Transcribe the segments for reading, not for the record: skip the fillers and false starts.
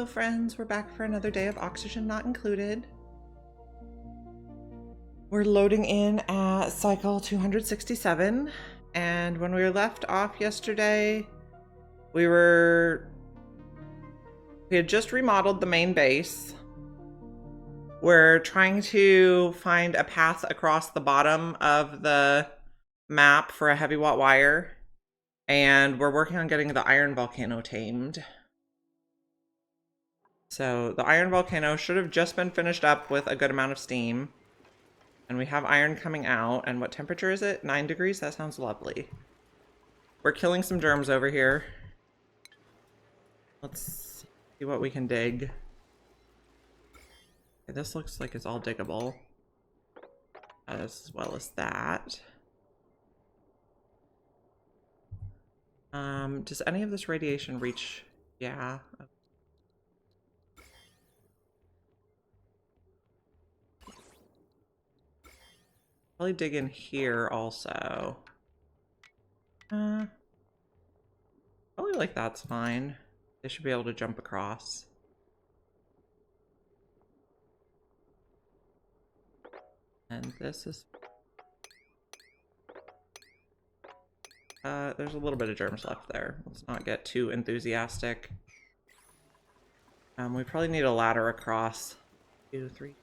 Hello friends, we're back for another day of Oxygen Not Included. We're loading in at cycle 267, and when we were left off yesterday, we had just remodeled the main base. We're trying to find a path across the bottom of the map for a heavy watt wire, and we're working on getting the iron volcano tamed. So the iron volcano should have just been finished up with a good amount of steam. And we have iron coming out. And what temperature is it? 9 degrees? That sounds lovely. We're killing some germs over here. Let's see what we can dig. Okay, this looks like it's all diggable. As well as that. Does any of this radiation reach? Yeah. Probably dig in here also. Probably like that's fine. They should be able to jump across. And this is... there's a little bit of germs left there. Let's not get too enthusiastic. We probably need a ladder across. 2, 3,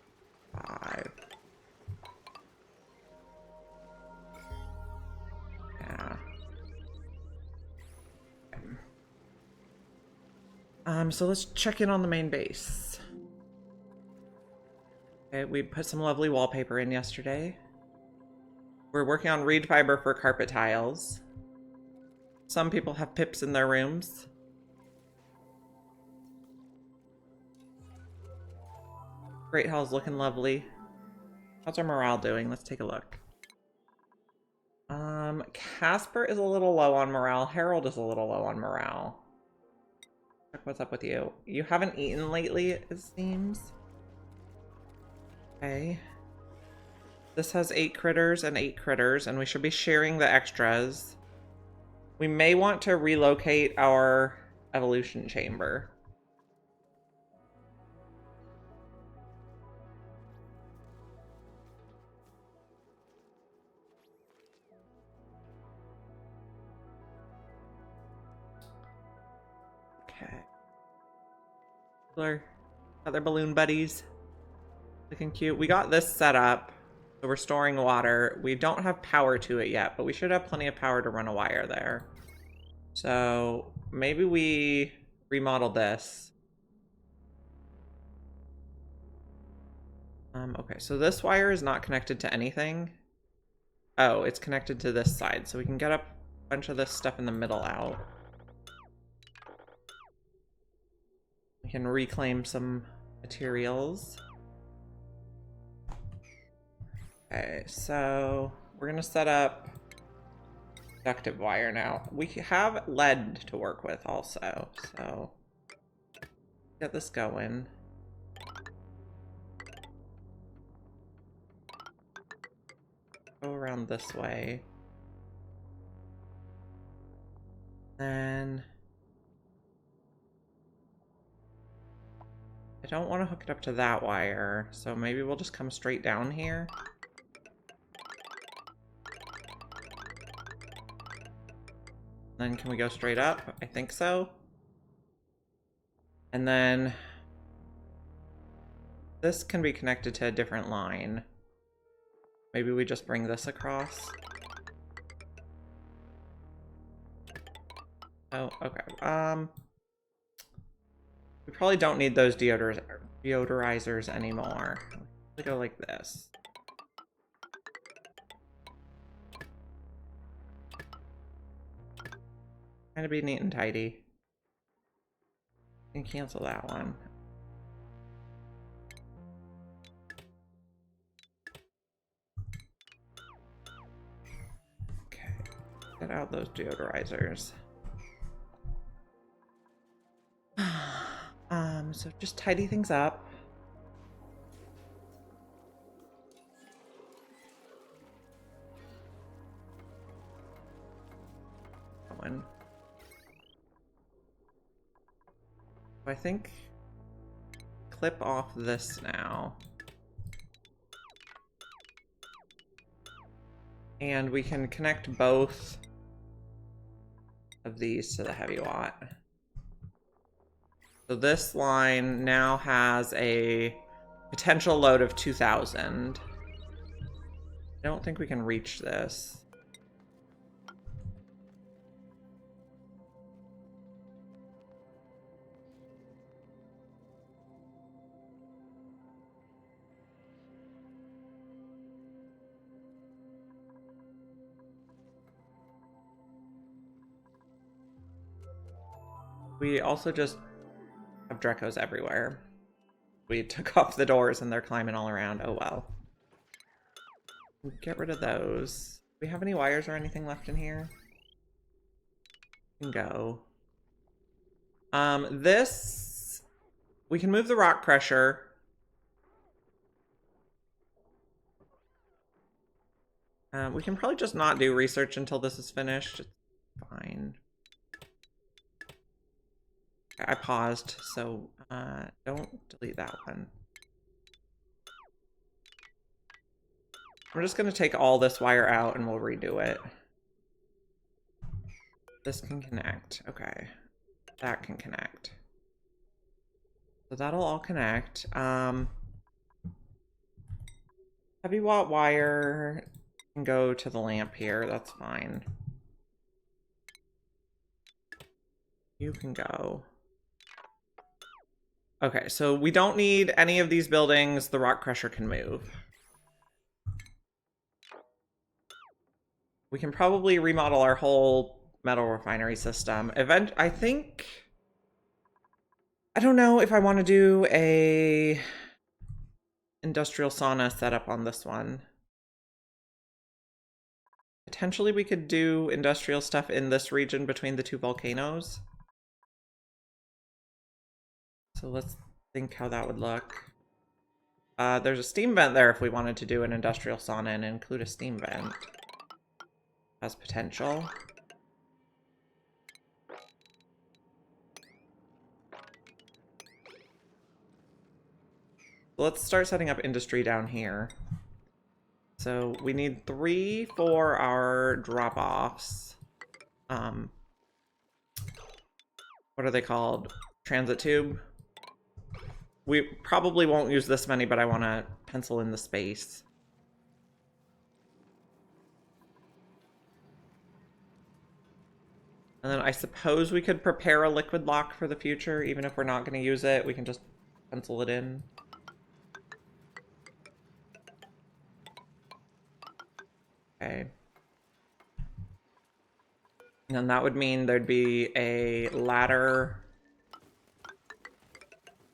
5. Yeah. So let's check in on the main base. Okay, we put some lovely wallpaper in yesterday. We're working on reed fiber for carpet tiles. Some people have pips in their rooms. Great Hall's looking lovely. How's our morale doing? Let's take a look. Casper is a little low on morale. Harold is a little low on morale. Check what's up with you. You haven't eaten lately, it seems. Okay. This has 8 critters and 8 critters, and we should be sharing the extras. We may want to relocate our evolution chamber. Okay. Other balloon buddies. Looking cute. We got this set up. So we're storing water. We don't have power to it yet, but we should have plenty of power to run a wire there. So maybe we remodel this. Okay, so this wire is not connected to anything. Oh, it's connected to this side. So we can get a bunch of this stuff in the middle out. We can reclaim some materials. Okay, so we're gonna set up conductive wire now. We have lead to work with also, so get this going. Go around this way. Then I don't want to hook it up to that wire, so maybe we'll just come straight down here. Then can we go straight up? I think so. And then this can be connected to a different line. Maybe we just bring this across. Oh, okay. We probably don't need those deodorizers anymore. Let's go like this. Trying to be neat and tidy. And cancel that one. Okay. Get out those deodorizers. So just tidy things up. One. I think clip off this now. And we can connect both of these to the heavy watt. So this line now has a potential load of 2,000. I don't think we can reach this. We also just have Drecos everywhere. We took off the doors and they're climbing all around. Oh well. Get rid of those. Do we have any wires or anything left in here? We can go. This... We can move the rock crusher. We can probably just not do research until this is finished. It's fine. I paused, so don't delete that one. I'm just going to take all this wire out and we'll redo it. This can connect. Okay. That can connect. So that'll all connect. Heavy watt wire can go to the lamp here. That's fine. You can go. Okay, so we don't need any of these buildings. The rock crusher can move. We can probably remodel our whole metal refinery system. I think... I don't know if I want to do a industrial sauna setup on this one. Potentially we could do industrial stuff in this region between the two volcanoes. So let's think how that would look. There's a steam vent there if we wanted to do an industrial sauna and include a steam vent. Has potential. Let's start setting up industry down here. So we need 3 for our drop-offs. What are they called? Transit tube? We probably won't use this many, but I want to pencil in the space. And then I suppose we could prepare a liquid lock for the future, even if we're not going to use it. We can just pencil it in. Okay. And then that would mean there'd be a ladder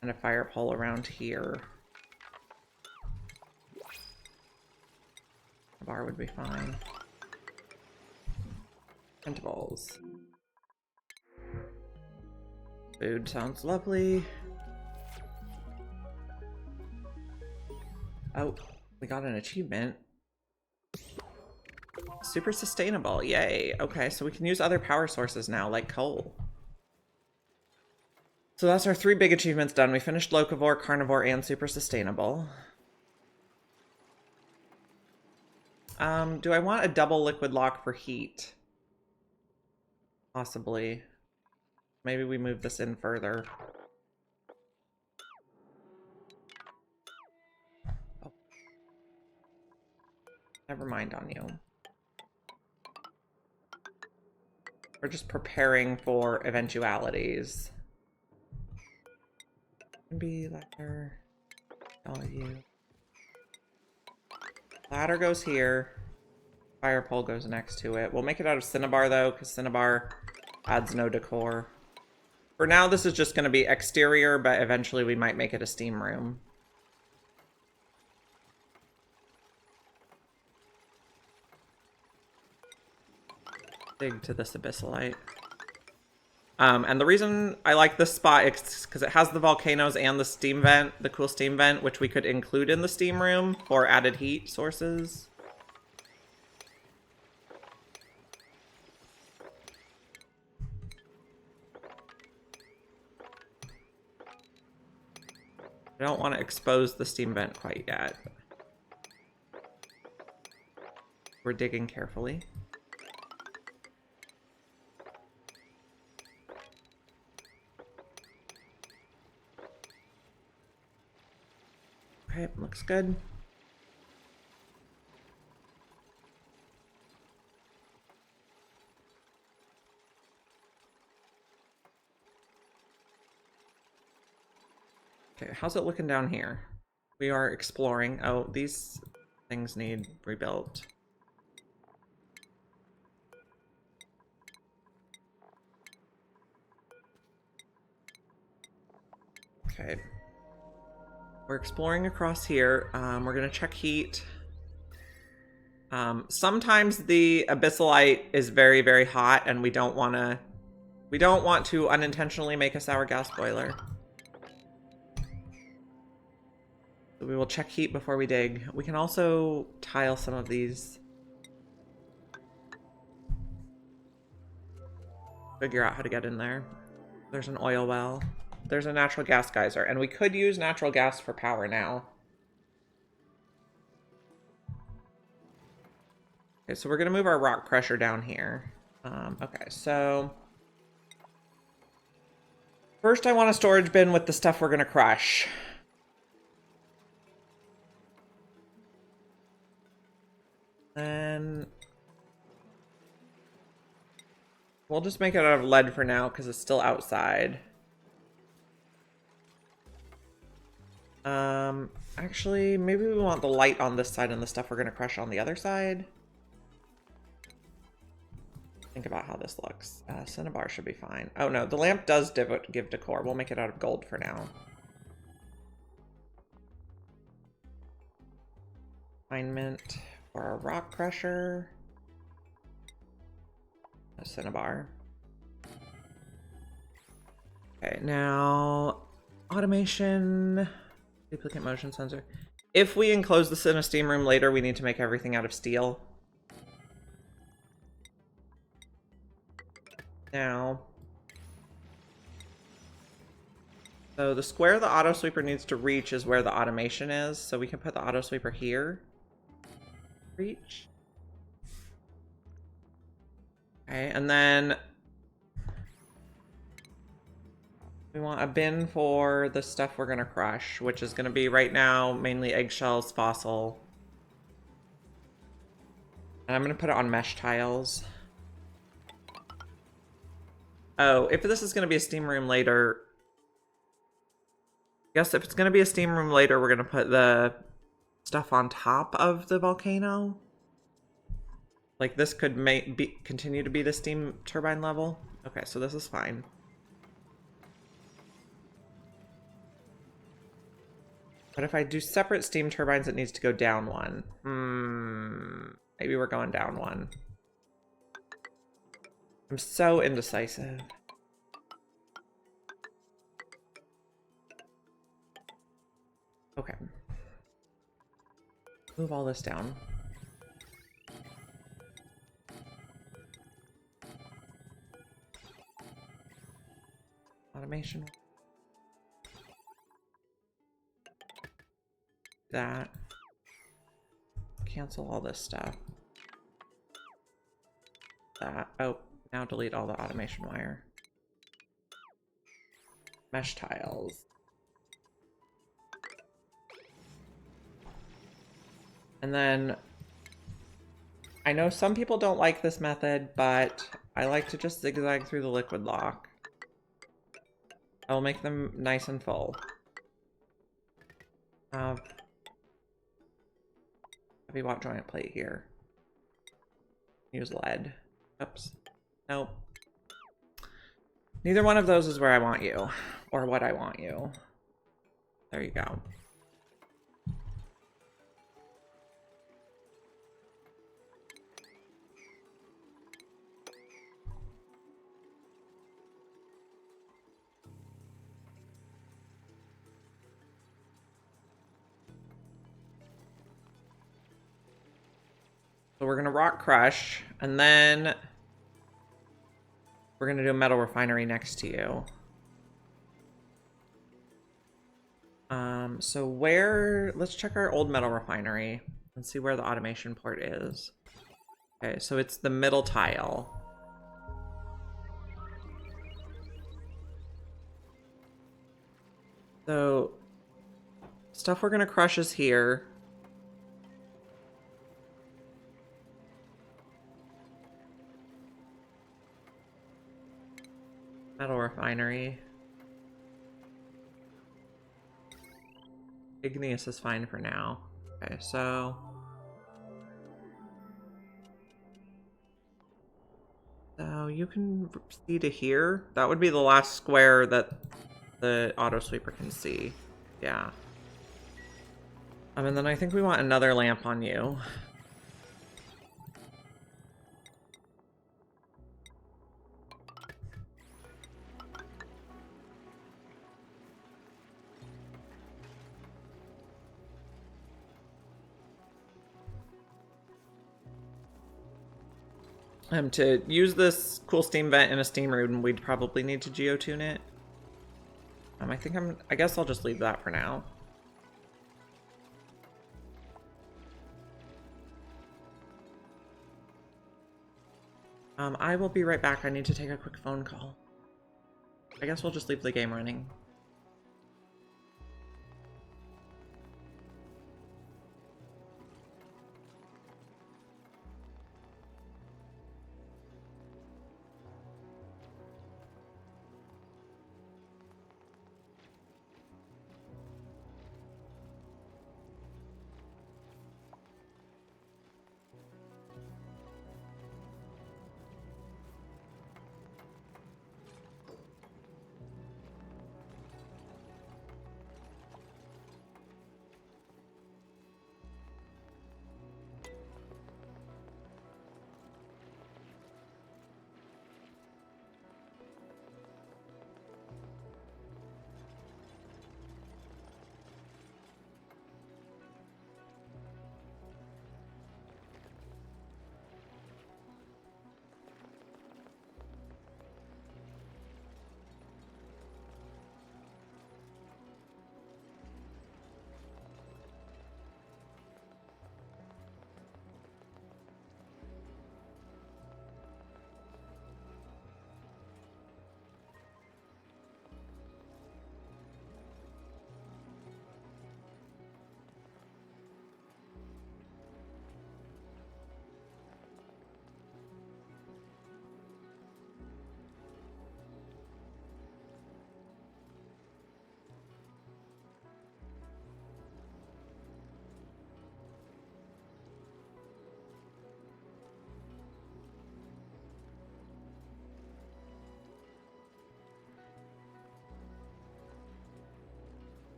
and a fire pole around here. A bar would be fine. Printables. Food sounds lovely. Oh, we got an achievement. Super sustainable, yay. Okay, so we can use other power sources now, like coal. So that's our 3 big achievements done. We finished locavore, carnivore, and super sustainable. Do I want a double liquid lock for heat? Possibly. Maybe we move this in further. Oh. Never mind on you. We're just preparing for eventualities. Be ladder. All of you. Ladder goes here. Fire pole goes next to it. We'll make it out of cinnabar though, because cinnabar adds no decor. For now, this is just going to be exterior, but eventually we might make it a steam room. Dig to this abyssalite. And the reason I like this spot is because it has the volcanoes and the steam vent, the cool steam vent, which we could include in the steam room for added heat sources. I don't want to expose the steam vent quite yet. We're digging carefully. Okay, looks good. Okay, how's it looking down here? We are exploring. Oh, these things need rebuilt. Okay. We're exploring across here. We're gonna check heat. Sometimes the abyssalite is very, very hot, and we don't want to unintentionally make a sour gas boiler. So we will check heat before we dig. We can also tile some of these. Figure out how to get in there. There's an oil well. There's a natural gas geyser, and we could use natural gas for power now. Okay, so we're gonna move our rock crusher down here. Okay, so first I want a storage bin with the stuff we're gonna crush. Then we'll just make it out of lead for now because it's still outside. Actually, maybe we want the light on this side and the stuff we're gonna crush on the other side. Think about how this looks. Cinnabar should be fine. Oh no, the lamp does give decor. We'll make it out of gold for now. Refinement for our rock crusher. A cinnabar. Okay, now automation, duplicate motion sensor. If we enclose this in a steam room later, we need to make everything out of steel. Now, so the square the auto sweeper needs to reach is where the automation is. So we can put the auto sweeper here. Reach. Okay, and then we want a bin for the stuff we're gonna crush, which is gonna be right now mainly eggshells, fossil. And I'm gonna put it on mesh tiles. Oh, if this is gonna be a steam room later, I guess if it's gonna be a steam room later, we're gonna put the stuff on top of the volcano. Like this could continue to be the steam turbine level. Okay, so this is fine. But if I do separate steam turbines, it needs to go down one. Maybe we're going down one. I'm so indecisive. Okay. Move all this down. Automation. That. Cancel all this stuff. That. Oh, now delete all the automation wire. Mesh tiles. And then I know some people don't like this method, but I like to just zigzag through the liquid lock. I will make them nice and full. Heavy watt joint plate here. Use lead. Oops. Nope. Neither one of those is where I want you, or what I want you. There you go. So we're gonna rock crush, and then we're gonna do a metal refinery next to you. So let's check our old metal refinery and see where the automation port is. Okay, so it's the middle tile. So stuff we're gonna crush is here. Metal refinery. Igneous is fine for now. Okay, so you can see to here. That would be the last square that the auto sweeper can see. Yeah. And then I think we want another lamp on you. To use this cool steam vent in a steam room, we'd probably need to geotune it. I guess I'll just leave that for now. I will be right back. I need to take a quick phone call. I guess we'll just leave the game running.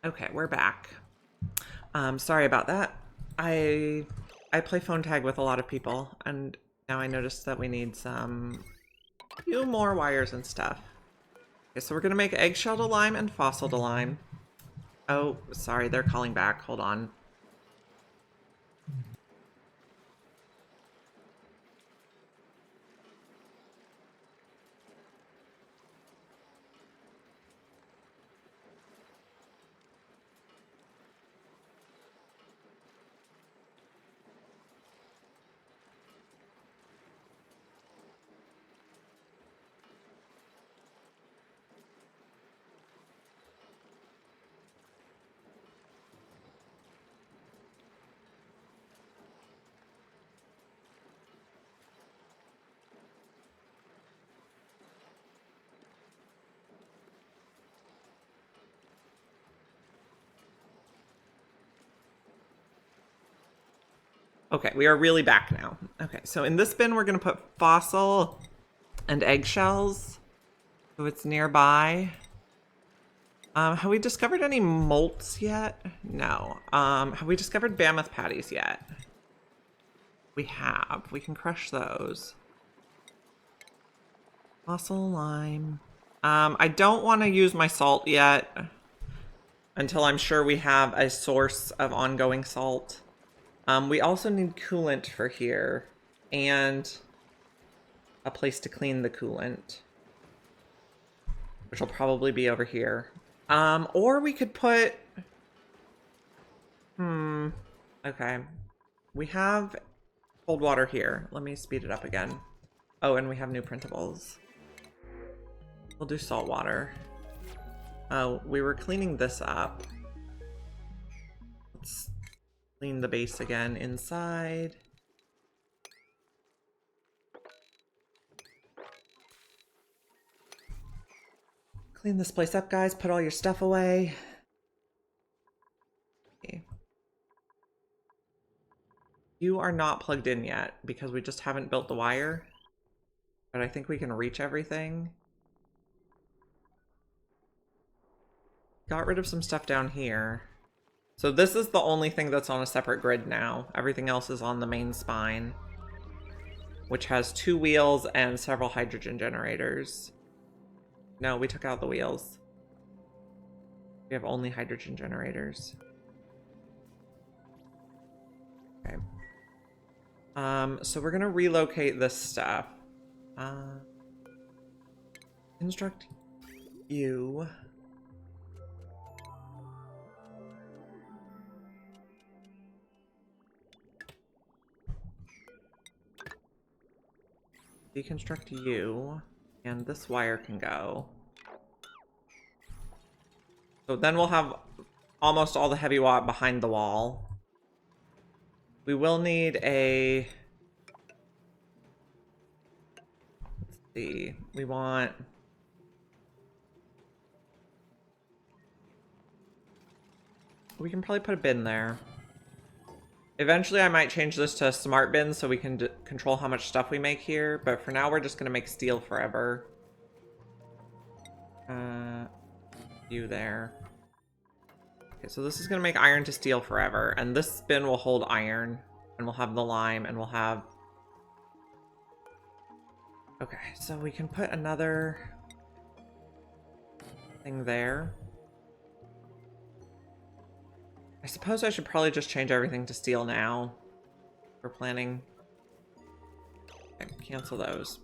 Okay, we're back. Sorry about that. I play phone tag with a lot of people, and now I noticed that we need some few more wires and stuff. Okay, so we're gonna make eggshell to lime and fossil to lime. Oh, sorry, they're calling back. Hold on. Okay, we are really back now. Okay, so in this bin, we're going to put fossil and eggshells. So it's nearby. Have we discovered any molts yet? No. Have we discovered mammoth patties yet? We have. We can crush those. Fossil lime. I don't want to use my salt yet until I'm sure we have a source of ongoing salt. We also need coolant for here and a place to clean the coolant, which will probably be over here. Or we could put... Okay. We have cold water here. Let me speed it up again. Oh, and we have new printables. We'll do salt water. Oh, we were cleaning this up. Let's clean the base again inside. Clean this place up, guys. Put all your stuff away. Okay. You are not plugged in yet because we just haven't built the wire. But I think we can reach everything. Got rid of some stuff down here. So this is the only thing that's on a separate grid now. Everything else is on the main spine, which has 2 wheels and several hydrogen generators. No, we took out the wheels. We have only hydrogen generators. Okay. So we're gonna relocate this stuff. Construct you. Deconstruct you, and this wire can go. So then we'll have almost all the heavy watt behind the wall. We will need a... Let's see. We want... We can probably put a bin there. Eventually I might change this to a smart bin so we can control how much stuff we make here, but for now we're just gonna make steel forever. You there. Okay, so this is gonna make iron to steel forever, and this bin will hold iron, and we'll have the lime, and we'll have... Okay, so we can put another thing there. I suppose I should probably just change everything to steel now. We're planning. Okay, cancel those.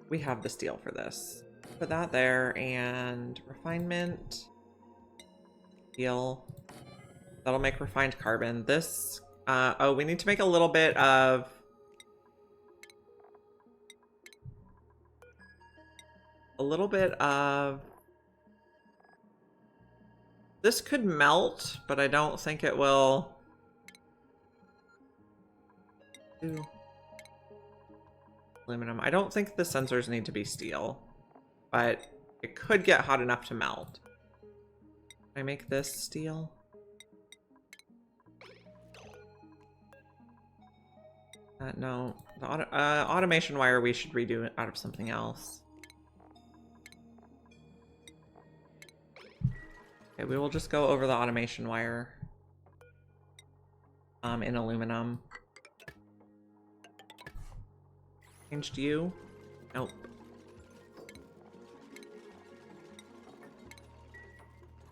We have the steel for this. Put that there, and refinement. Steel. That'll make refined carbon. This, oh, we need to make a little bit of... This could melt, but I don't think it will. Aluminum. I don't think the sensors need to be steel, but it could get hot enough to melt. Can I make this steel? No. The automation wire we should redo it out of something else. Okay, we will just go over the automation wire in aluminum. Changed you? Nope.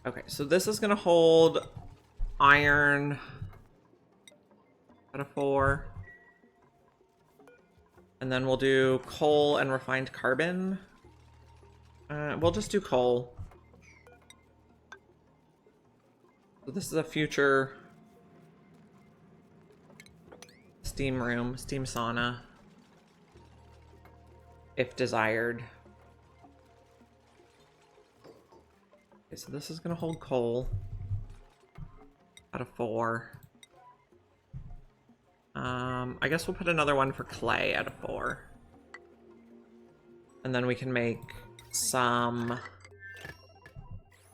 Okay, so this is gonna hold iron at a 4. And then we'll do coal and refined carbon. We'll just do coal. So this is a future steam room, steam sauna, if desired. Okay, so this is gonna hold coal out of 4. I guess we'll put another one for clay out of 4. And then we can make some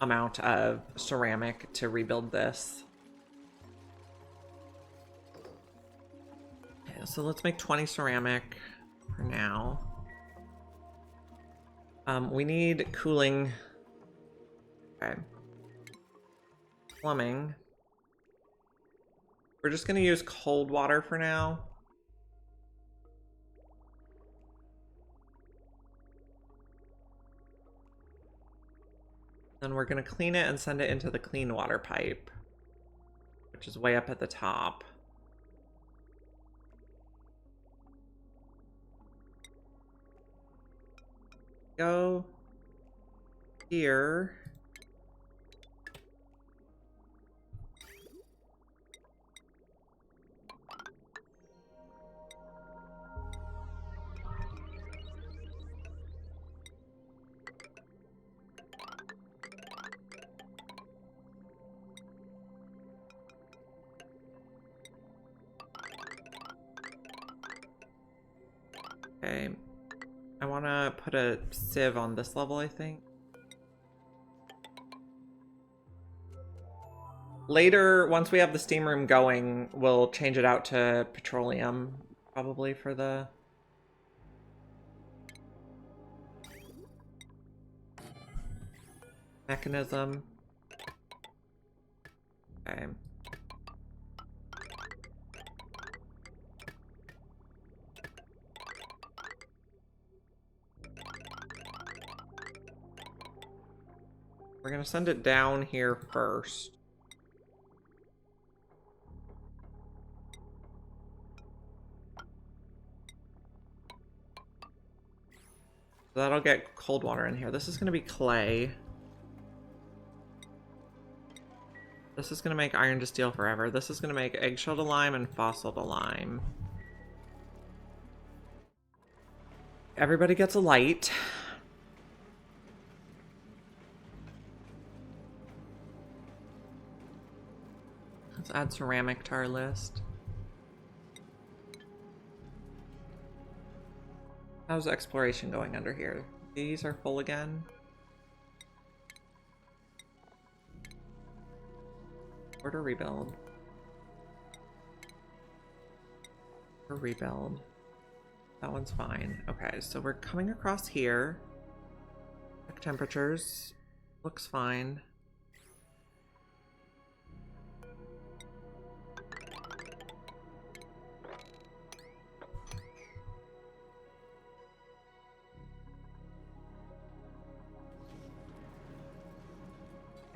amount of ceramic to rebuild this. Okay, so let's make 20 ceramic for now. We need cooling. Okay. Plumbing. We're just gonna use cold water for now. Then we're gonna clean it and send it into the clean water pipe, which is way up at the top. Go here. Okay, I want to put a sieve on this level, I think. Later, once we have the steam room going, we'll change it out to petroleum, probably for the... mechanism. Okay. We're gonna send it down here first. So that'll get cold water in here. This is gonna be clay. This is gonna make iron to steel forever. This is gonna make eggshell to lime and fossil to lime. Everybody gets a light. Let's add ceramic to our list. How's exploration going under here? These are full again. Order rebuild. Or rebuild. That one's fine. Okay, so we're coming across here. Check temperatures. Looks fine.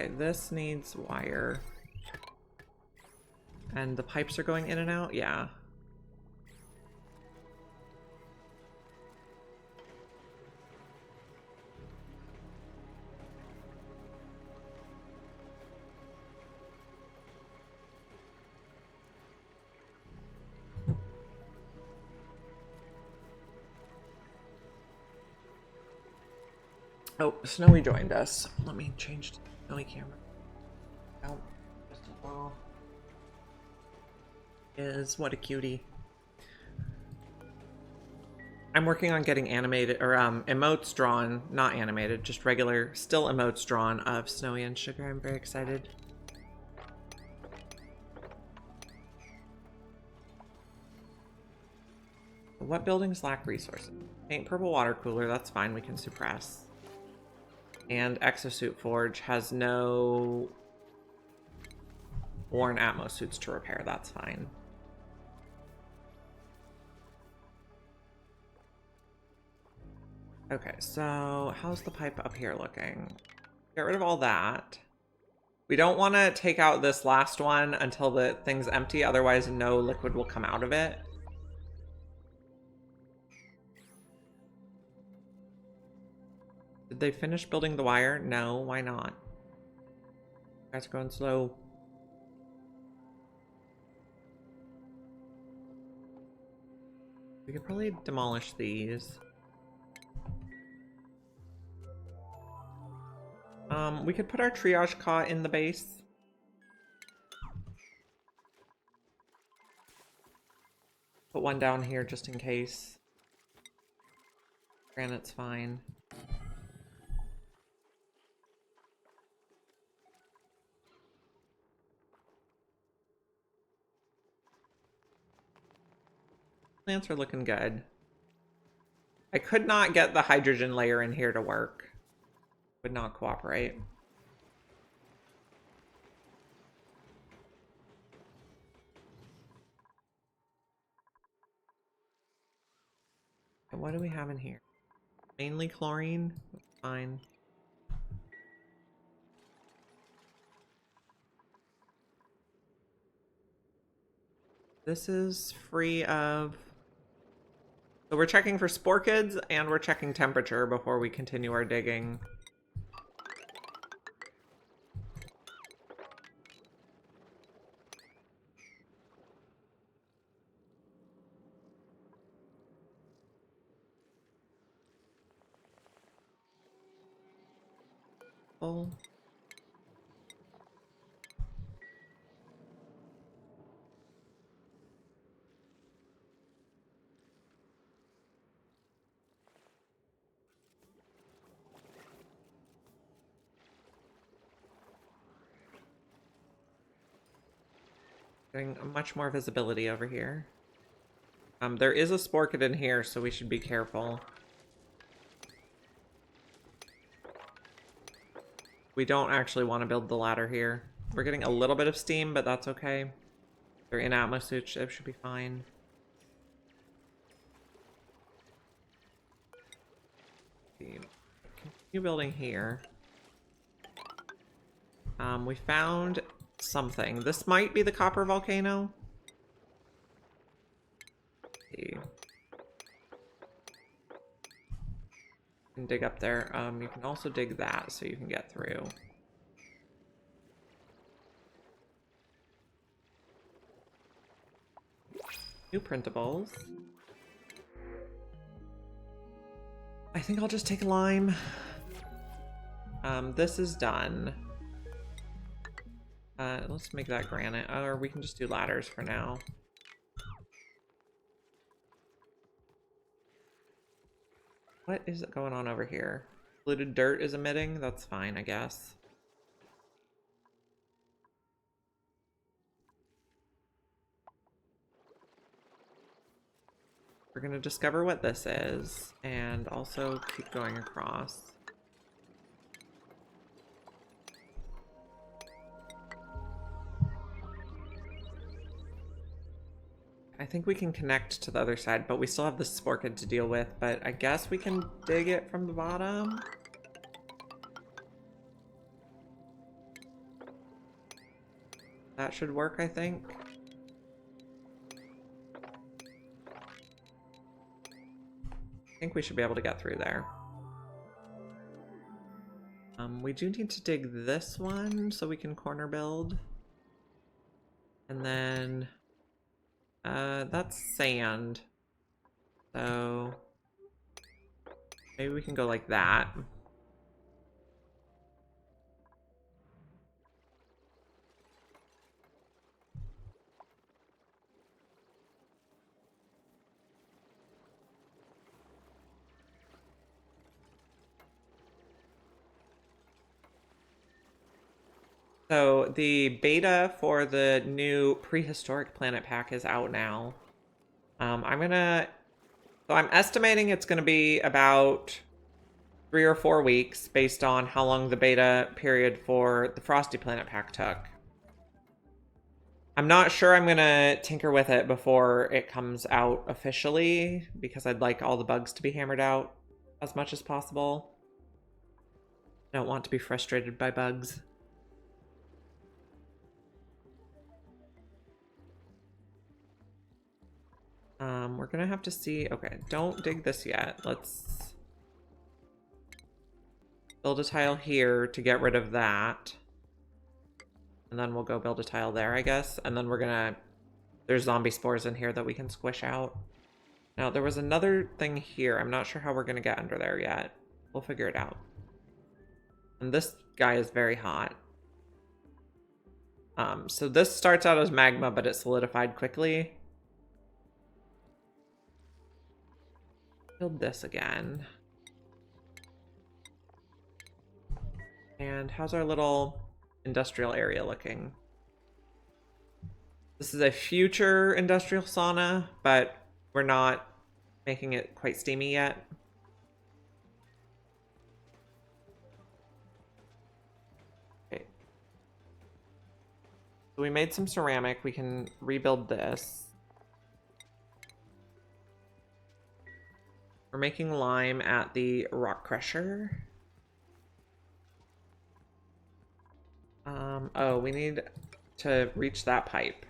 Okay, this needs wire. And the pipes are going in and out? Yeah. Oh, Snowy joined us. Let me change to Snowy camera. Oh, just a little. What a cutie. I'm working on getting animated, or emotes drawn, not animated, just regular, still emotes drawn of Snowy and Sugar. I'm very excited. What buildings lack resources? Paint purple water cooler, that's fine, we can suppress. And Exosuit Forge has no worn Atmos suits to repair. That's fine. Okay, so how's the pipe up here looking? Get rid of all that. We don't want to take out this last one until the thing's empty, otherwise no liquid will come out of it. Did they finish building the wire? No, why not? You guys are going slow. We could probably demolish these. We could put our triage cot in the base. Put one down here just in case. Granite's fine. Plants are looking good. I could not get the hydrogen layer in here to work. Would not cooperate. And what do we have in here? Mainly chlorine? Fine. This is free of... So we're checking for sporkids and we're checking temperature before we continue our digging. Full. Getting much more visibility over here. There is a sporkid in here, so we should be careful. We don't actually want to build the ladder here. We're getting a little bit of steam, but that's okay. They're in Atmos suits, it should be fine. Continue building here. We found something. This might be the copper volcano. Let's see. You can dig up there. You can also dig that so you can get through. New printables. I think I'll just take lime. This is done. Let's make that granite, or we can just do ladders for now. What is going on over here? Polluted dirt is emitting? That's fine, I guess. We're gonna discover what this is, and also keep going across. I think we can connect to the other side, but we still have the sporkid to deal with, but I guess we can dig it from the bottom. That should work, I think. I think we should be able to get through there. We do need to dig this one so we can corner build. And then... that's sand. So... maybe we can go like that. So the beta for the new prehistoric planet pack is out now. So I'm estimating it's gonna be about 3 or 4 weeks based on how long the beta period for the Frosty Planet pack took. I'm not sure I'm gonna tinker with it before it comes out officially because I'd like all the bugs to be hammered out as much as possible. I don't want to be frustrated by bugs. We're gonna have to see. Okay, don't dig this yet. Let's build a tile here to get rid of that. And then we'll go build a tile there, I guess. And then we're gonna... There's zombie spores in here that we can squish out. Now, there was another thing here. I'm not sure how we're gonna get under there yet. We'll figure it out. And this guy is very hot. So this starts out as magma, but it solidified quickly. Build this again. And how's our little industrial area looking? This is a future industrial sauna, but we're not making it quite steamy yet. Okay. So we made some ceramic. We can rebuild this. We're making lime at the rock crusher. Oh, we need to reach that pipe.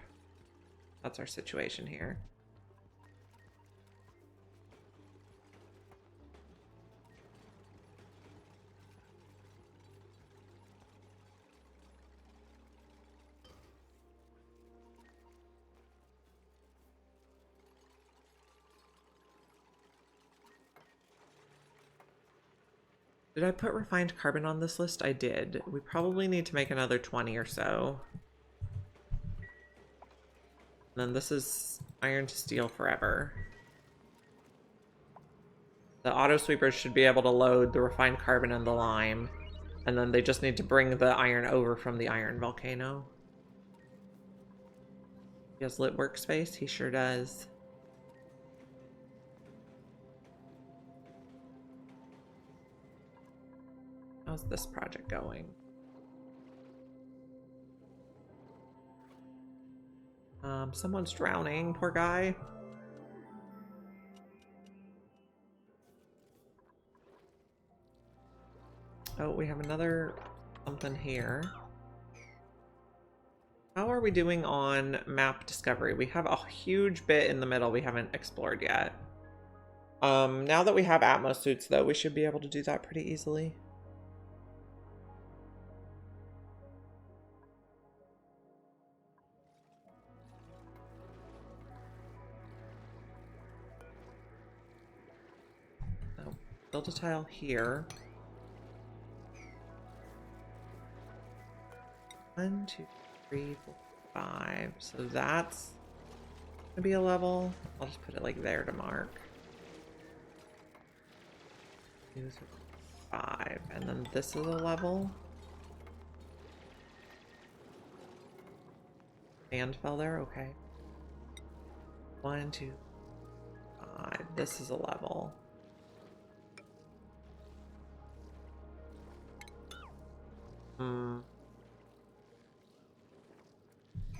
That's our situation here. Did I put refined carbon on this list? I did. We probably need to make another 20 or so. And then this is iron to steel forever. The auto sweepers should be able to load the refined carbon and the lime. And then they just need to bring the iron over from the iron volcano. He has lit workspace? He sure does. How's this project going? Someone's drowning, poor guy. Oh, we have another something here. How are we doing on map discovery? We have a huge bit in the middle we haven't explored yet. Now that we have Atmos suits, though, we should be able to do that pretty easily. So, build a tile here. 1, 2, 3, 4, 5. So that's gonna be a level. I'll just put it like there to mark. 2, 3, 5. And then this is a level. And fell there? Okay. 1, 2, 5. This is a level.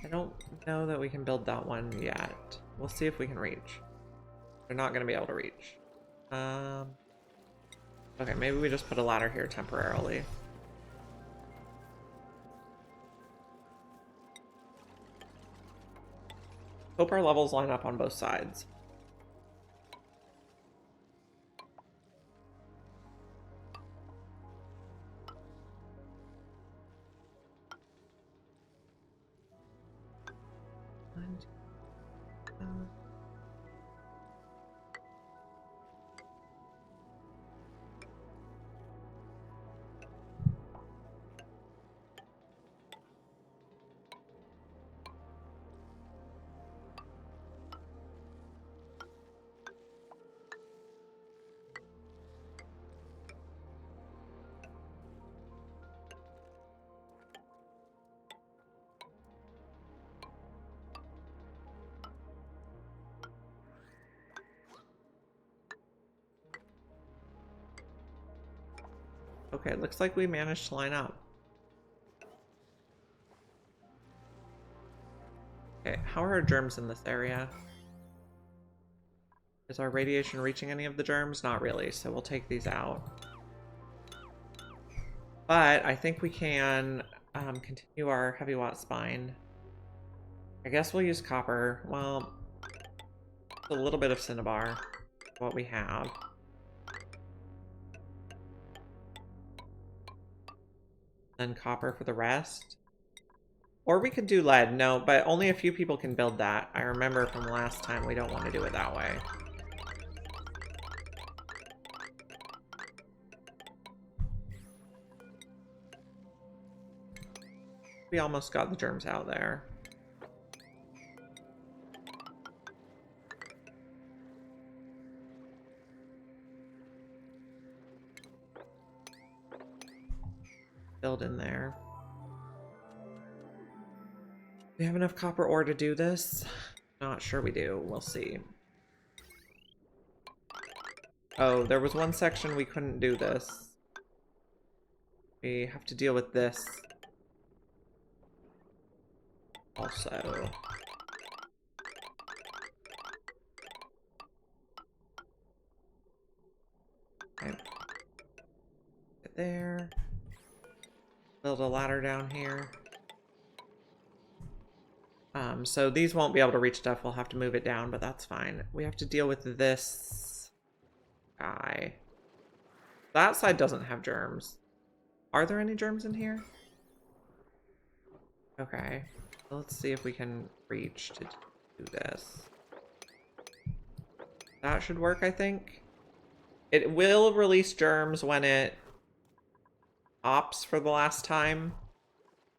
I don't know that we can build that one yet. We'll see if we can reach. We're not going to be able to reach. Okay, maybe we just put a ladder here temporarily. Hope our levels line up on both sides. Okay, it looks like we managed to line up. Okay, how are our germs in this area? Is our radiation reaching any of the germs? Not really, so we'll take these out. But I think we can continue our heavy watt spine. I guess we'll use copper. Well, a little bit of cinnabar, what we have. Then copper for the rest. Or we could do lead. No, but only a few people can build that. I remember from last time we don't want to do it that way. We almost got the germs out there. Build in there. Do we have enough copper ore to do this? Not sure we do. We'll see. Oh, there was one section we couldn't do this. We have to deal with this. Also. Okay. Get there. Build a ladder down here. So these won't be able to reach stuff. We'll have to move it down, but that's fine. We have to deal with this guy. That side doesn't have germs. Are there any germs in here? Okay. Let's see if we can reach to do this. That should work, I think. It will release germs when it opts for the last time.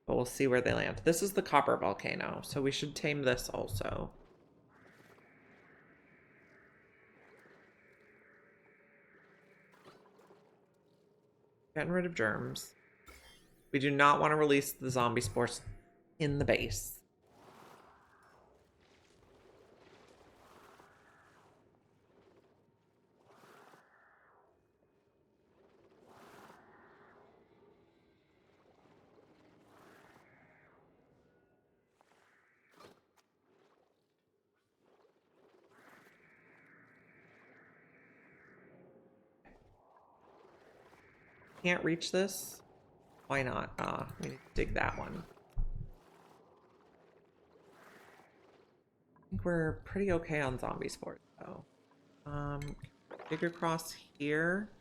But we'll see where they land. This is the copper volcano, so we should tame this also. Getting rid of germs. We do not want to release the zombie spores in the base. Can't reach this? Why not? We need to dig that one. I think we're pretty okay on zombie spores, though. Dig across here.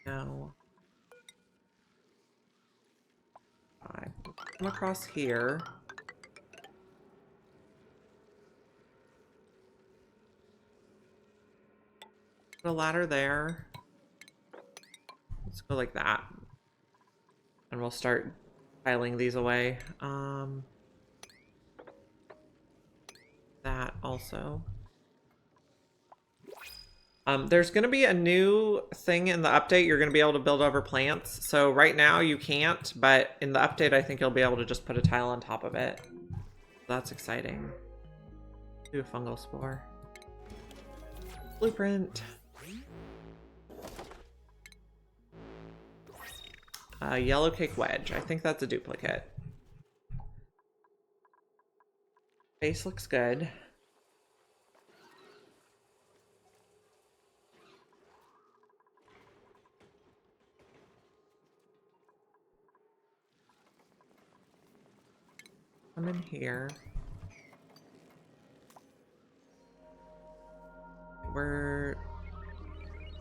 No. Come across here. Put a ladder there. Let's go like that. And we'll start piling these away. That also. There's going to be a new thing in the update. You're going to be able to build over plants. So right now you can't, but in the update I think you'll be able to just put a tile on top of it. That's exciting. Do a fungal spore. Blueprint. Yellow cake wedge. I think that's a duplicate. Base looks good. Come in here.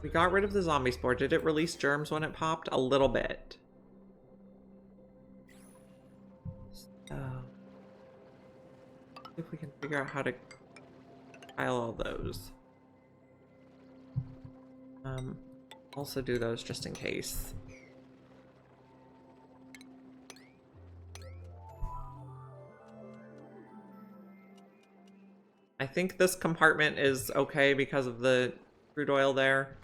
We got rid of the zombie spore. Did it release germs when it popped? A little bit. So, see if we can figure out how to pile all those. Also do those just in case. I think this compartment is okay because of the crude oil there.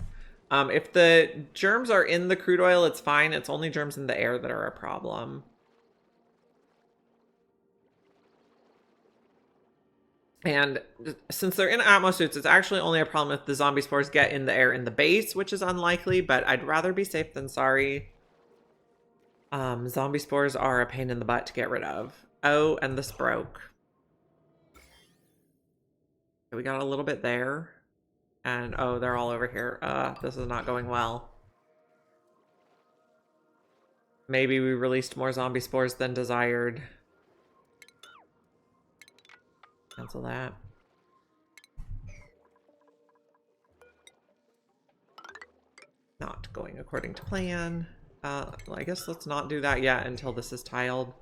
If the germs are in the crude oil, it's fine. It's only germs in the air that are a problem. And since they're in Atmo suits, it's actually only a problem if the zombie spores get in the air in the base, which is unlikely, but I'd rather be safe than sorry. Zombie spores are a pain in the butt to get rid of. Oh, and this broke. We got a little bit there. And, oh, they're all over here. This is not going well. Maybe we released more zombie spores than desired. Cancel that. Not going according to plan. Well, I guess let's not do that yet until this is tiled.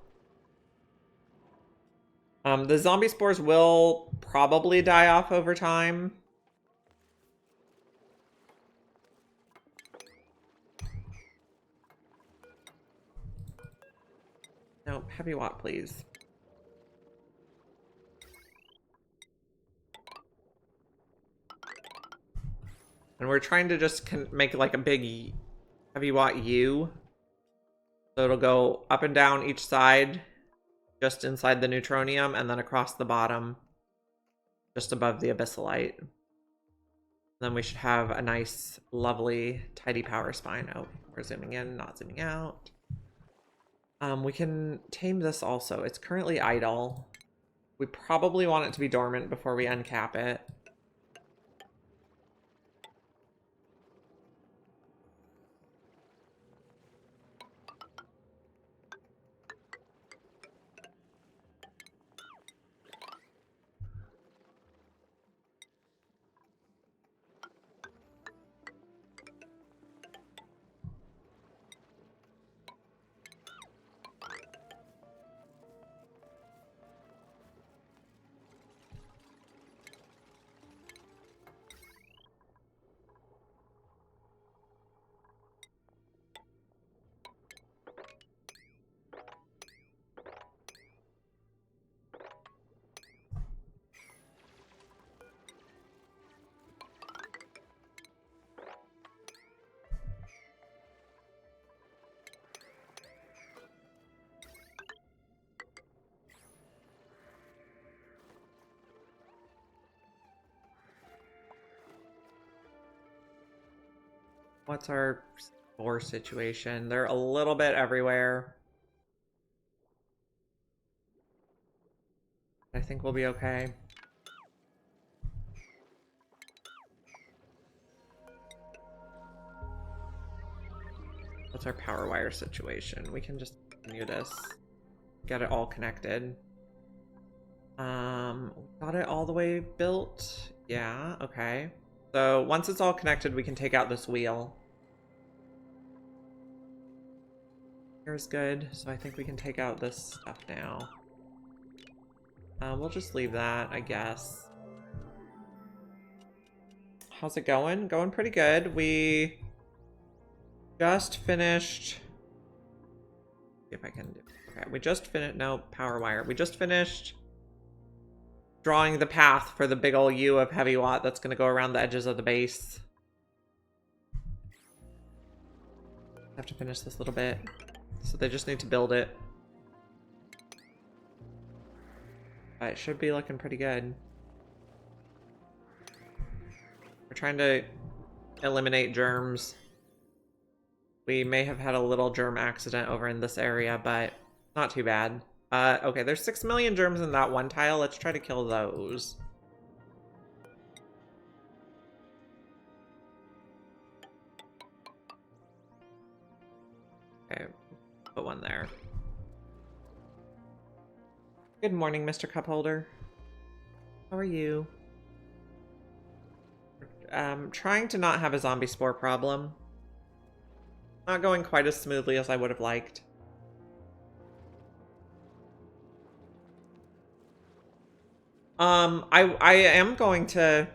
The zombie spores will probably die off over time. No, heavy watt, please. And we're trying to just make like a big heavy watt U. So it'll go up and down each side, just inside the neutronium, and then across the bottom, just above the abyssalite. Then we should have a nice, lovely, tidy power spine. Oh, we're zooming in, not zooming out. We can tame this also. It's currently idle. We probably want it to be dormant before we uncap it. What's our spore situation? They're a little bit everywhere. I think we'll be okay. What's our power wire situation? We can just continue this. Get it all connected. Got it all the way built? Yeah, okay. So once it's all connected, we can take out this wheel. Here's good, so I think we can take out this stuff now. We'll just leave that, I guess. How's it going? Going pretty good. We just finished... See if I can do... Okay, we just finished... No, power wire. We just finished drawing the path for the big ol' U of heavy watt that's going to go around the edges of the base. Have to finish this little bit. So they just need to build it. But it should be looking pretty good. We're trying to eliminate germs. We may have had a little germ accident over in this area, but not too bad. Okay, there's 6 million germs in that one tile. Let's try to kill those. Okay, put one there. Good morning, Mr. Cupholder. How are you? Trying to not have a zombie spore problem. Not going quite as smoothly as I would have liked. I am going to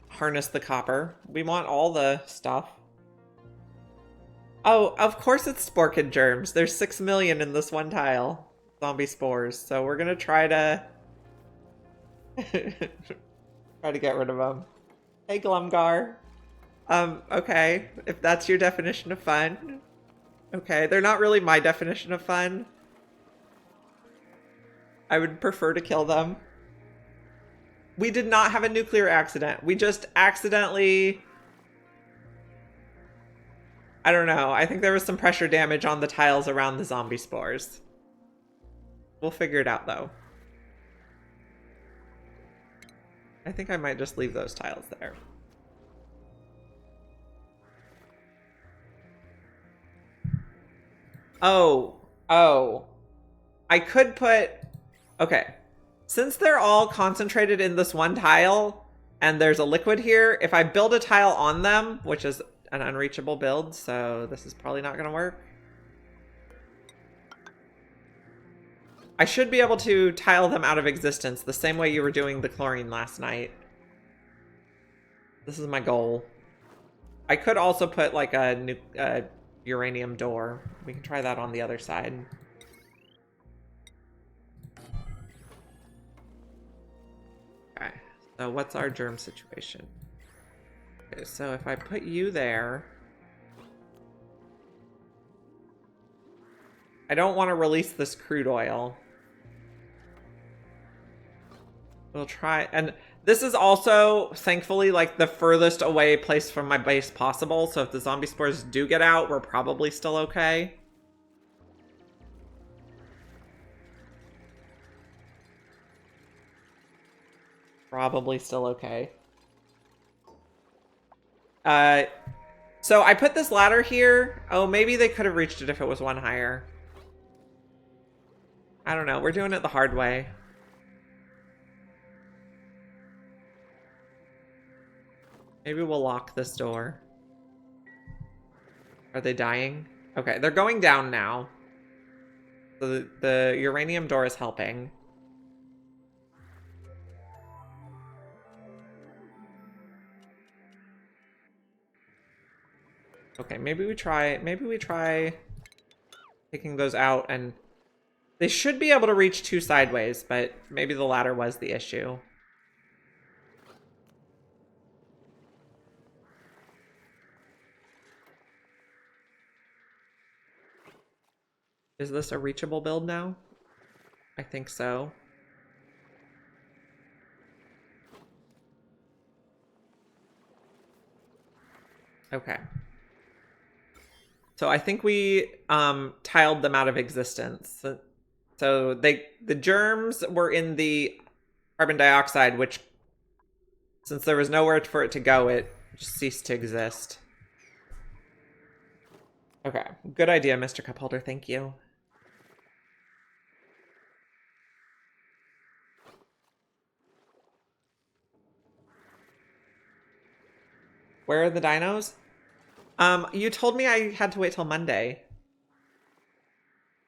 harness the copper. We want all the stuff. Oh, of course it's Sporkid germs. There's 6 million in this one tile. Zombie spores. So we're gonna try to... try to get rid of them. Hey, Glumgar. Okay. If that's your definition of fun. Okay, they're not really my definition of fun. I would prefer to kill them. We did not have a nuclear accident. We just accidentally... I don't know. I think there was some pressure damage on the tiles around the zombie spores. We'll figure it out, though. I think I might just leave those tiles there. Oh. I could put... Okay. Since they're all concentrated in this one tile, and there's a liquid here, if I build a tile on them, which is an unreachable build, so this is probably not going to work. I should be able to tile them out of existence the same way you were doing the chlorine last night. This is my goal. I could also put like a uranium door. We can try that on the other side. Okay, so what's our germ situation? Okay, so if I put you there... I don't want to release this crude oil. We'll try... And this is also, thankfully, like the furthest away place from my base possible. So if the zombie spores do get out, we're probably still okay. Probably still okay. So I put this ladder here. Oh, maybe they could have reached it if it was one higher. I don't know. We're doing it the hard way. Maybe we'll lock this door. Are they dying? Okay, they're going down now. So the uranium door is helping. Okay, maybe we try taking those out, and they should be able to reach two sideways, but maybe the ladder was the issue. Is this a reachable build now? I think so. Okay. So I think we tiled them out of existence. So the germs were in the carbon dioxide, which, since there was nowhere for it to go, it just ceased to exist. Okay, good idea, Mr. Cupholder. Thank you. Where are the dinos? You told me I had to wait till Monday.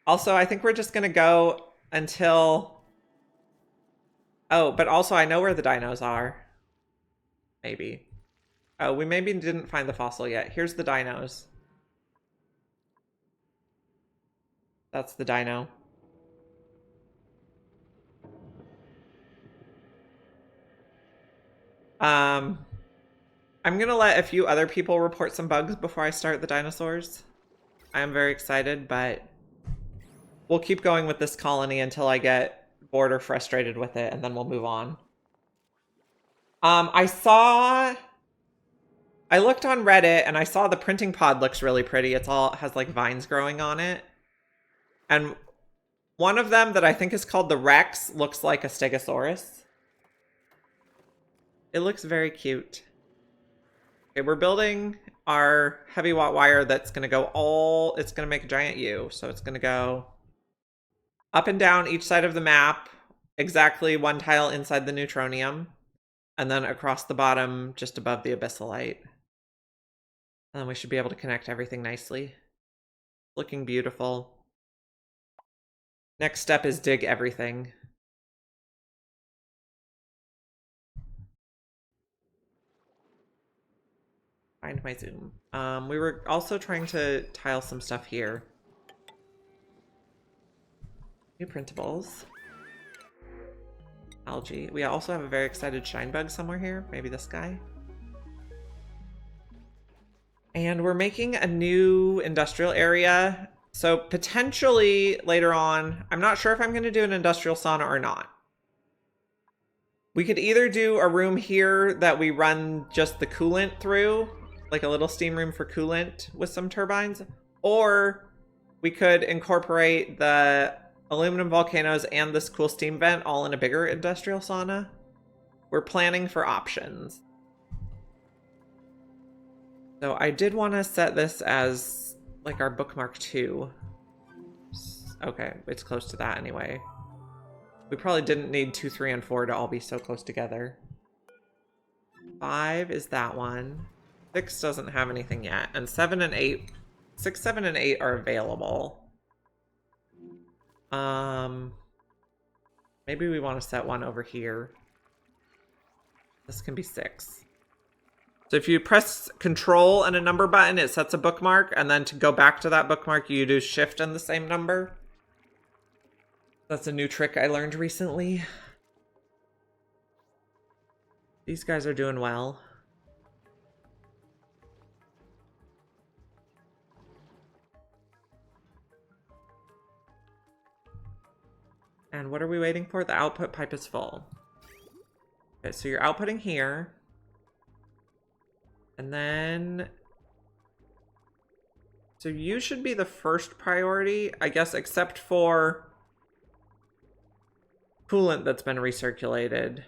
Also, I think we're just gonna go until... Oh, but also I know where the dinos are. Maybe. Oh, we maybe didn't find the fossil yet. Here's the dinos. That's the dino. I'm gonna let a few other people report some bugs before I start the dinosaurs. I am very excited, but we'll keep going with this colony until I get bored or frustrated with it, and then we'll move on. I looked on Reddit, and I saw the printing pod looks really pretty. It has like vines growing on it. And one of them that I think is called the Rex looks like a Stegosaurus. It looks very cute. Okay, we're building our heavy watt wire that's going to go it's going to make a giant U. So it's going to go up and down each side of the map, exactly one tile inside the neutronium, and then across the bottom just above the abyssalite. And then we should be able to connect everything nicely. Looking beautiful. Next step is dig everything. Find my zoom. We were also trying to tile some stuff here. New printables. Algae. We also have a very excited shine bug somewhere here. Maybe this guy. And we're making a new industrial area. So potentially later on, I'm not sure if I'm going to do an industrial sauna or not. We could either do a room here that we run just the coolant through, like a little steam room for coolant with some turbines, or we could incorporate the aluminum volcanoes and this cool steam vent all in a bigger industrial sauna. We're planning for options. So I did want to set this as like our bookmark 2. Okay, it's close to that anyway. We probably didn't need 2, 3, and 4 to all be so close together. 5 is that one. 6 doesn't have anything yet. And 7 and 8. 6, 7, and 8 are available. Maybe we want to set one over here. This can be 6. So if you press Control and a number button, it sets a bookmark. And then to go back to that bookmark, you do Shift and the same number. That's a new trick I learned recently. These guys are doing well. And what are we waiting for? The output pipe is full. Okay, so you're outputting here. And then... So you should be the first priority, I guess, except for coolant that's been recirculated.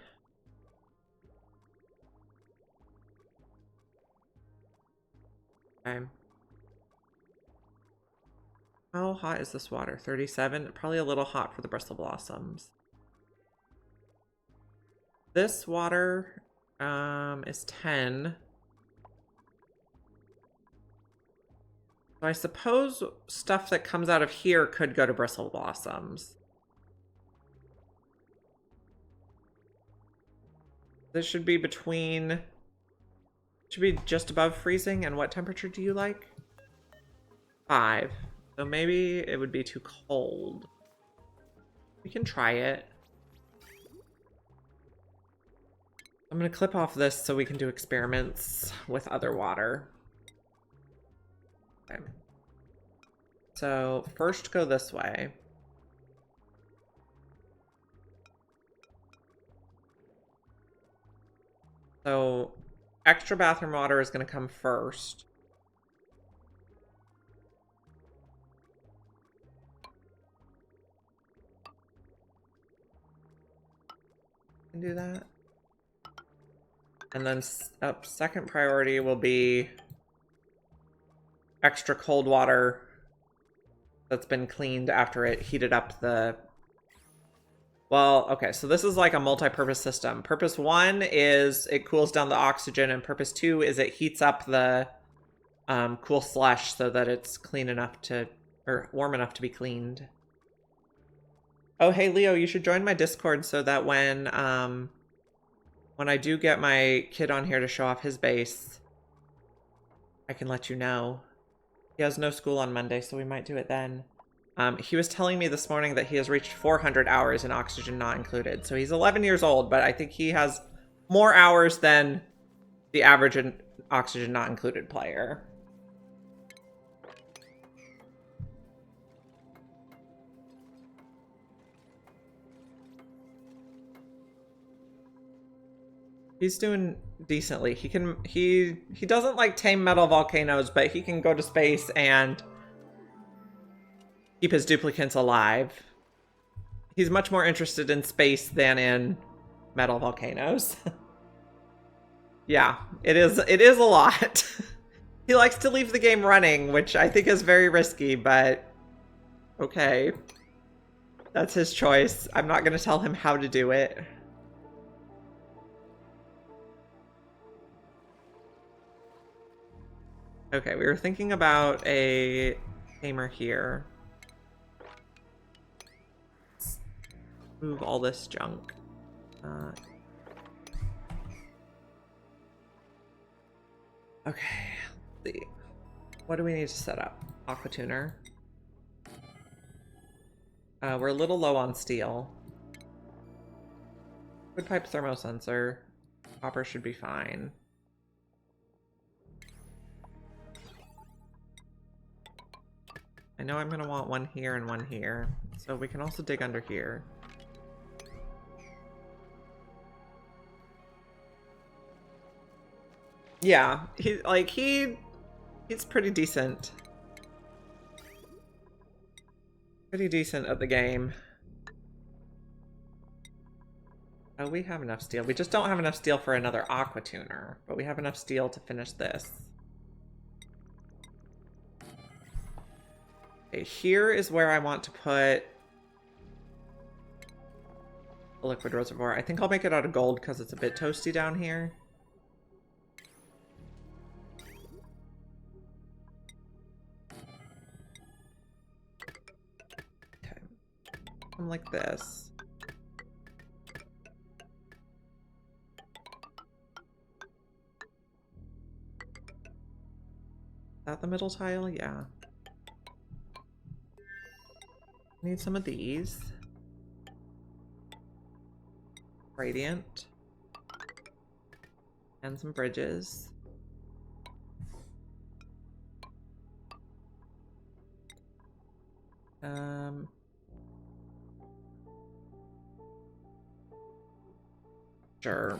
Okay. How hot is this water? 37? Probably a little hot for the bristle blossoms. This water is 10. So I suppose stuff that comes out of here could go to bristle blossoms. This should be between... Should be just above freezing. And what temperature do you like? 5. So maybe it would be too cold. We can try it. I'm going to clip off this so we can do experiments with other water. Okay. So first go this way. So extra bathroom water is going to come first. Can do that. And then second priority will be extra cold water that's been cleaned after it heated up the... Well, okay, so this is like a multi-purpose system. Purpose 1 is it cools down the oxygen, and purpose 2 is it heats up the cool slush so that it's clean enough to, or warm enough to be cleaned. Oh, hey, Leo, you should join my Discord so that when I do get my kid on here to show off his base, I can let you know. He has no school on Monday, so we might do it then. He was telling me this morning that he has reached 400 hours in Oxygen Not Included. So he's 11 years old, but I think he has more hours than the average Oxygen Not Included player. He's doing decently. He doesn't like tame metal volcanoes, but he can go to space and keep his duplicates alive. He's much more interested in space than in metal volcanoes. Yeah, it is a lot. He likes to leave the game running, which I think is very risky, but okay. That's his choice. I'm not going to tell him how to do it. Okay, we were thinking about a tamer here. Let's move all this junk. Okay, let's see. What do we need to set up? Aqua tuner. We're a little low on steel. Wood pipe thermosensor. Copper should be fine. I know I'm going to want one here and one here, so we can also dig under here. Yeah, he's pretty decent. Pretty decent at the game. Oh, we have enough steel. We just don't have enough steel for another aqua tuner, but we have enough steel to finish this. Okay, here is where I want to put the liquid reservoir. I think I'll make it out of gold because it's a bit toasty down here. Okay, come like this. Is that the middle tile? Yeah. Need some of these. Radiant. And some bridges. Sure.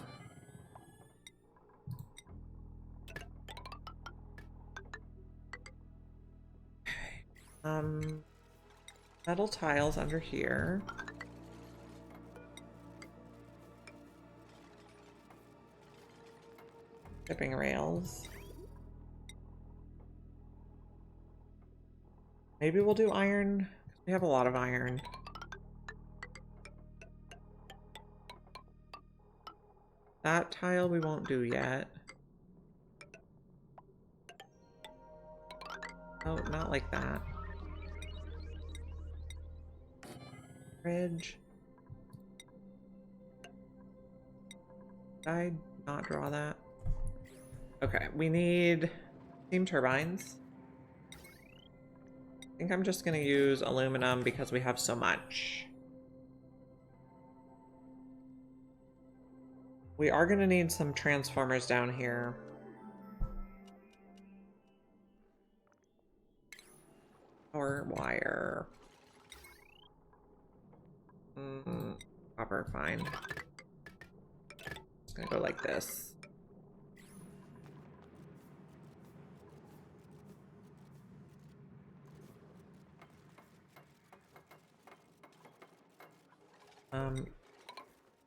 Okay. Metal tiles under here. Shipping rails. Maybe we'll do iron. We have a lot of iron. That tile we won't do yet. Oh, not like that. Bridge. Did I not draw that? Okay, we need steam turbines. I think I'm just gonna use aluminum because we have so much. We are gonna need some transformers down here. Power wire. Copper, fine. Just gonna go like this.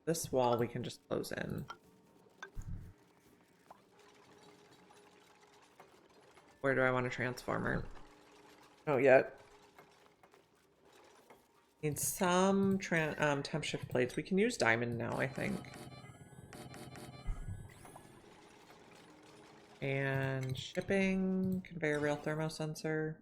This wall we can just close in. Where do I want a transformer? Oh, yet. Need some temp shift plates. We can use diamond now, I think. And shipping, conveyor rail thermosensor.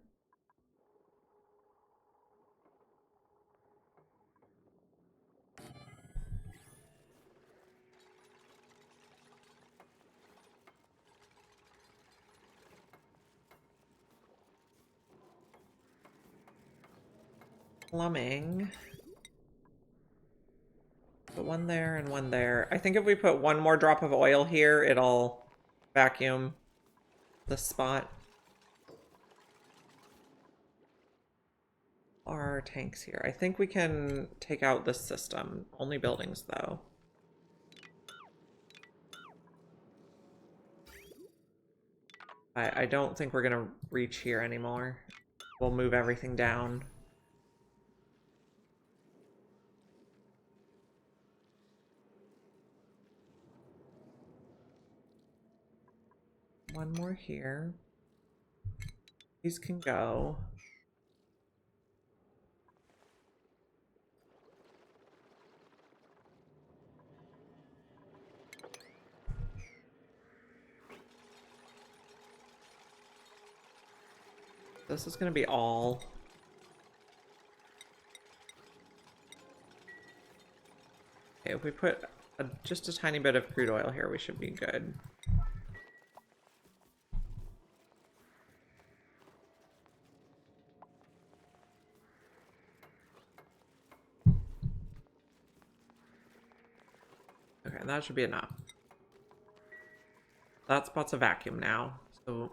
Plumbing. Put one there and one there. I think if we put one more drop of oil here, it'll vacuum the spot. Our tanks here. I think we can take out this system. Only buildings, though. I don't think we're gonna reach here anymore. We'll move everything down. One more here. These can go. This is going to be all. Okay, if we put just a tiny bit of crude oil here, we should be good. Okay, that should be enough. That spot's a vacuum now. So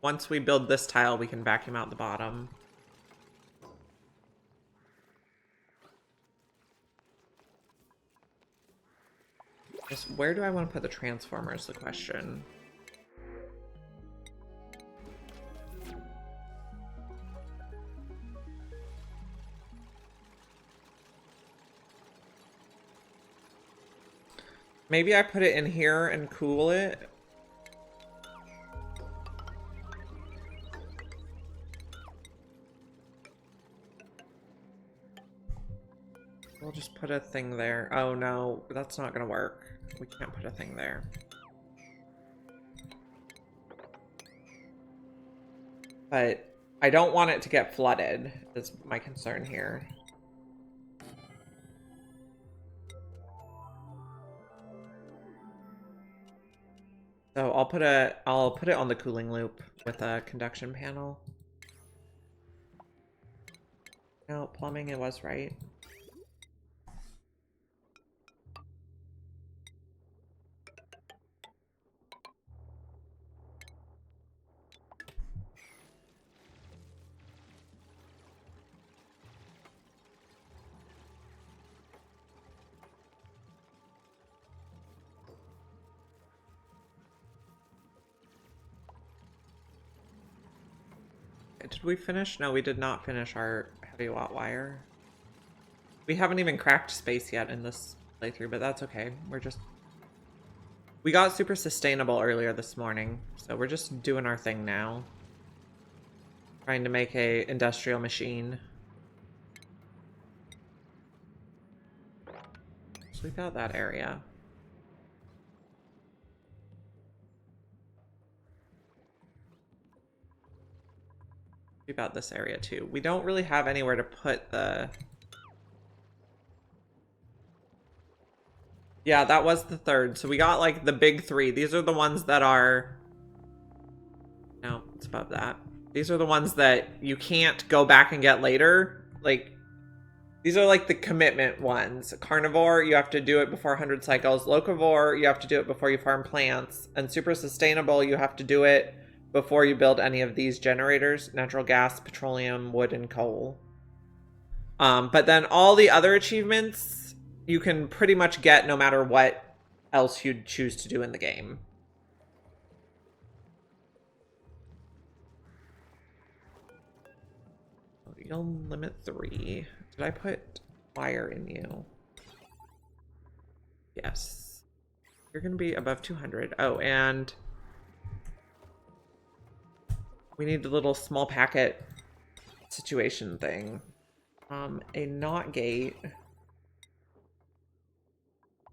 once we build this tile, we can vacuum out the bottom. Just where do I want to put the transformer is the question. Maybe I put it in here and cool it. We'll just put a thing there. Oh no, that's not gonna work. We can't put a thing there. But I don't want it to get flooded, is my concern here. So I'll put it on the cooling loop with a conduction panel. No, plumbing, it was right. Did we finish? No, we did not finish our heavy watt wire. We haven't even cracked space yet in this playthrough, but that's okay. We got super sustainable earlier this morning, so we're just doing our thing now. Trying to make a industrial machine. Sweep out that area. Sweep out this area too. We don't really have anywhere to put the... Yeah, that was the third. So we got like the big three. These are the ones that are... No, it's above that. These are the ones that you can't go back and get later. Like, these are like the commitment ones. Carnivore, you have to do it before 100 cycles. Locavore, you have to do it before you farm plants. And super sustainable, you have to do it before you build any of these generators. Natural gas, petroleum, wood, and coal. But then all the other achievements you can pretty much get no matter what else you'd choose to do in the game. You'll limit 3. Did I put wire in you? Yes. You're going to be above 200. Oh, and we need a little small packet situation thing. A not gate.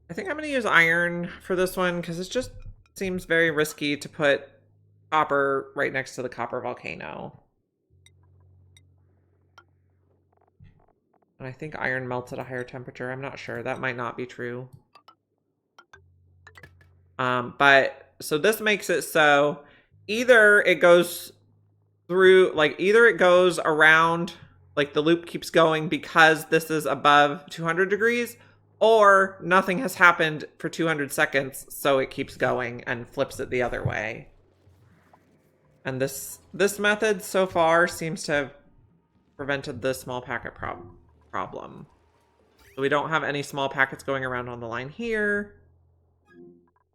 I think I'm going to use iron for this one because it just seems very risky to put copper right next to the copper volcano. And I think iron melts at a higher temperature. I'm not sure. That might not be true. But so this makes it so either it goes through, like either it goes around, like the loop keeps going because this is above 200 degrees, or nothing has happened for 200 seconds, so it keeps going and flips it the other way. And this method so far seems to have prevented the small packet problem. So we don't have any small packets going around on the line here.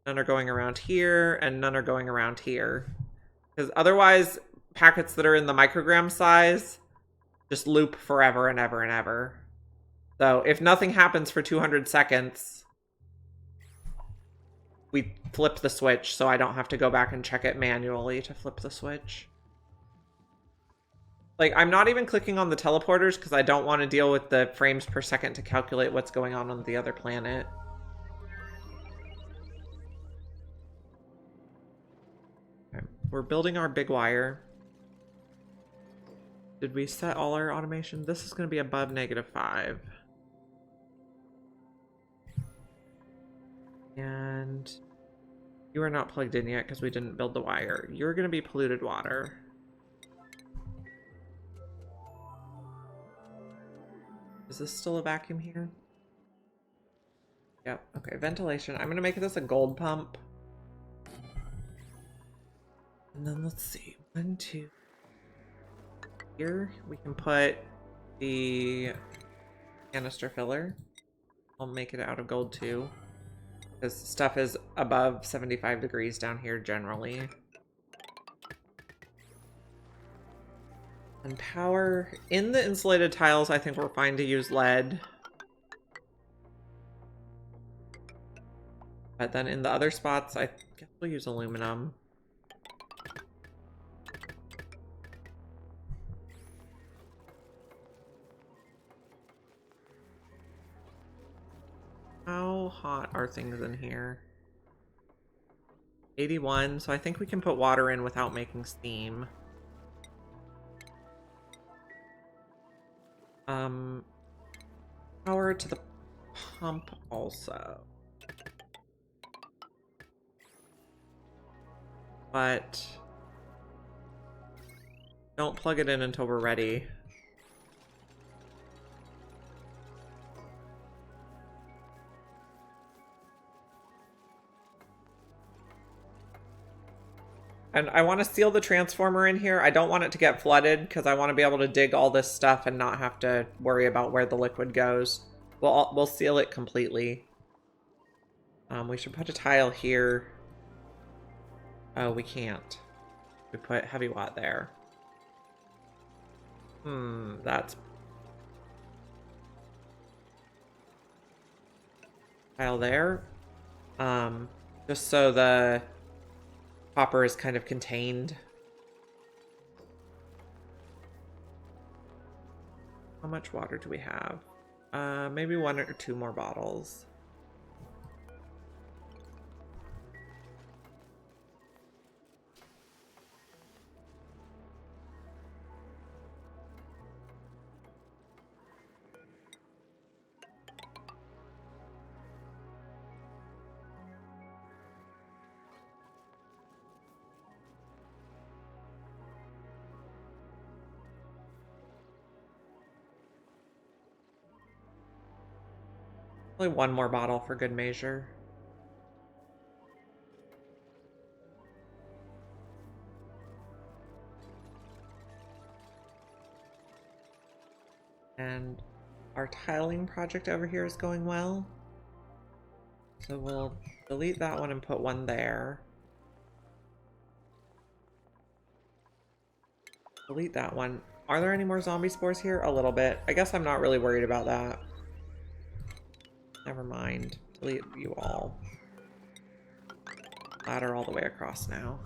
None are going around here, and none are going around here. Because otherwise, packets that are in the microgram size just loop forever and ever and ever. So if nothing happens for 200 seconds, we flip the switch, so I don't have to go back and check it manually to flip the switch. Like, I'm not even clicking on the teleporters because I don't want to deal with the frames per second to calculate what's going on the other planet. Okay. We're building our big wire. Did we set all our automation? This is going to be above -5. And you are not plugged in yet because we didn't build the wire. You're going to be polluted water. Is this still a vacuum here? Yep. Okay, ventilation. I'm going to make this a gold pump. And then let's see. 1, 2. Here we can put the canister filler. I'll make it out of gold too. Because stuff is above 75 degrees down here generally. And power. In the insulated tiles, I think we're fine to use lead. But then in the other spots, I guess we'll use aluminum. How hot are things in here? 81, so I think we can put water in without making steam. Power to the pump also. But don't plug it in until we're ready. And I want to seal the transformer in here. I don't want it to get flooded because I want to be able to dig all this stuff and not have to worry about where the liquid goes. We'll seal it completely. We should put a tile here. Oh, we can't. We put heavy watt there. That's... Tile there. Just so the copper is kind of contained. How much water do we have? Maybe 1 or 2 more bottles. Only 1 more bottle for good measure. And our tiling project over here is going well. So we'll delete that one and put one there. Delete that one. Are there any more zombie spores here? A little bit. I guess I'm not really worried about that. Never mind. Delete you all. Ladder all the way across now.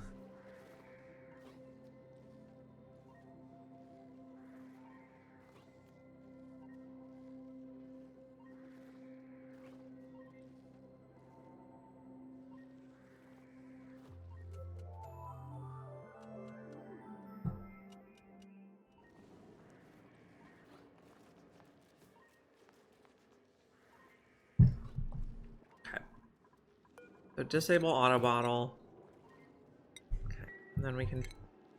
So disable auto bottle. Okay. And then we can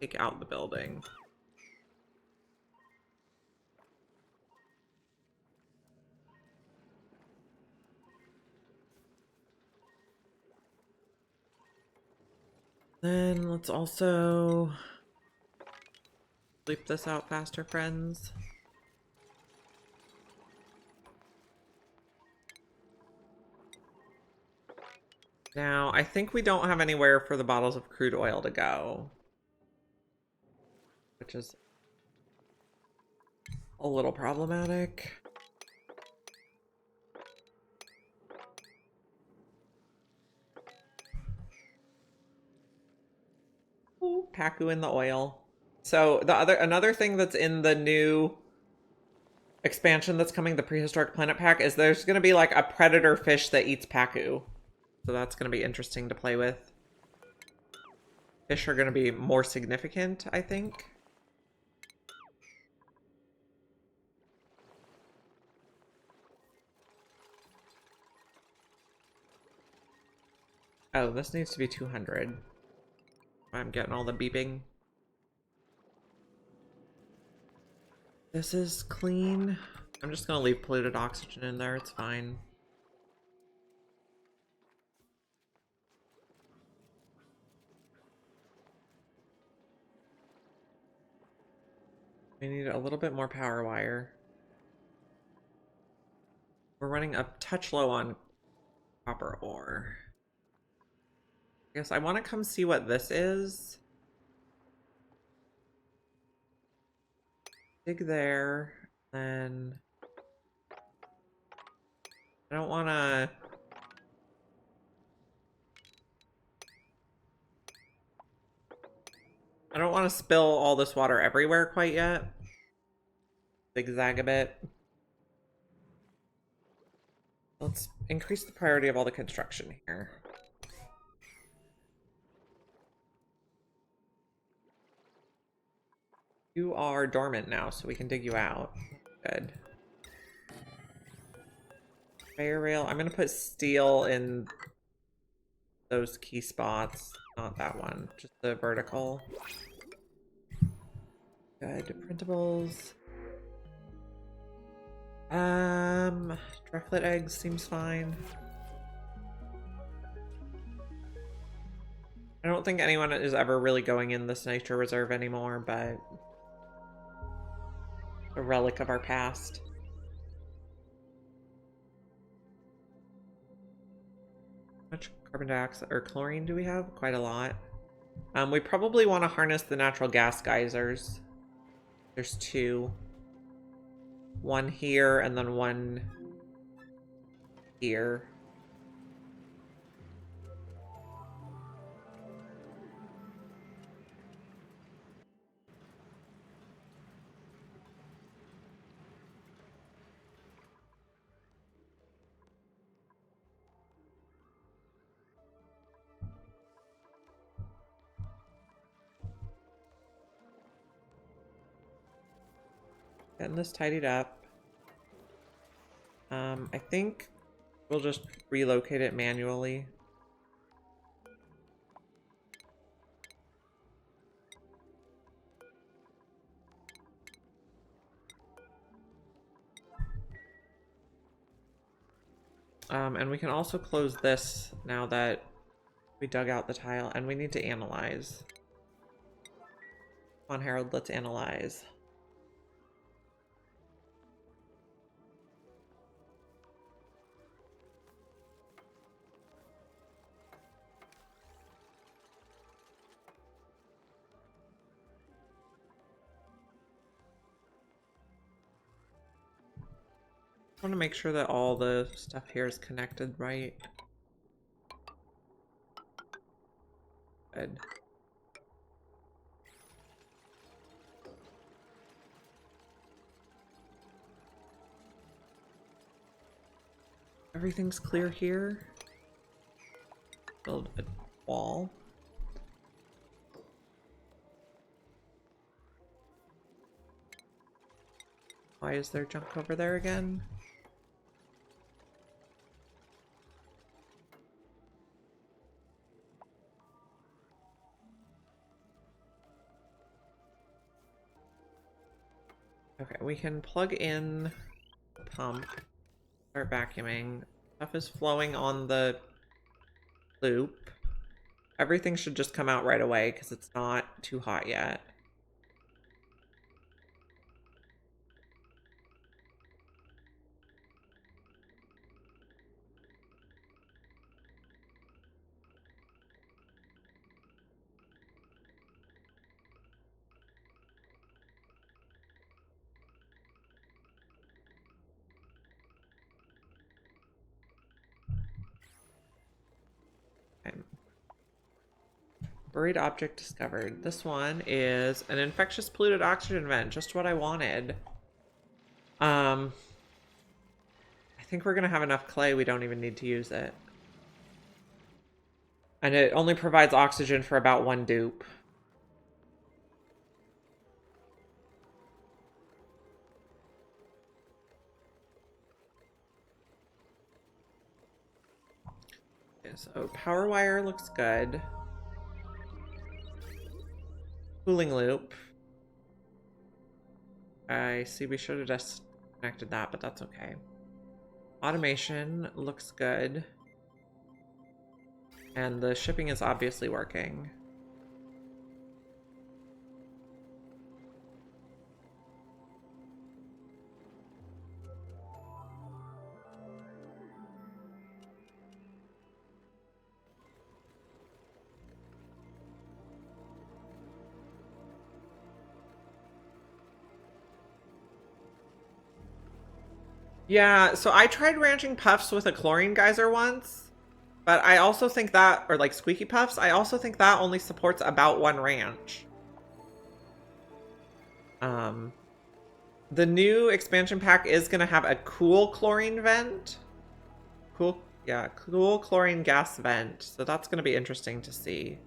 take out the building. Then let's also sleep this out faster, friends. Now, I think we don't have anywhere for the bottles of crude oil to go, which is a little problematic. Ooh, Paku in the oil. So another thing that's in the new expansion that's coming, the Prehistoric Planet Pack, is there's going to be like a predator fish that eats Paku. So that's going to be interesting to play with. Fish are going to be more significant, I think. Oh, this needs to be 200. I'm getting all the beeping. This is clean. I'm just going to leave polluted oxygen in there. It's fine. We need a little bit more power wire. We're running a touch low on copper ore. I guess I want to come see what this is. Dig there, then I don't want to I don't want to spill all this water everywhere quite yet. Zigzag a bit. Let's increase the priority of all the construction here. You are dormant now, so we can dig you out. Good. Conveyor rail. I'm going to put steel in those key spots. Not that one, just the vertical. Good. Printables. Drufflet eggs seems fine. I don't think anyone is ever really going in this nature reserve anymore, but a relic of our past. How much carbon dioxide or chlorine do we have? Quite a lot. We probably want to harness the natural gas geysers. There's two. One here and then one here. Getting this tidied up. I think we'll just relocate it manually. And we can also close this now that we dug out the tile, and we need to analyze. Come on, Harold, let's analyze. I want to make sure that all the stuff here is connected right. Good. Everything's clear here. Build a wall. Why is there junk over there again? Okay, we can plug in the pump, start vacuuming. Stuff is flowing on the loop. Everything should just come out right away because it's not too hot yet. Buried object discovered. This one is an infectious polluted oxygen vent. Just what I wanted. I think we're gonna have enough clay. We don't even need to use it. And it only provides oxygen for about one dupe. Okay, so power wire looks good. Cooling loop. I see we should have just connected that, but that's okay. Automation looks good. And the shipping is obviously working. Yeah, so I tried ranching puffs with a chlorine geyser once, but I also think that, or like squeaky puffs, I also think that only supports about one ranch. The new expansion pack is going to have a cool chlorine vent. Cool, yeah, cool chlorine gas vent. So that's going to be interesting to see.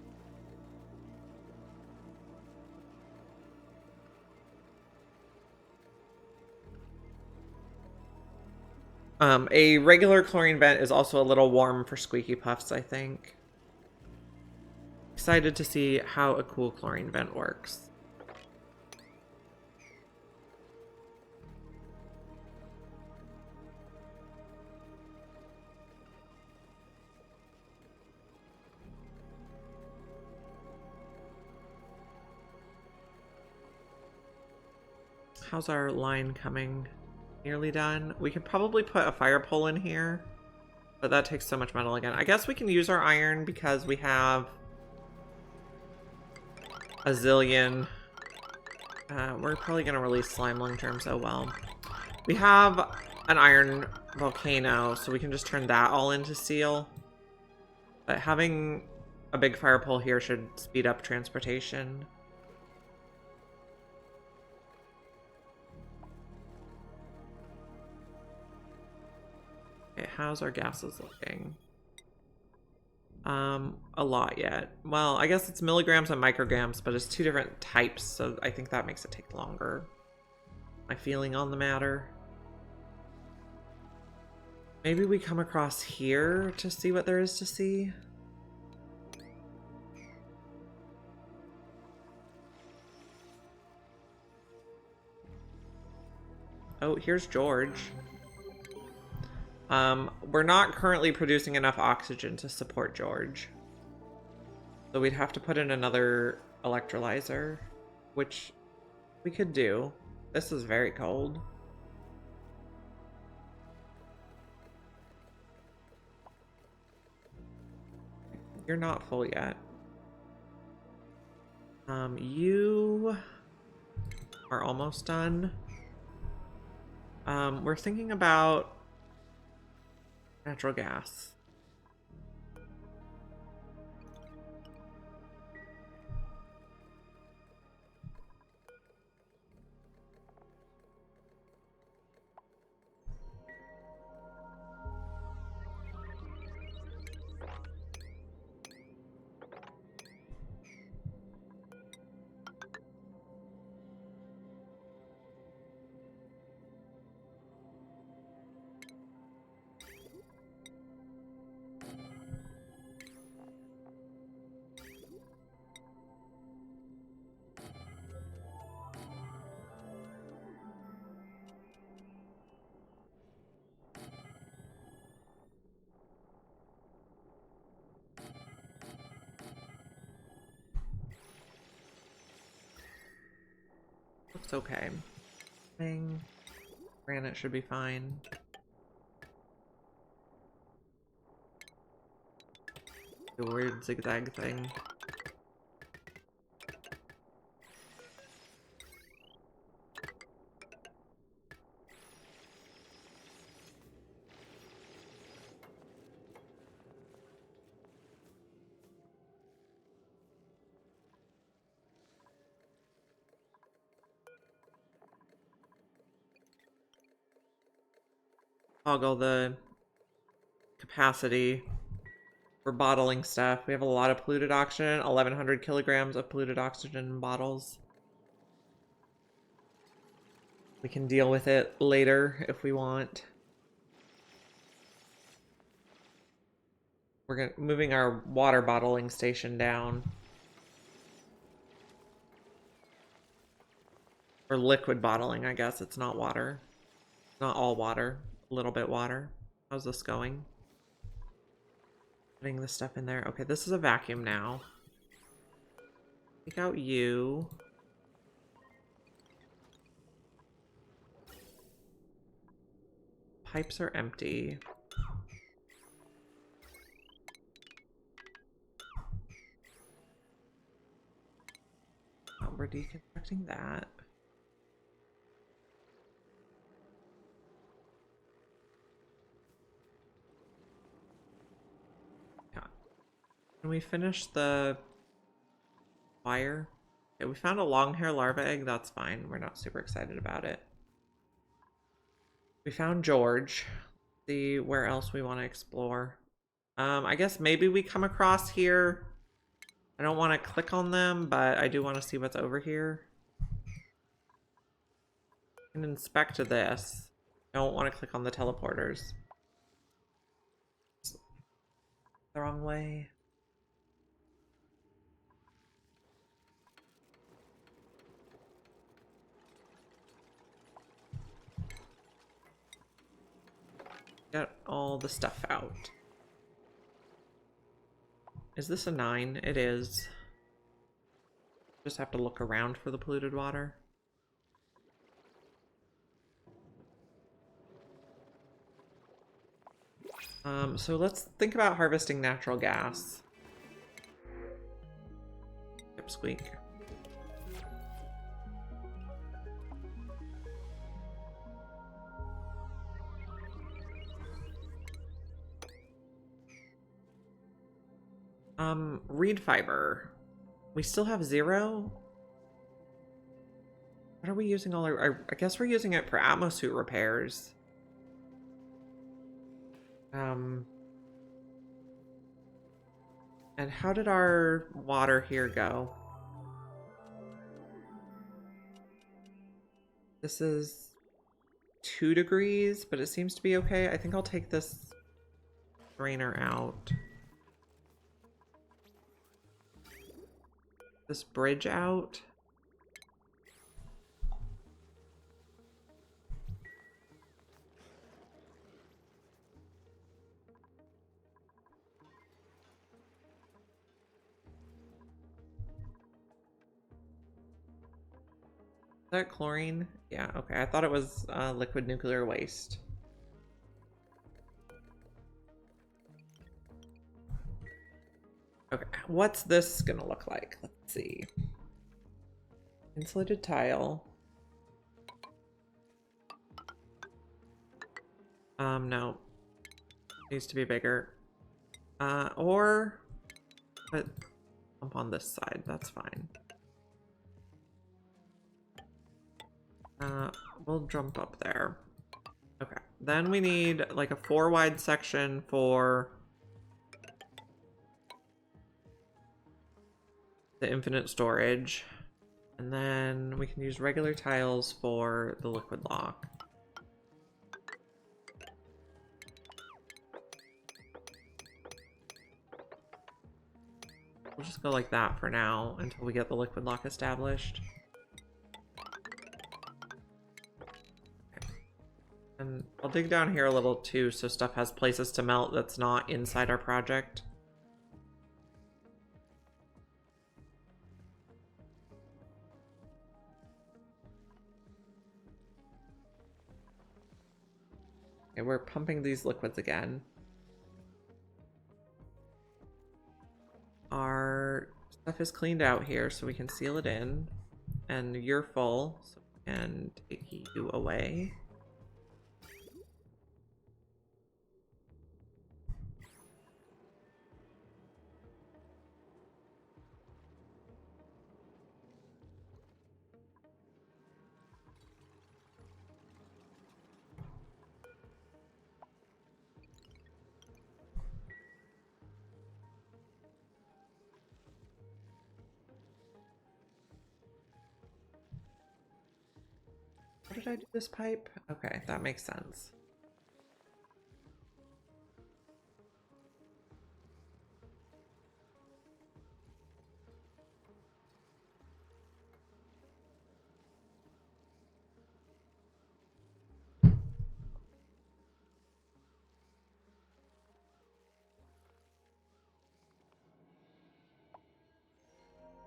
A regular chlorine vent is also a little warm for squeaky puffs, I think. Excited to see how a cool chlorine vent works. How's our line coming? Nearly done. We could probably put a fire pole in here, but that takes so much metal again. I guess we can use our iron because we have a zillion. We're probably going to release slime long term, so well. We have an iron volcano, so we can just turn that all into steel. But having a big fire pole here should speed up transportation. Okay, how's our gases looking? A lot yet. Well, I guess it's milligrams and micrograms, but it's two different types, so I think that makes it take longer. My feeling on the matter. Maybe we come across here to see what there is to see. Oh, here's George. We're not currently producing enough oxygen to support George. So we'd have to put in another electrolyzer, which we could do. This is very cold. You're not full yet. You are almost done. We're thinking about natural gas. Looks okay. Granite should be fine. The weird zigzag thing. Toggle the capacity for bottling stuff. We have a lot of polluted oxygen, 1,100 kilograms of polluted oxygen in bottles. We can deal with it later if we want. We're moving our water bottling station down. Or liquid bottling, I guess. It's not water. Not all water. A little bit water. How's this going? Putting the stuff in there. Okay, this is a vacuum now. Take out you. Pipes are empty. Oh, we're deconstructing that. Can we finish the wire? Okay, we found a long hair larva egg. That's fine. We're not super excited about it. We found George. See where else we want to explore. I guess maybe we come across here. I don't want to click on them, but I do want to see what's over here. I can inspect this. I don't want to click on the teleporters. The wrong way. Get all the stuff out. Is this a 9? It is. Just have to look around for the polluted water. So let's think about harvesting natural gas. Yep, squeak. Reed fiber. We still have 0? What are we using all our... I guess we're using it for atmosuit repairs. And how did our water here go? This is 2 degrees, but it seems to be okay. I think I'll take this drainer out. This bridge out. Is that chlorine? Yeah, okay. I thought it was liquid nuclear waste. Okay, what's this gonna look like? Let's see. Insulated tile. No. Needs to be bigger. Or put pump on this side. That's fine. We'll jump up there. Okay. Then we need like a 4 wide section for the infinite storage. And then we can use regular tiles for the liquid lock. We'll just go like that for now until we get the liquid lock established. Okay. And I'll dig down here a little too so stuff has places to melt that's not inside our project. Okay, we're pumping these liquids again. Our stuff is cleaned out here so we can seal it in. And you're full, so we can take you away. How did I do this pipe? Okay, that makes sense.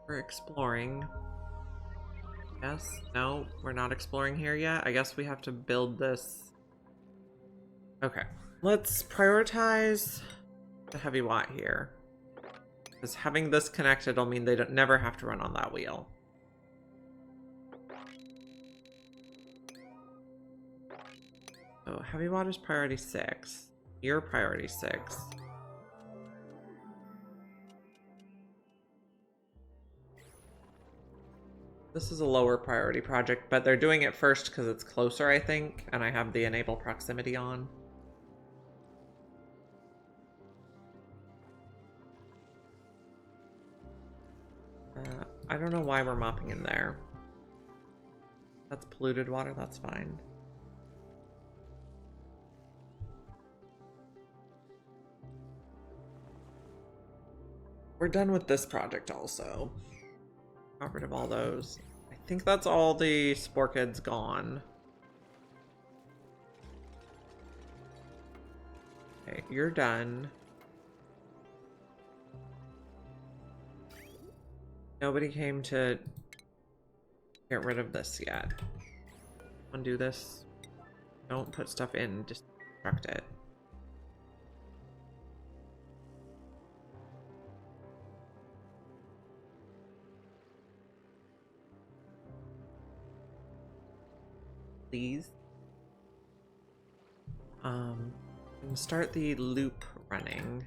We're exploring. Yes? No, we're not exploring here yet. I guess we have to build this. Okay. Let's prioritize the heavy watt here. Because having this connected will mean they don't never have to run on that wheel. So heavy watt is priority 6. You're priority 6. This is a lower priority project, but they're doing it first because it's closer, I think, and I have the enable proximity on. I don't know why we're mopping in there. That's polluted water, that's fine. We're done with this project also. Got rid of all those. I think that's all the spore kids gone. Okay, you're done. Nobody came to get rid of this yet. Undo this. Don't put stuff in, just destruct it. Please. And start the loop running.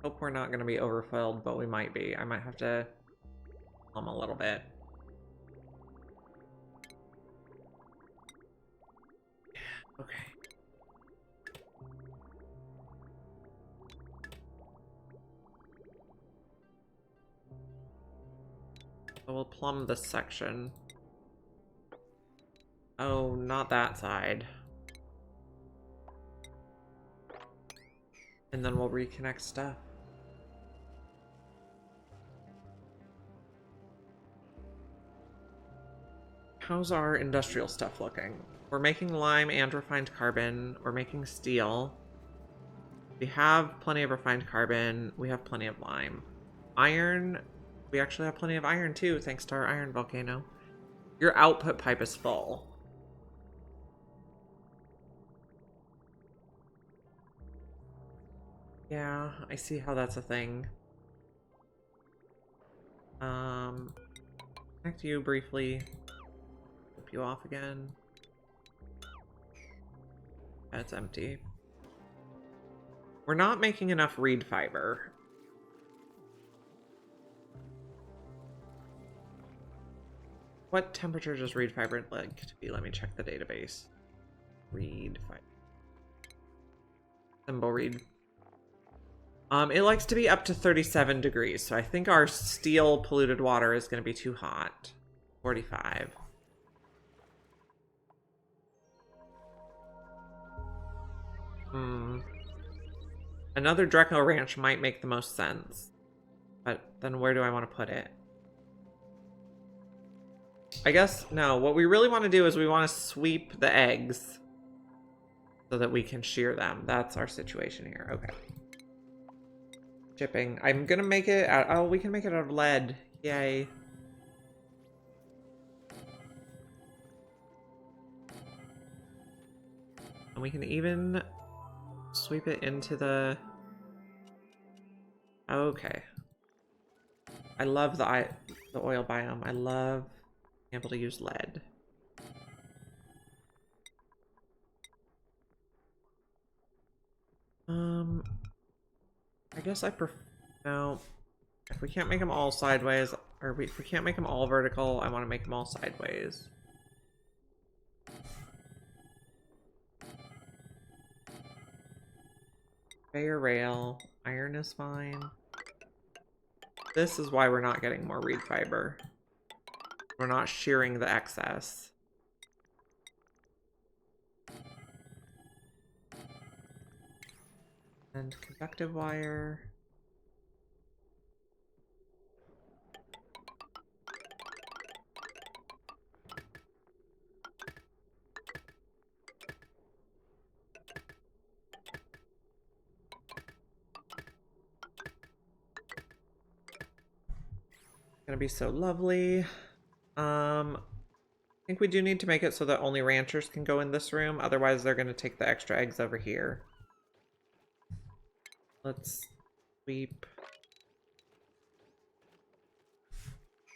Hope we're not going to be overfilled, but we might be. I might have to plumb a little bit. Yeah, okay. So we'll plumb this section. Oh, not that side. And then we'll reconnect stuff. How's our industrial stuff looking? We're making lime and refined carbon. We're making steel. We have plenty of refined carbon. We have plenty of lime. Iron, we actually have plenty of iron too, thanks to our iron volcano. Your output pipe is full. Yeah, I see how that's a thing. Connect you briefly. Flip you off again. That's empty. We're not making enough reed fiber. What temperature does reed fiber like to be? Let me check the database. Reed fiber. Symbol reed. It likes to be up to 37 degrees, so I think our steel polluted water is going to be too hot. 45. Another Dreco ranch might make the most sense. But then where do I want to put it? I guess, no, what we really want to do is we want to sweep the eggs so that we can shear them. That's our situation here. Okay. Shipping. I'm gonna make it out. Oh, we can make it out of lead. Yay. And we can even sweep it into the... Okay. I love the oil biome. I love being able to use lead. I guess I prefer... No. If we can't make them all sideways, or if we can't make them all vertical, I want to make them all sideways. Conveyor rail. Iron is fine. This is why we're not getting more reed fiber. We're not shearing the excess. And conductive wire. Gonna be so lovely. I think we do need to make it so that only ranchers can go in this room. Otherwise, they're gonna take the extra eggs over here. Let's sweep.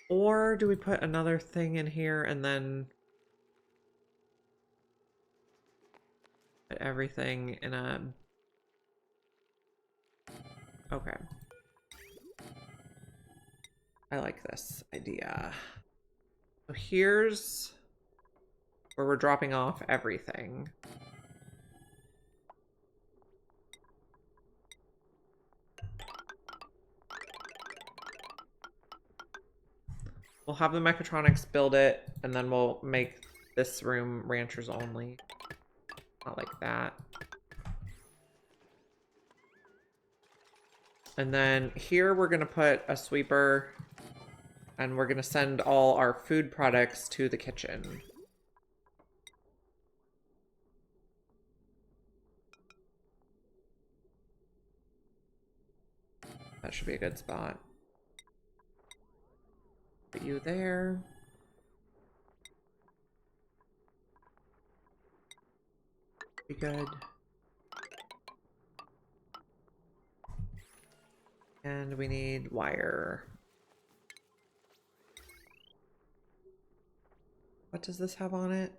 Or do we put another thing in here and then put everything in a... Okay. I like this idea. So here's where we're dropping off everything. We'll have the mechatronics build it, and then we'll make this room ranchers only. Not like that. And then here we're going to put a sweeper, and we're going to send all our food products to the kitchen. That should be a good spot. Put you there. Be good. And we need wire. What does this have on it?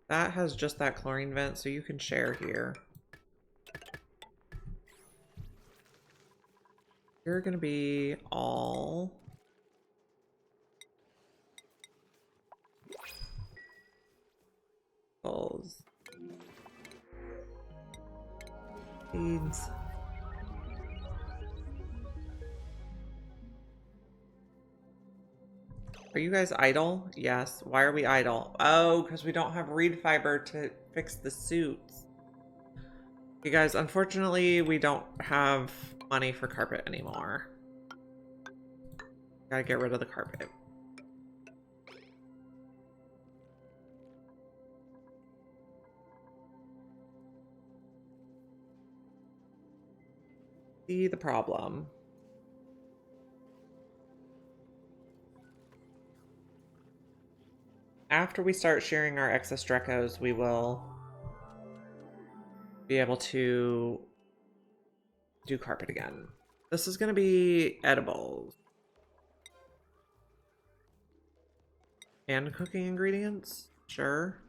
That has just that chlorine vent, so you can share here. You're gonna be all... Balls. Seeds. Are you guys idle? Yes. Why are we idle? Oh, because we don't have reed fiber to fix the suits. You guys, unfortunately, we don't have money for carpet anymore. Gotta get rid of the carpet. See the problem. After we start shearing our excess Drecos, we will be able to do carpet again. This is going to be edibles. And cooking ingredients? Sure.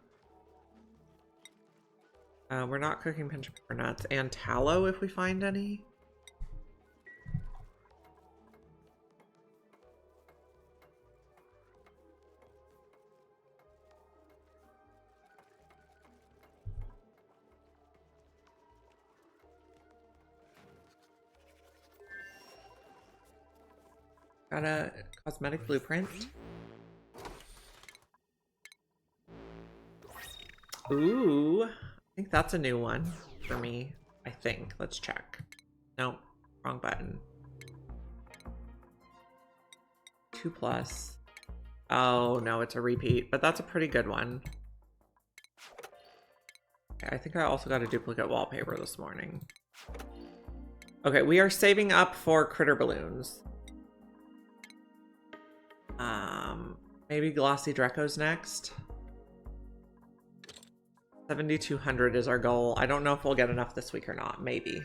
We're not cooking pinch pepper nuts. And tallow if we find any. Got a cosmetic blueprint. Ooh, I think that's a new one for me. I think. Let's check. Nope, wrong button. 2+. Oh, no, it's a repeat, but that's a pretty good one. Okay, I think I also got a duplicate wallpaper this morning. Okay, we are saving up for critter balloons. Maybe glossy Drecos next. 7,200 is our goal. I don't know if we'll get enough this week or not. Maybe.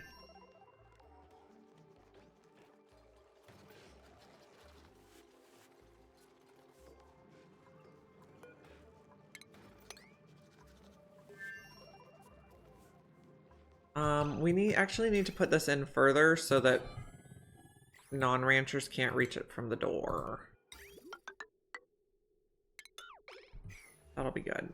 We actually need to put this in further so that non-ranchers can't reach it from the door. That'll be good.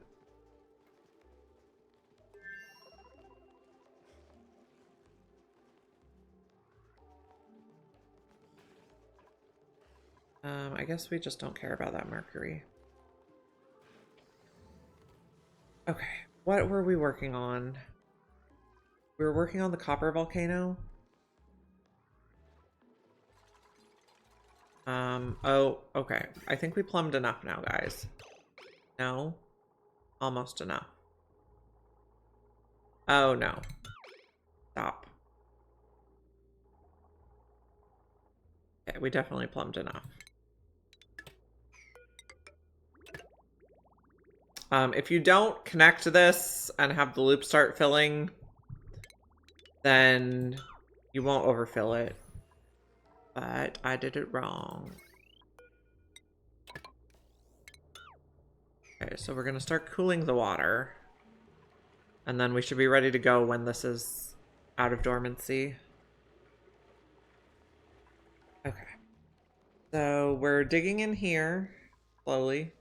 I guess we just don't care about that mercury. Okay, what were we working on? We were working on the copper volcano. Oh, okay. I think we plumbed enough now, guys. No? Almost enough. Oh, no. Stop. Okay, we definitely plumbed enough. If you don't connect this and have the loop start filling, then you won't overfill it. But I did it wrong. Okay, so we're gonna start cooling the water. And then we should be ready to go when this is out of dormancy. Okay. So we're digging in here slowly.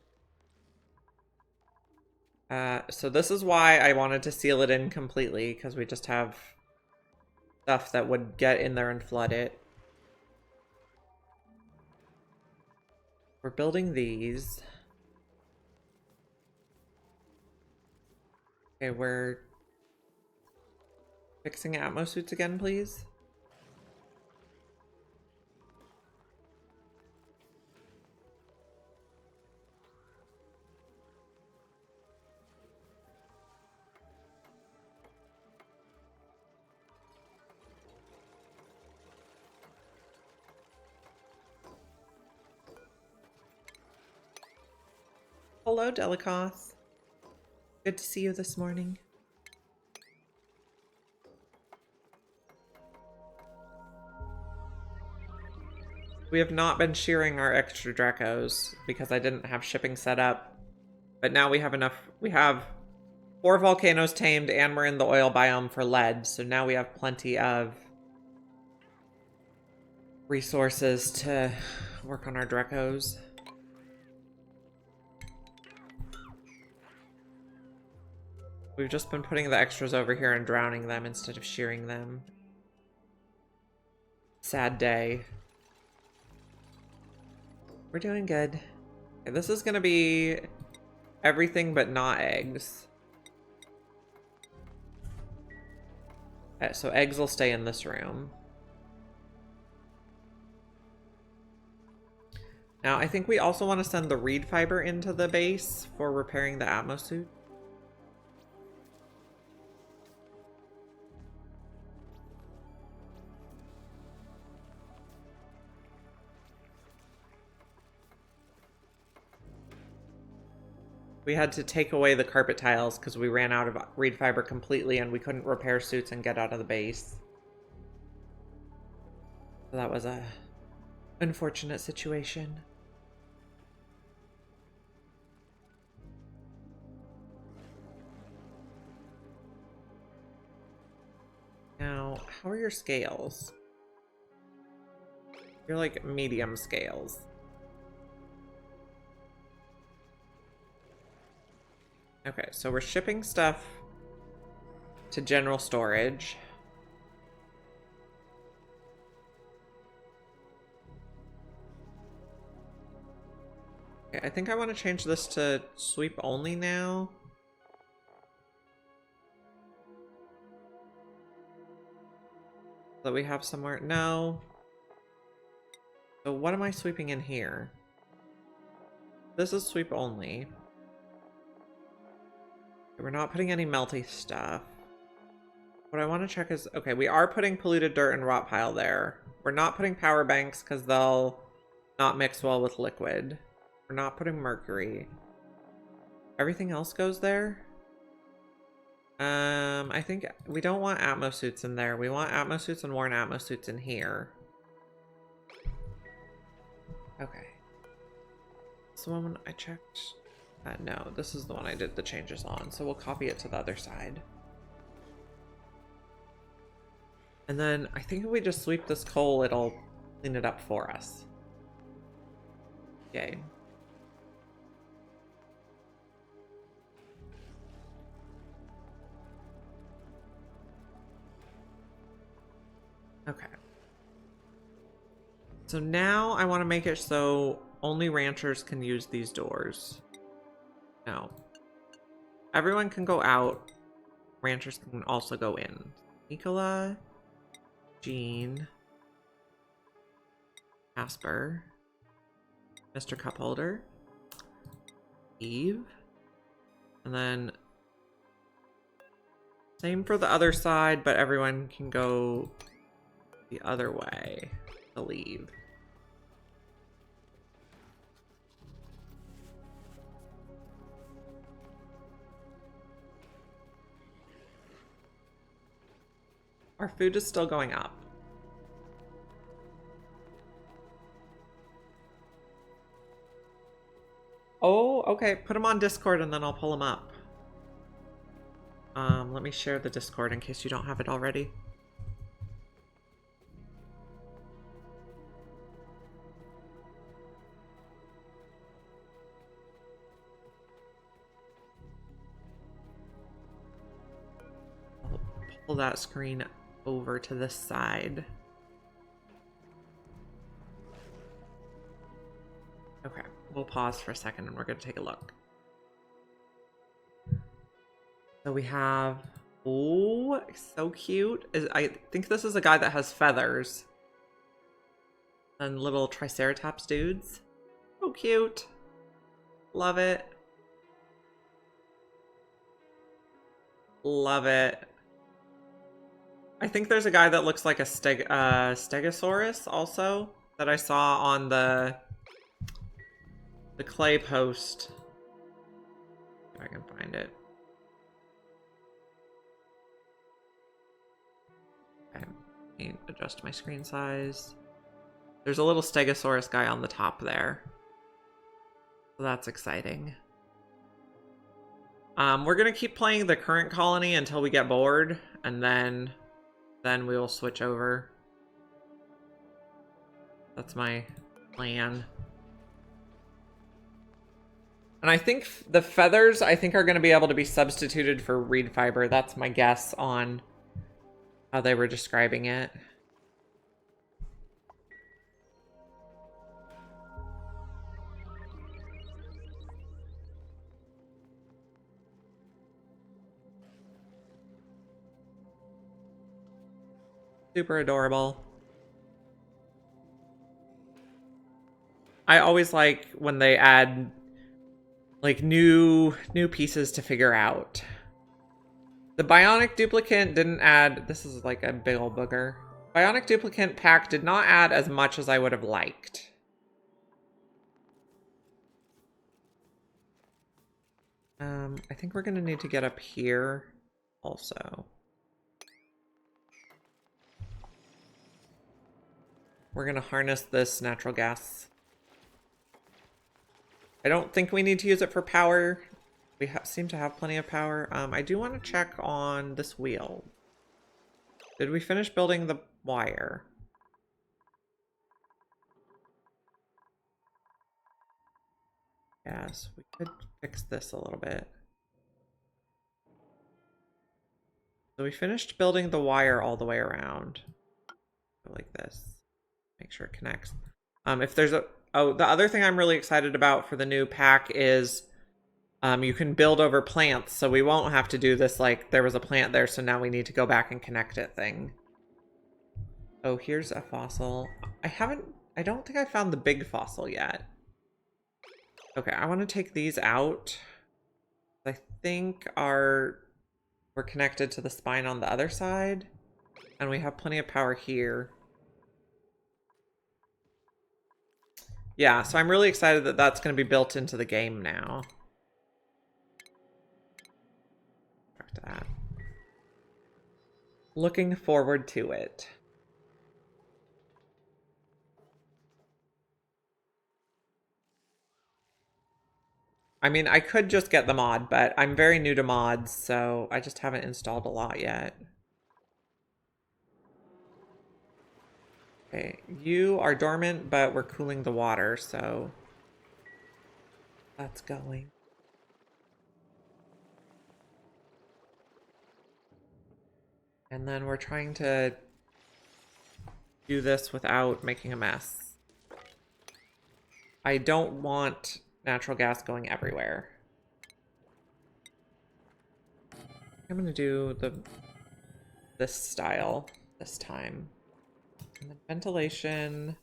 So this is why I wanted to seal it in completely, because we just have stuff that would get in there and flood it. We're building these. Okay, we're fixing Atmo suits again, please. Hello, Delicath. Good to see you this morning. We have not been shearing our extra Dracos because I didn't have shipping set up. But now we have enough. We have 4 volcanoes tamed and we're in the oil biome for lead. So now we have plenty of resources to work on our Dracos. We've just been putting the extras over here and drowning them instead of shearing them. Sad day. We're doing good. Okay, this is gonna be everything but not eggs. Okay, so eggs will stay in this room. Now, I think we also want to send the reed fiber into the base for repairing the Atmo suit. We had to take away the carpet tiles because we ran out of reed fiber completely and we couldn't repair suits and get out of the base. So that was a unfortunate situation. Now, how are your scales? You're like medium scales. Okay, so we're shipping stuff to general storage. Okay, I think I want to change this to sweep only now. So that we have somewhere. No. So what am I sweeping in here? This is sweep only. We're not putting any melty stuff. What I want to check is, okay, we are putting polluted dirt and rot pile there. We're not putting power banks because they'll not mix well with liquid. We're not putting mercury. Everything else goes there. I think we don't want Atmo suits in there. We want Atmo suits and worn Atmo suits in here. Okay. This one I checked. No, this is the one I did the changes on, so we'll copy it to the other side. And then I think if we just sweep this coal, it'll clean it up for us. Yay. Okay. So now I want to make it so only ranchers can use these doors. No. Everyone can go out. Ranchers can also go in. Nicola, Jean, Casper, Mr. Cupholder, Eve, and then same for the other side, but everyone can go the other way to leave. Our food is still going up. Oh, okay. Put them on Discord and then I'll pull them up. Let me share the Discord in case you don't have it already. pull that screen over to this side. Okay, we'll pause for a second and we're going to take a look. So we have, oh, so cute. I think this is a guy that has feathers. And little Triceratops dudes. So cute. Love it. Love it. I think there's a guy that looks like a Stegosaurus also that I saw on the clay post. If I can find it. Okay, let me adjust my screen size. There's a little Stegosaurus guy on the top there. So that's exciting. We're gonna keep playing the current colony until we get bored, and then we will switch over. That's my plan. And I think the feathers, I think, are going to be able to be substituted for reed fiber. That's my guess on how they were describing it. Super adorable. I always like when they add like new pieces to figure out. The bionic duplicant didn't add, this is like a big old booger. Bionic duplicant pack did not add as much as I would have liked. I think we're gonna need to get up here also. We're gonna harness this natural gas. I don't think we need to use it for power. We seem to have plenty of power. I do want to check on this wheel. Did we finish building the wire? Yes, we could fix this a little bit. So we finished building the wire all the way around. Like this. Make sure it connects. If there's a... Oh, the other thing I'm really excited about for the new pack is you can build over plants, so we won't have to do this like there was a plant there, so now we need to go back and connect it thing. Oh, here's a fossil. I don't think I found the big fossil yet. Okay, I want to take these out. I think we're connected to the spine on the other side, and we have plenty of power here. Yeah, so I'm really excited that that's going to be built into the game now. Back to that. Looking forward to it. I mean, I could just get the mod, but I'm very new to mods, so I just haven't installed a lot yet. Okay, you are dormant, but we're cooling the water, so that's going. And then we're trying to do this without making a mess. I don't want natural gas going everywhere. I'm gonna do this style this time. And then ventilation.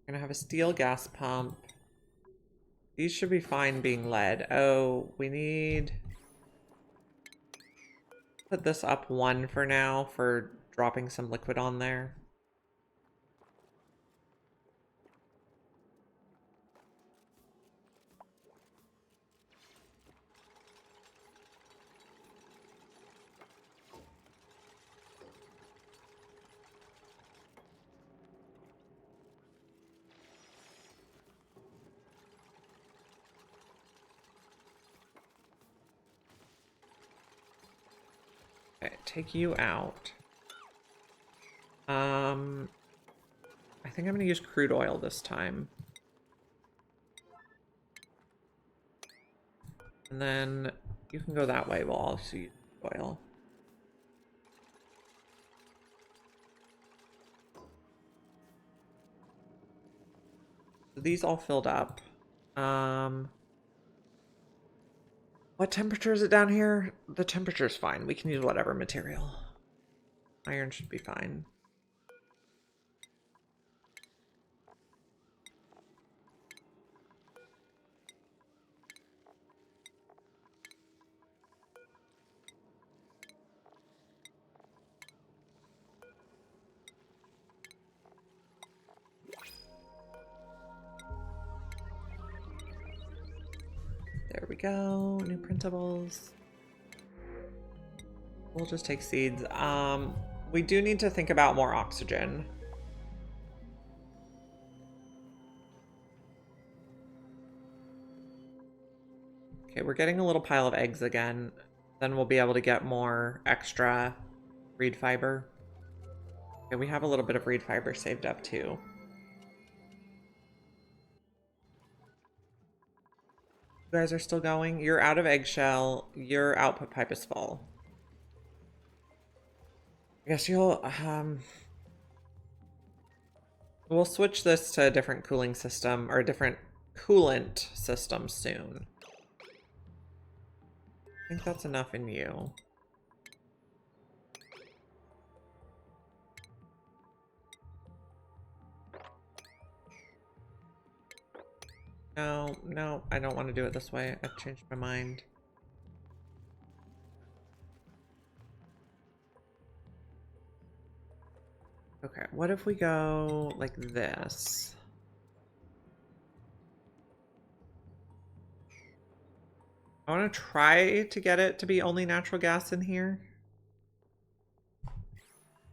We're gonna have a steel gas pump. These should be fine being lead. Oh, we need... Put this up 1 for now for dropping some liquid on there. Okay, take you out. I think I'm gonna use crude oil this time. And then you can go that way while I'll also use oil. So these all filled up. What temperature is it down here? The temperature's fine. We can use whatever material. Iron should be fine. There we go. New printables. We'll just take seeds. We do need to think about more oxygen. Okay, we're getting a little pile of eggs again. Then we'll be able to get more extra reed fiber. Okay, we have a little bit of reed fiber saved up too. You guys are still going? You're out of eggshell. Your output pipe is full. I guess we'll switch this to a different cooling system or a different coolant system soon. I think that's enough in you. No, I don't want to do it this way. I've changed my mind. Okay, what if we go like this? I want to try to get it to be only natural gas in here.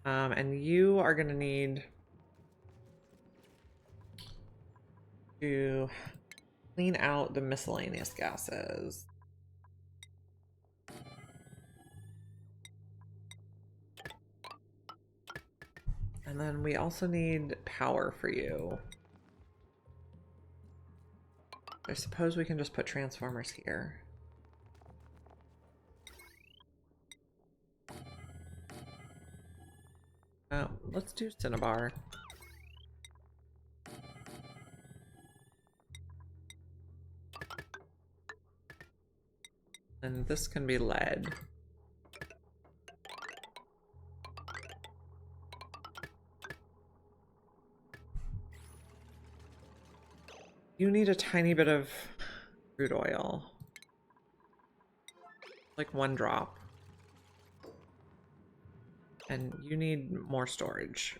And you are going to need to clean out the miscellaneous gases. And then we also need power for you. I suppose we can just put transformers here. Let's do Cinnabar. And this can be lead. You need a tiny bit of crude oil. Like 1 drop. And you need more storage.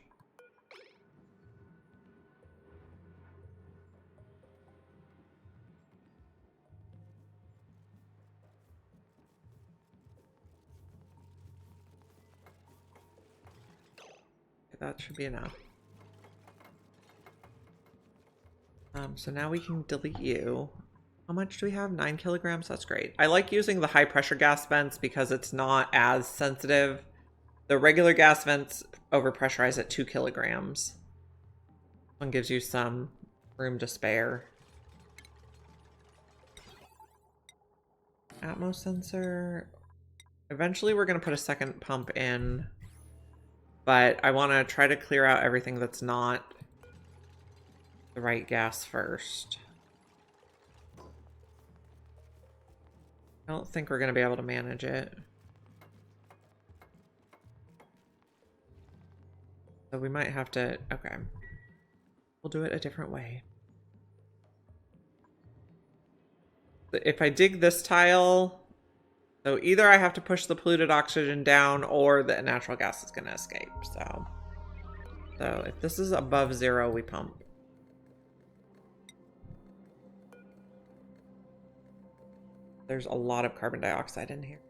Okay, that should be enough. So now we can delete you. How much do we have? 9 kilograms? That's great. I like using the high pressure gas vents because it's not as sensitive. The regular gas vents overpressurize at 2 kilograms. One gives you some room to spare. Atmos sensor. Eventually we're going to put a second pump in, but I want to try to clear out everything that's not the right gas first. I don't think we're going to be able to manage it. So we might have to, okay. We'll do it a different way. If I dig this tile, so either I have to push the polluted oxygen down or the natural gas is going to escape. So if this is above 0, we pump. There's a lot of carbon dioxide in here.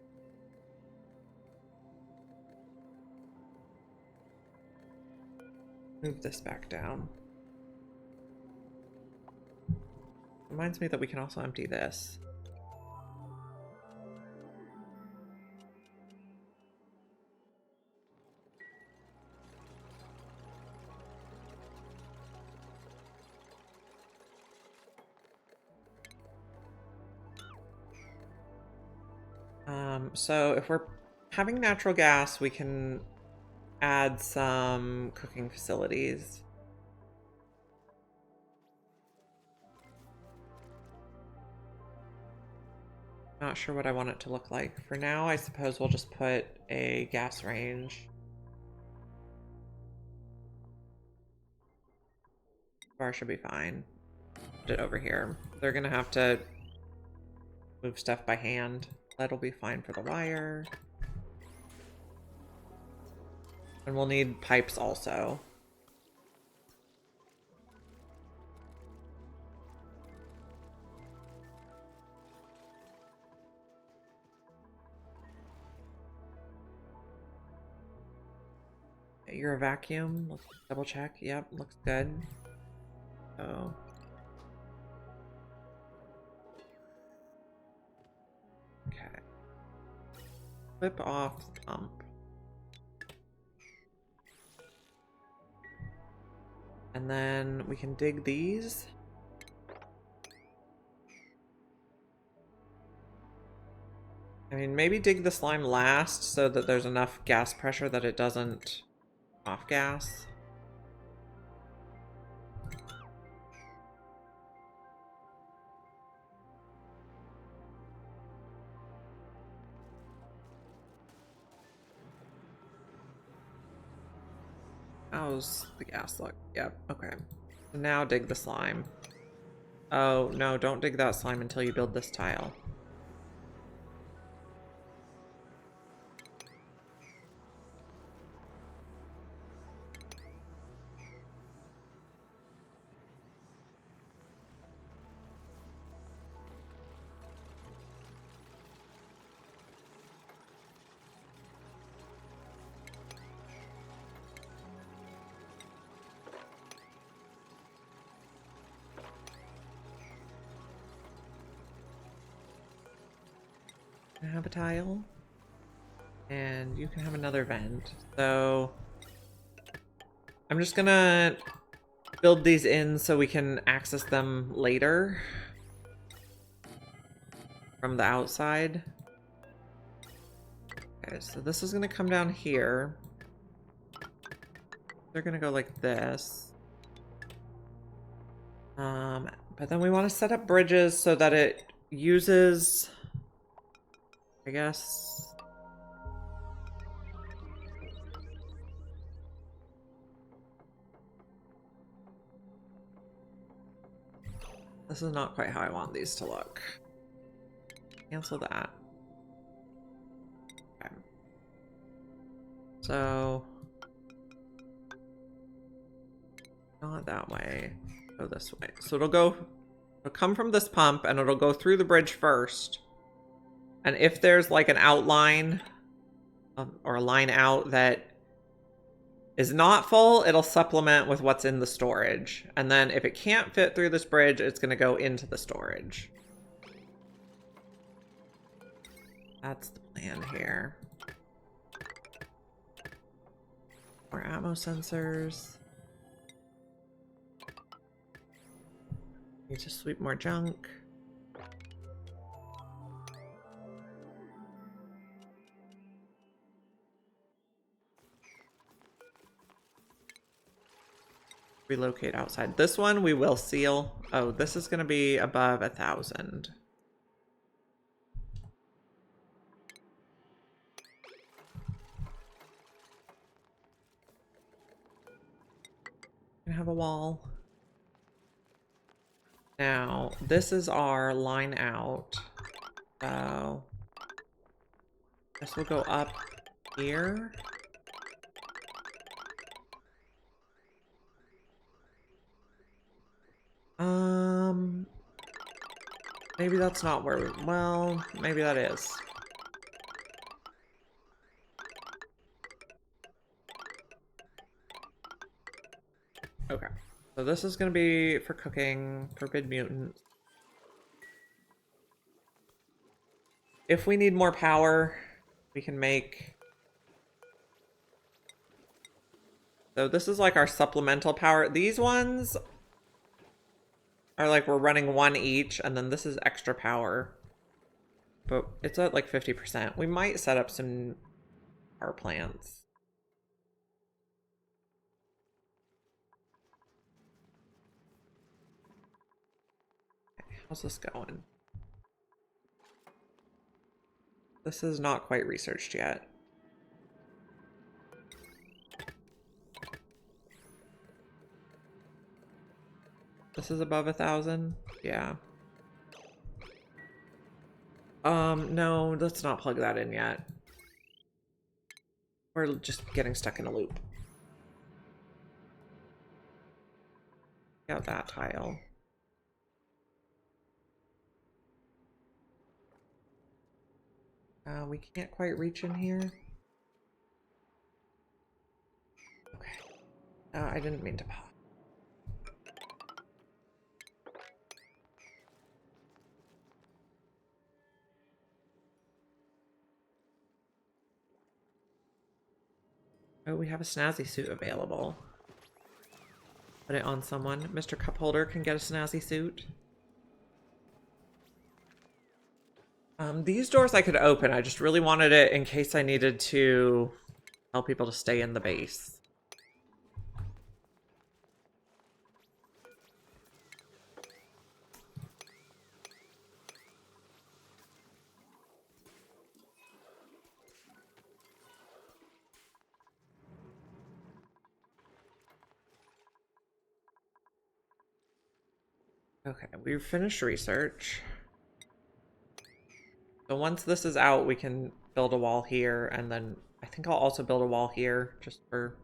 Move this back down. Reminds me that we can also empty this. So if we're having natural gas, we can add some cooking facilities. Not sure what I want it to look like. For now, I suppose we'll just put a gas range. Bar should be fine. Put it over here. They're gonna have to move stuff by hand. That'll be fine for the wire. And we'll need pipes also. You're a vacuum. Let's double check. Yep, looks good. Oh. Okay. Flip off the pump. And then we can dig these. I mean, maybe dig the slime last so that there's enough gas pressure that it doesn't off gas. How's the gas look? Yep, okay. So now dig the slime. Oh, no, don't dig that slime until you build this tile. Can I have a tile? And you can have another vent. So I'm just gonna build these in so we can access them later from the outside. Okay, so this is gonna come down here. They're gonna go like this. But then we want to set up bridges so that it uses, I guess, this is not quite how I want these to look. Cancel that. Okay. So, not that way. Go this way. So it'll come from this pump and it'll go through the bridge first. And if there's like an outline or a line out that is not full, it'll supplement with what's in the storage. And then if it can't fit through this bridge, it's going to go into the storage. That's the plan here. More ammo sensors. Need to sweep more junk. Relocate outside. This one we will seal. Oh, this is going to be above 1,000. Gonna have a wall. Now, this is our line out. So, this will go up here. Maybe that's not where we, well, maybe that is. Okay. So this is going to be for cooking, forbid mutant. If we need more power, we can make... So this is like our supplemental power. These ones are like we're running one each, and then this is extra power. But it's at like 50%. We might set up some power plants. Okay, how's this going? This is not quite researched yet. This is above 1,000? Yeah. No, let's not plug that in yet. We're just getting stuck in a loop. Check out that tile. We can't quite reach in here. Okay. I didn't mean to pause. Oh, we have a snazzy suit available. Put it on someone. Mr. Cupholder can get a snazzy suit. These doors I could open. I just really wanted it in case I needed to tell people to stay in the base. Okay, we've finished research. So once this is out, we can build a wall here, and then I think I'll also build a wall here just for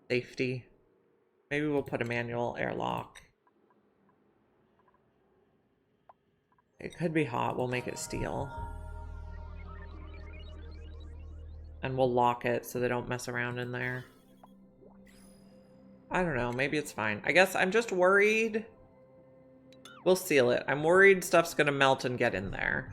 safety. Maybe we'll put a manual airlock. It could be hot. We'll make it steel. And we'll lock it so they don't mess around in there. I don't know. Maybe it's fine. I guess I'm just worried. We'll seal it. I'm worried stuff's gonna melt and get in there.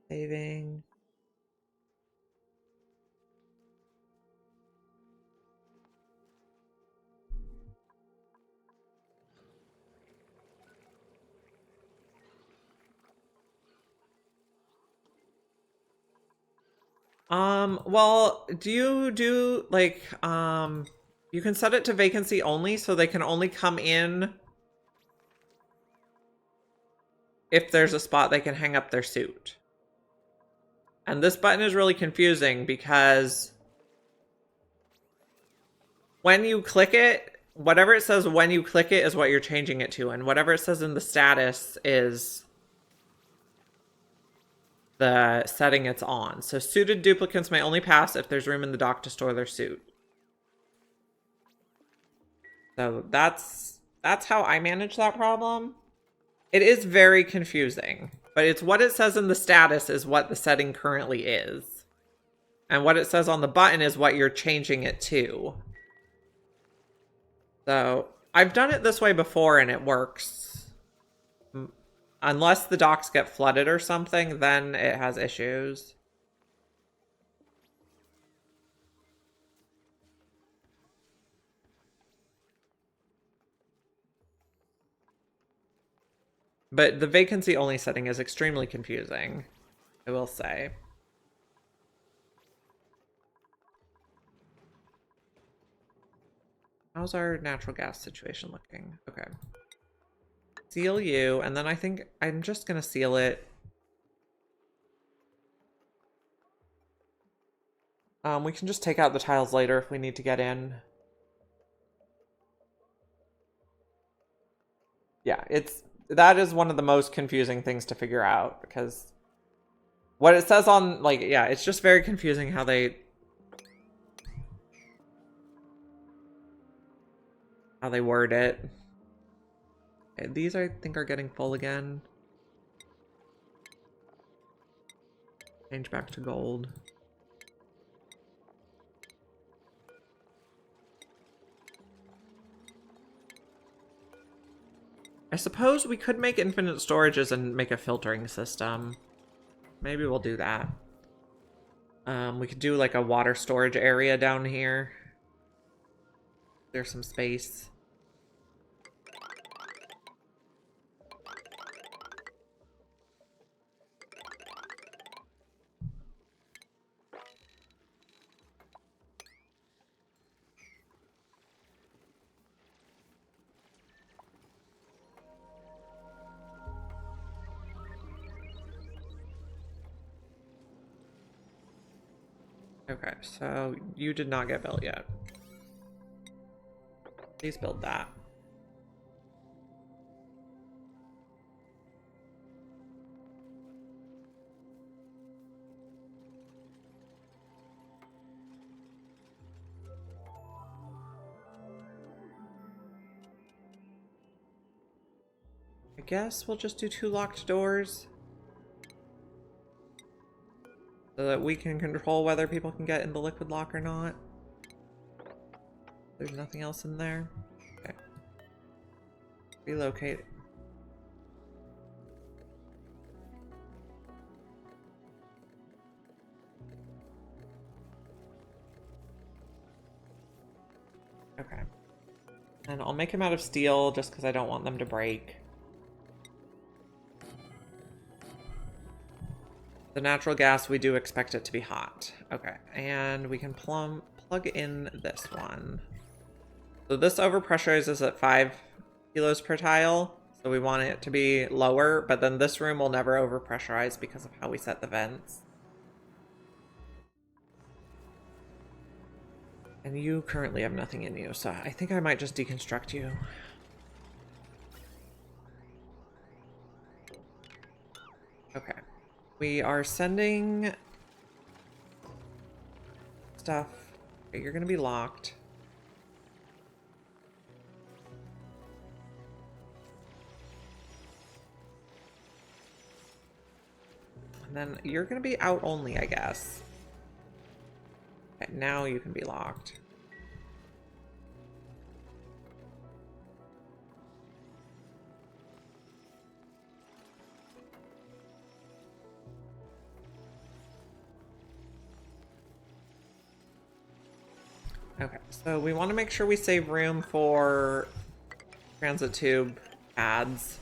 Saving. Well, do you do like you can set it to vacancy only so they can only come in if there's a spot they can hang up their suit. And this button is really confusing because when you click it, whatever it says when you click it is what you're changing it to, and whatever it says in the status is the setting it's on. So suited duplicants may only pass if there's room in the dock to store their suit. So that's how I manage that problem. It is very confusing, but it's what it says in the status is what the setting currently is. And what it says on the button is what you're changing it to. So I've done it this way before and it works. Unless the docks get flooded or something, then it has issues. But the vacancy only setting is extremely confusing, I will say. How's our natural gas situation looking? Okay. Seal you, and then I think I'm just gonna seal it. We can just take out the tiles later if we need to get in. Yeah, that is one of the most confusing things to figure out because what it says on, like, yeah, it's just very confusing how they word it. Okay, these I think are getting full again. Change back to gold. I suppose we could make infinite storages and make a filtering system. Maybe we'll do that. We could do like a water storage area down here. There's some space. Okay, so you did not get built yet. Please build that. I guess we'll just do 2 locked doors so that we can control whether people can get in the liquid lock or not. There's nothing else in there. Okay. Relocate. Okay. And I'll make him out of steel just because I don't want them to break. The natural gas, we do expect it to be hot. Okay, and we can plug in this one. So this overpressurizes at 5 kilos per tile. So we want it to be lower, but then this room will never overpressurize because of how we set the vents. And you currently have nothing in you, so I think I might just deconstruct you. Okay. We are sending stuff. Okay, you're gonna be locked. And then you're gonna be out only, I guess. Okay, now you can be locked. Okay, so we want to make sure we save room for transit tube ads.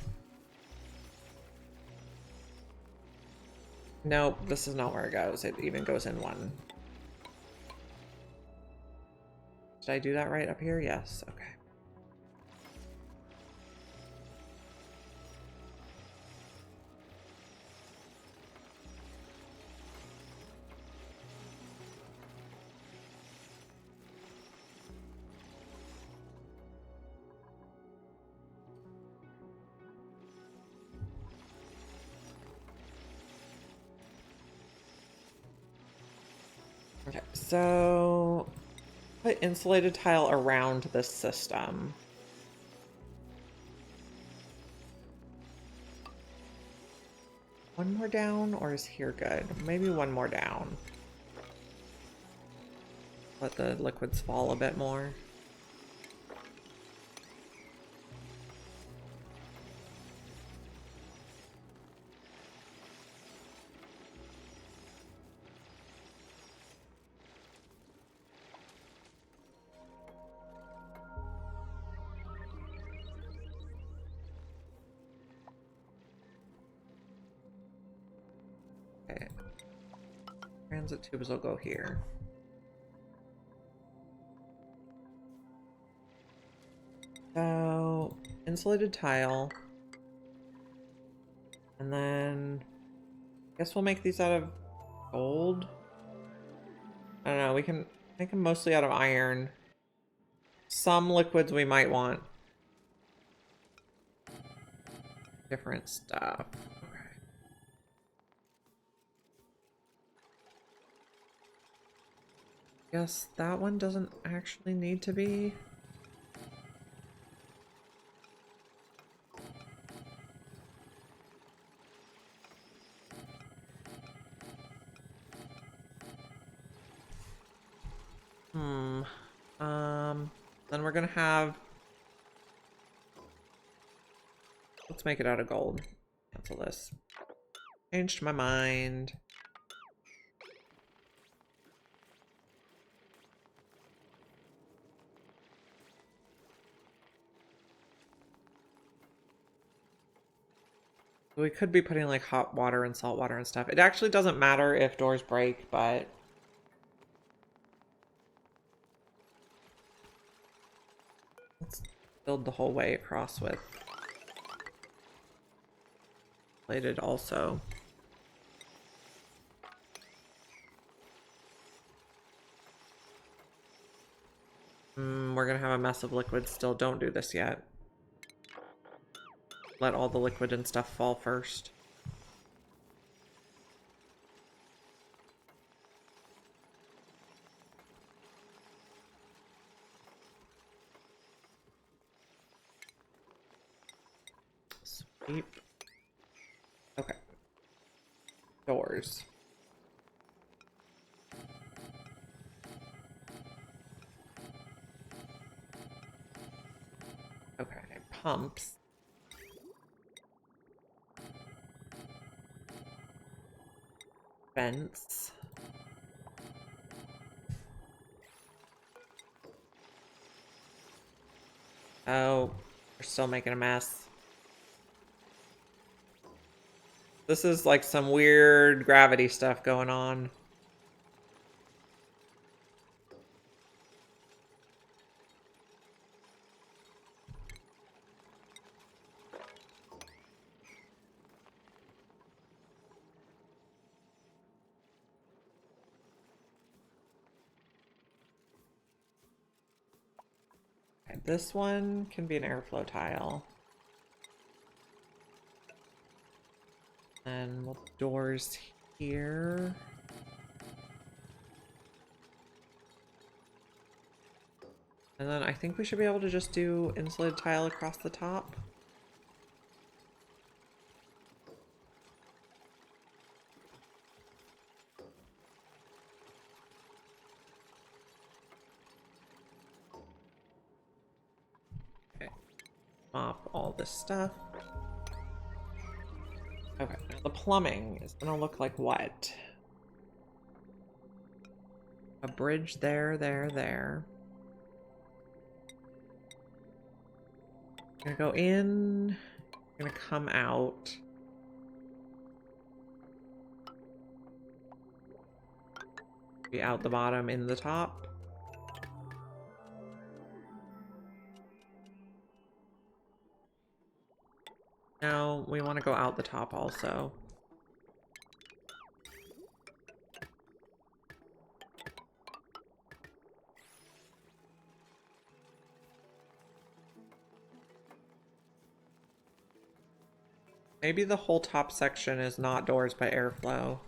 Nope, this is not where it goes. It even goes in one. Did I do that right up here? Yes, okay. Okay, so put insulated tile around this system. One more down, or is here good? Maybe one more down. Let the liquids fall a bit more. Okay. Transit tubes will go here. So, insulated tile. And then, I guess we'll make these out of gold. I don't know, we can make them mostly out of iron. Some liquids we might want different stuff. Okay. Guess that one doesn't actually need to be. Then we're gonna have, let's make it out of gold. Cancel this. Changed my mind. We could be putting like hot water and salt water and stuff. It actually doesn't matter if doors break, but let's build the whole way across with plated also. We're gonna have a mess of liquid still. Don't do this yet. Let all the liquid and stuff fall first. Sweep. Okay. Doors. Okay, pumps. Vents. Oh, we're still making a mess. This is like some weird gravity stuff going on. Okay, this one can be an airflow tile. And we'll put doors here. And then I think we should be able to just do insulated tile across the top. Okay. Mop all this stuff. Okay, now the plumbing is gonna look like what? A bridge there, there. Gonna go in, gonna come out. Be out the bottom, in the top. Now we want to go out the top also. Maybe the whole top section is not doors by airflow.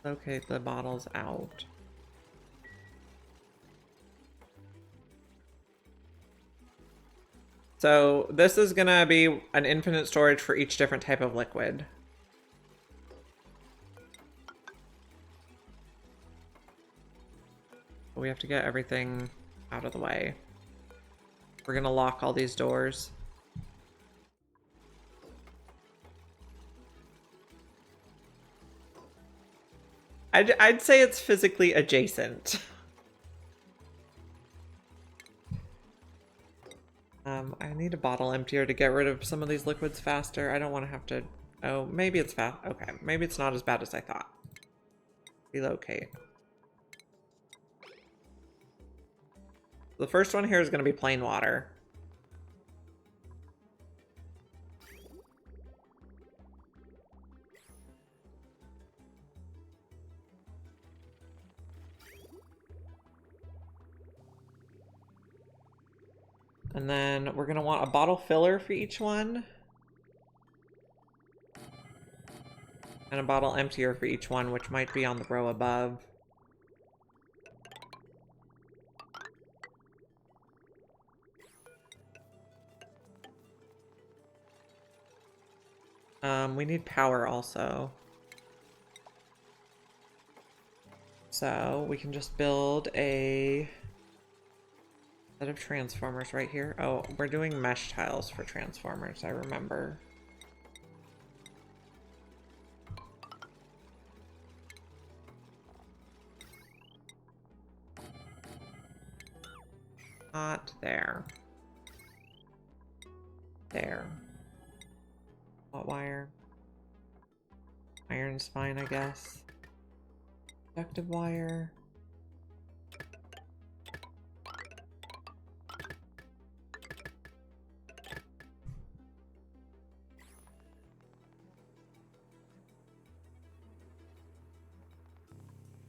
Locate the bottles out. So this is gonna be an infinite storage for each different type of liquid. We have to get everything out of the way. We're gonna lock all these doors. I'd say it's physically adjacent. I need a bottle emptier to get rid of some of these liquids faster. I don't want to have to... Oh, maybe it's fast. Okay, maybe it's not as bad as I thought. Relocate. The first one here is going to be plain water. And then we're going to want a bottle filler for each one. And a bottle emptier for each one, which might be on the row above. We need power also. So we can just build a set of transformers right here. Oh, we're doing mesh tiles for transformers, I remember. Not there. There. What wire? Iron's fine, I guess. Conductive wire.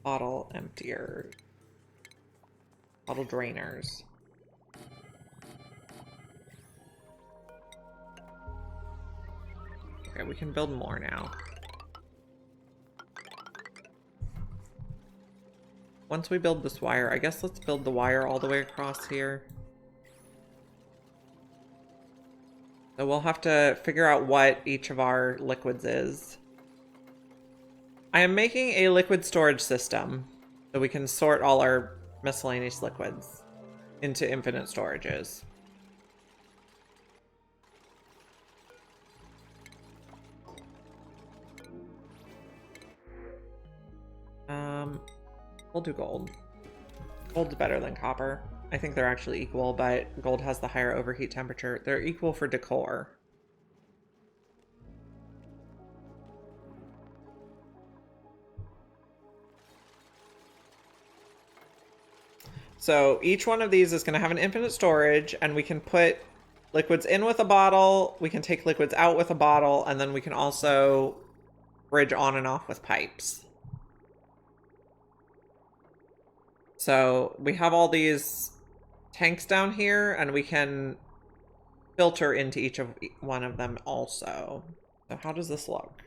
Bottle emptier. Bottle drainers. Okay, we can build more now. Once we build this wire, I guess let's build the wire all the way across here. So we'll have to figure out what each of our liquids is. I am making a liquid storage system so we can sort all our miscellaneous liquids into infinite storages. We'll do gold. Gold's better than copper. I think they're actually equal, but gold has the higher overheat temperature. They're equal for decor. So each one of these is going to have an infinite storage, and we can put liquids in with a bottle, we can take liquids out with a bottle, and then we can also bridge on and off with pipes. So we have all these tanks down here, and we can filter into each of one of them also. So how does this look?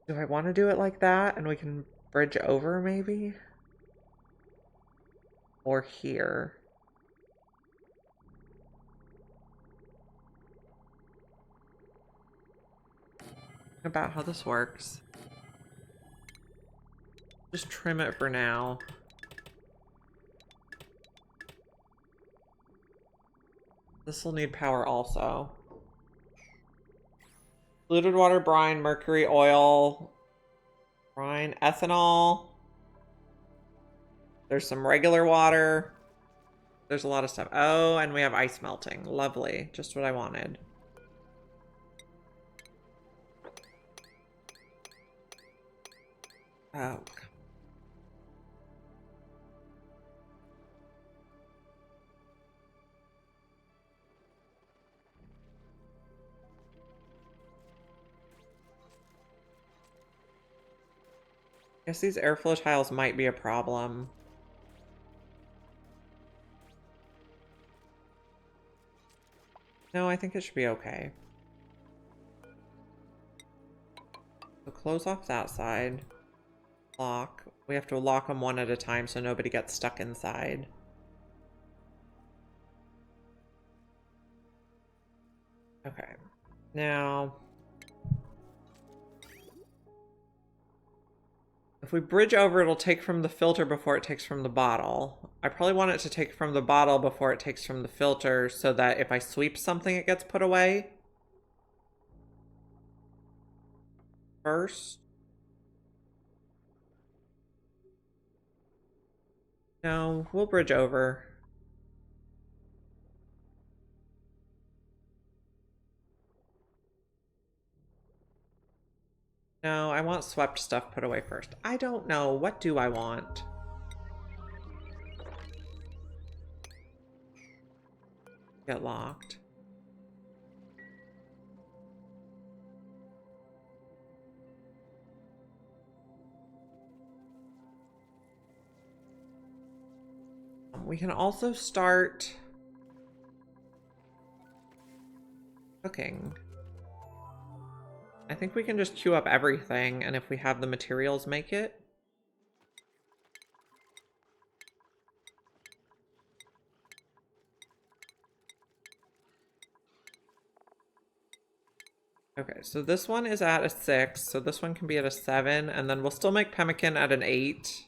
Do I want to do it like that and we can bridge over maybe? Or here? About how this works. Just trim it for now. This will need power also. Diluted water, brine, mercury, oil, brine, ethanol. There's some regular water. There's a lot of stuff. Oh, and we have ice melting. Lovely. Just what I wanted. Oh. Guess these airflow tiles might be a problem. No, I think it should be okay. So close off that side. Lock. We have to lock them one at a time so nobody gets stuck inside. Okay. Now, if we bridge over, it'll take from the filter before it takes from the bottle. I probably want it to take from the bottle before it takes from the filter so that if I sweep something, it gets put away first. No, we'll bridge over. No, I want swept stuff put away first. I don't know. What do I want? Get locked. We can also start cooking. I think we can just queue up everything, and if we have the materials, make it. Okay, so this one is at a 6, so this one can be at a 7, and then we'll still make pemmican at an 8.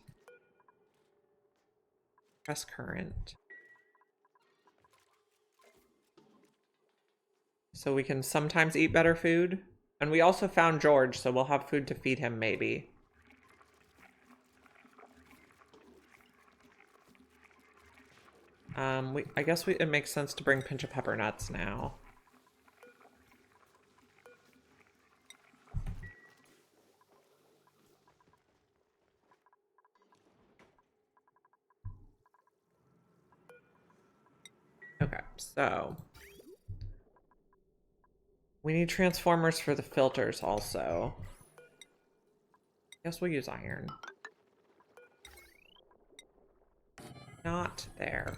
Press current. So we can sometimes eat better food. And we also found George, so we'll have food to feed him, maybe. I guess it makes sense to bring Pinch of Pepper Nuts now. Okay, so We need transformers for the filters also. Guess we'll use iron. Not there.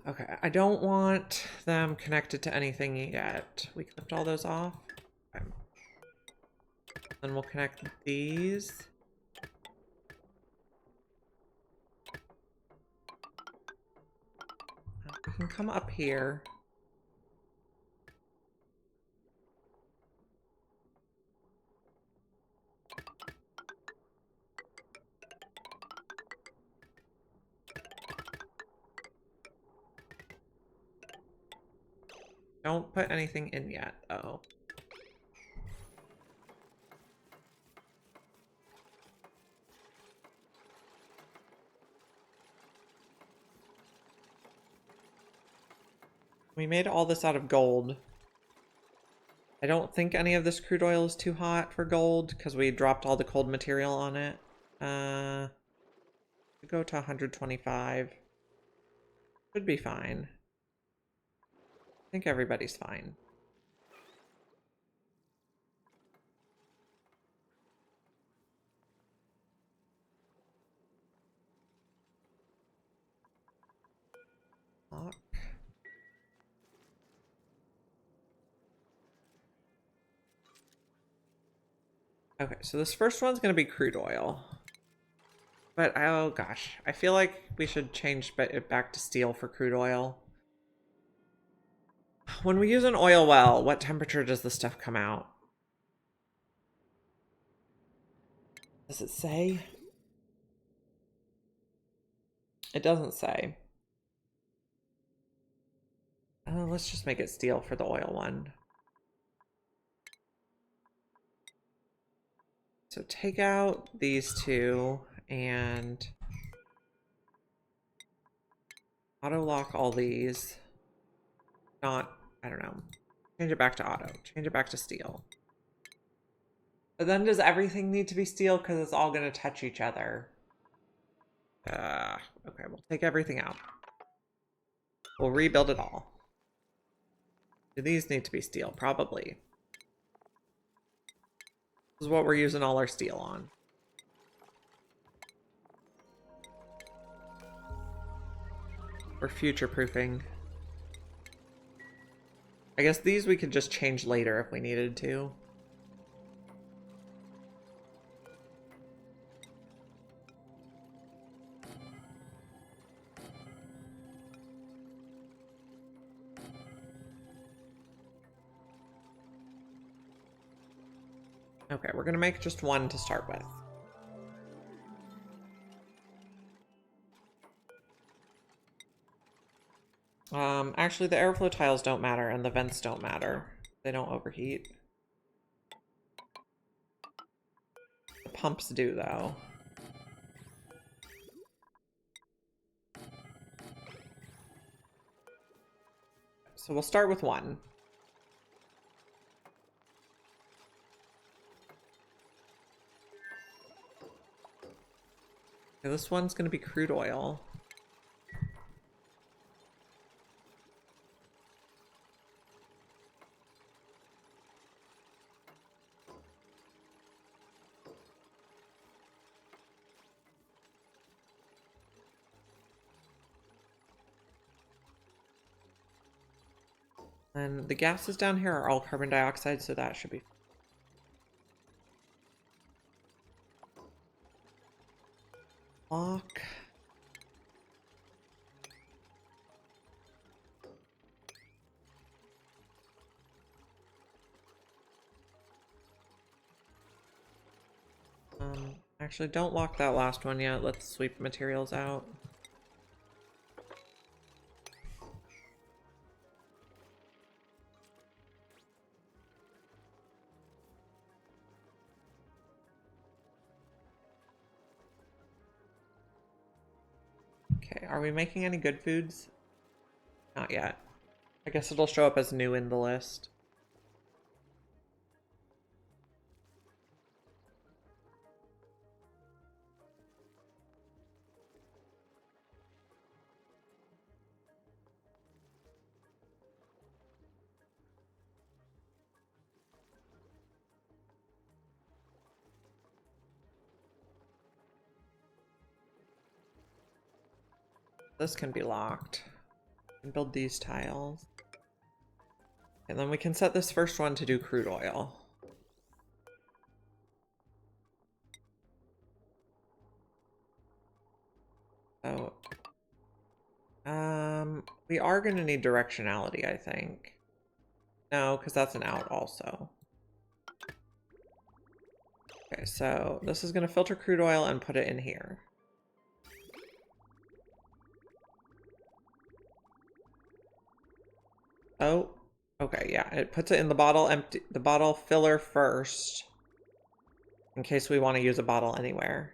Okay, I don't want them connected to anything yet. We clipped all those off. Okay. Then we'll connect these. We can come up here. Don't put anything in yet, though. We made all this out of gold. I don't think any of this crude oil is too hot for gold because we dropped all the cold material on it. Go to 125. Should be fine. I think everybody's fine. Lock. Okay, so this first one's going to be crude oil. But, oh gosh, I feel like we should change it back to steel for crude oil. When we use an oil well, what temperature does the stuff come out? Does it say? It doesn't say. Let's just make it steel for the oil one. So take out these two and auto lock all these. Not, I don't know. Change it back to auto. Change it back to steel. But then does everything need to be steel? Because it's all going to touch each other. Okay, we'll take everything out. We'll rebuild it all. Do these need to be steel? Probably. This is what we're using all our steel on. We're future-proofing. I guess these we could just change later if we needed to. Okay, we're gonna make just one to start with. Actually, the airflow tiles don't matter and the vents don't matter. They don't overheat. The pumps do, though. So we'll start with one. Okay, this one's gonna be crude oil. And the gases down here are all carbon dioxide, so that should be. Lock. Actually, don't lock that last one yet. Let's sweep materials out. Okay, are we making any good foods? Not yet. I guess it'll show up as new in the list. This can be locked. And build these tiles. And then we can set this first one to do crude oil. So, we are going to need directionality, I think. No, because that's an out also. Okay, so this is going to filter crude oil and put it in here. Oh, okay, yeah. It puts it in the bottle empty, the bottle filler first, in case we want to use a bottle anywhere.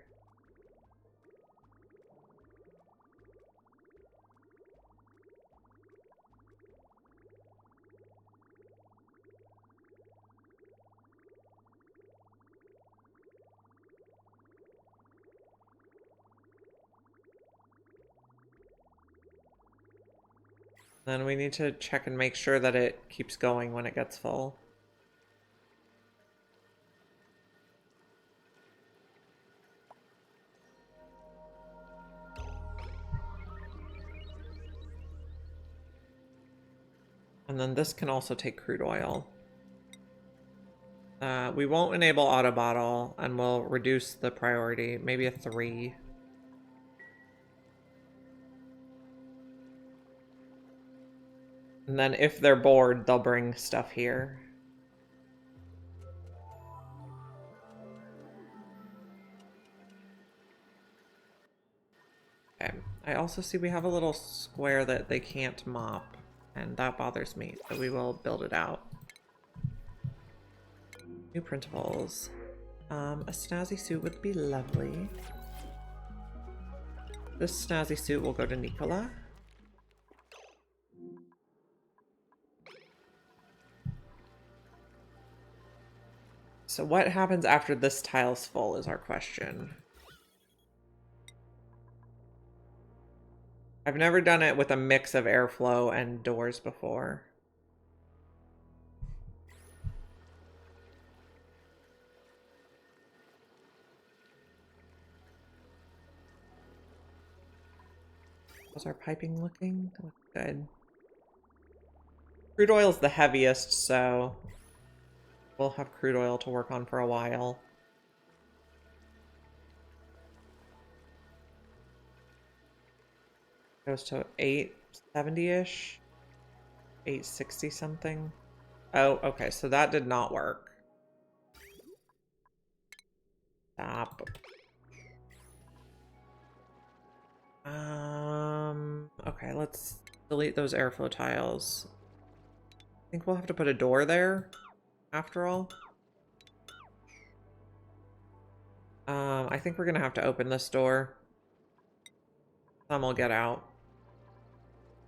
Then we need to check and make sure that it keeps going when it gets full. And then this can also take crude oil. We won't enable auto bottle, and we'll reduce the priority, maybe a 3. And then if they're bored, they'll bring stuff here. Okay. I also see we have a little square that they can't mop, and that bothers me, so we will build it out. New printables. A snazzy suit would be lovely. This snazzy suit will go to Nicola. So what happens after this tile's full is our question. I've never done it with a mix of airflow and doors before. How's our piping looking? Looks good. Crude oil's the heaviest, so we'll have crude oil to work on for a while. Goes to 870-ish. 860 something. Oh, okay, so that did not work. Stop. Okay, let's delete those airflow tiles. I think we'll have to put a door there, after all. I think we're gonna have to open this door. Some will get out.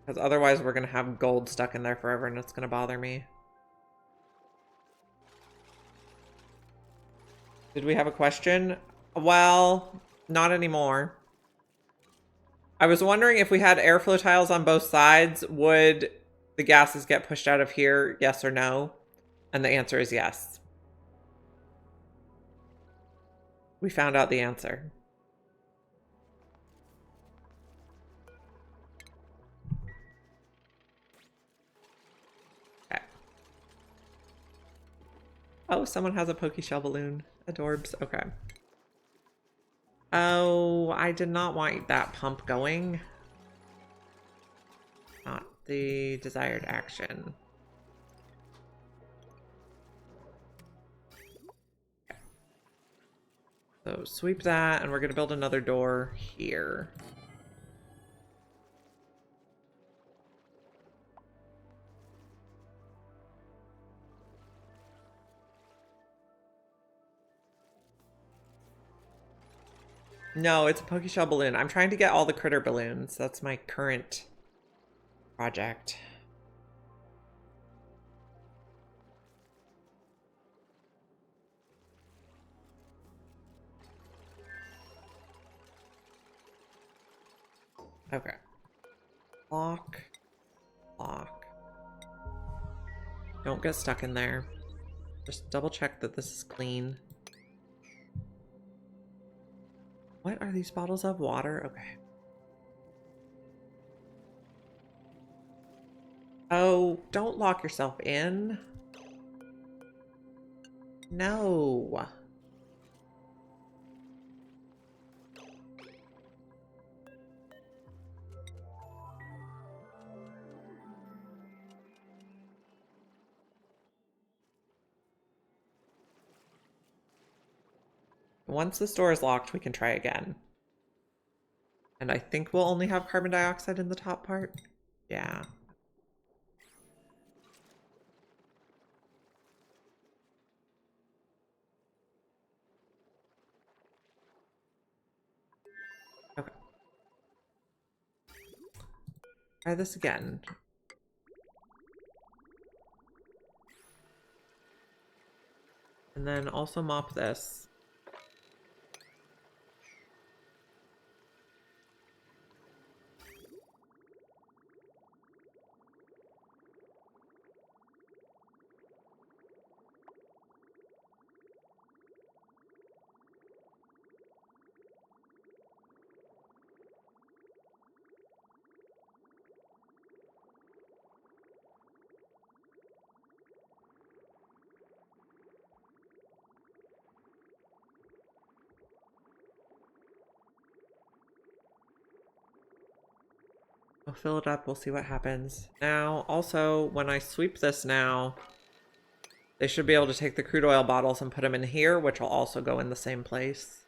Because otherwise we're gonna have gold stuck in there forever and it's gonna bother me. Did we have a question? Well, not anymore. I was wondering if we had airflow tiles on both sides, would the gases get pushed out of here, yes or no? And the answer is yes. We found out the answer. Okay. Oh, someone has a Pokeshell balloon. Adorbs. Okay. Oh, I did not want that pump going. Not the desired action. Okay. So sweep that, and we're going to build another door here. No, it's a Pokeshell balloon. I'm trying to get all the critter balloons. That's my current project. Okay. Lock. Lock. Don't get stuck in there. Just double check that this is clean. What are these bottles of? Water? Okay. Oh, don't lock yourself in. No. Once the store is locked, we can try again. And I think we'll only have carbon dioxide in the top part. Yeah. Okay. Try this again. And then also mop this. We'll fill it up. We'll see what happens. Now, also, when I sweep this now, they should be able to take the crude oil bottles and put them in here, which will also go in the same place.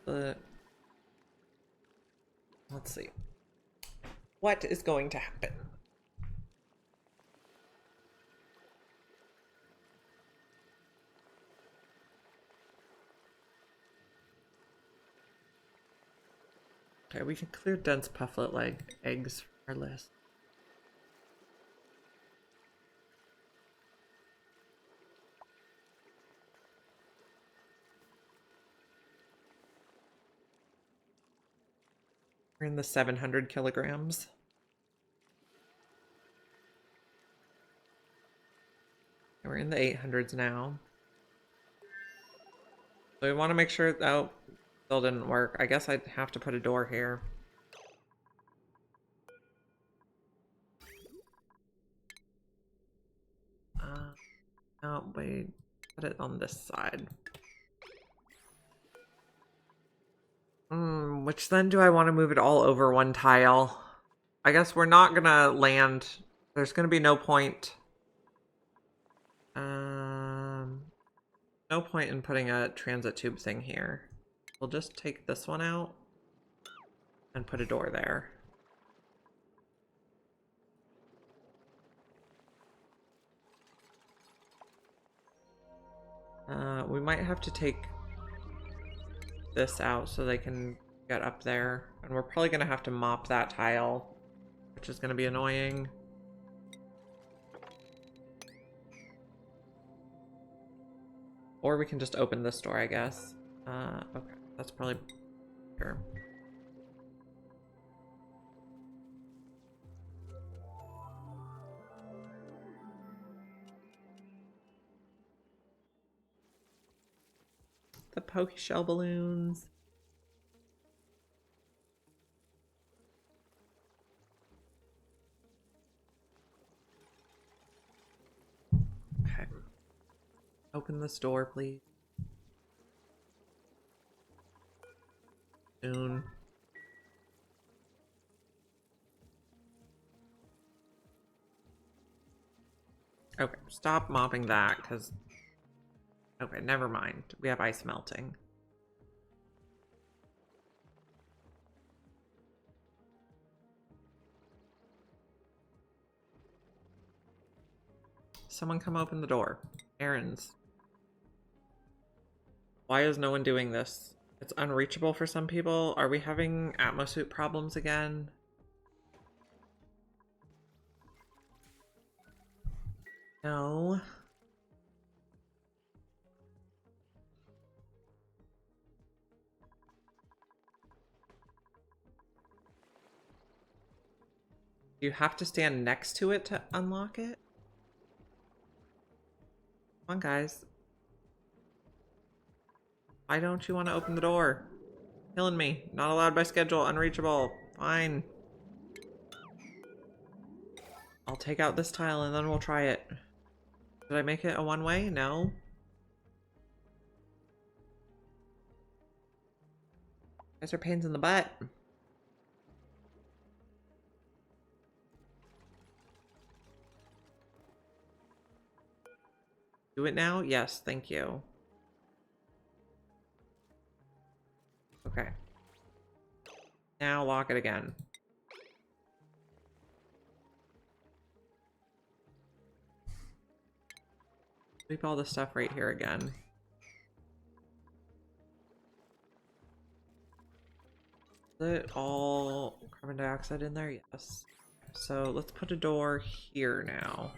Okay. Let's see. What is going to happen? Okay, we can clear dense pufflet like eggs from our list. We're in the 700 kilograms. We're in the 800s now. So we want to make sure, oh, still didn't work. I guess I'd have to put a door here. No, wait, put it on this side. Which then do I want to move it all over one tile? I guess we're not gonna land. There's gonna be no point. No point in putting a transit tube thing here. We'll just take this one out and put a door there. We might have to take this out so they can get up there. And we're probably gonna have to mop that tile, which is gonna be annoying. Or we can just open this door, I guess. Okay, that's probably sure. The poke shell balloons. Okay. Open this door, please. Soon. Okay, stop mopping that, because... Okay, never mind. We have ice melting. Someone come open the door. Errands. Why is no one doing this? It's unreachable for some people. Are we having atmosuit problems again? No. Do you have to stand next to it to unlock it? Come on, guys. Why don't you want to open the door? Killing me. Not allowed by schedule. Unreachable. Fine. I'll take out this tile and then we'll try it. Did I make it a one-way? No. Guys are pains in the butt. Do it now? Yes, thank you. Okay. Now lock it again. Sweep all this stuff right here again. Is it all carbon dioxide in there? Yes. So let's put a door here now.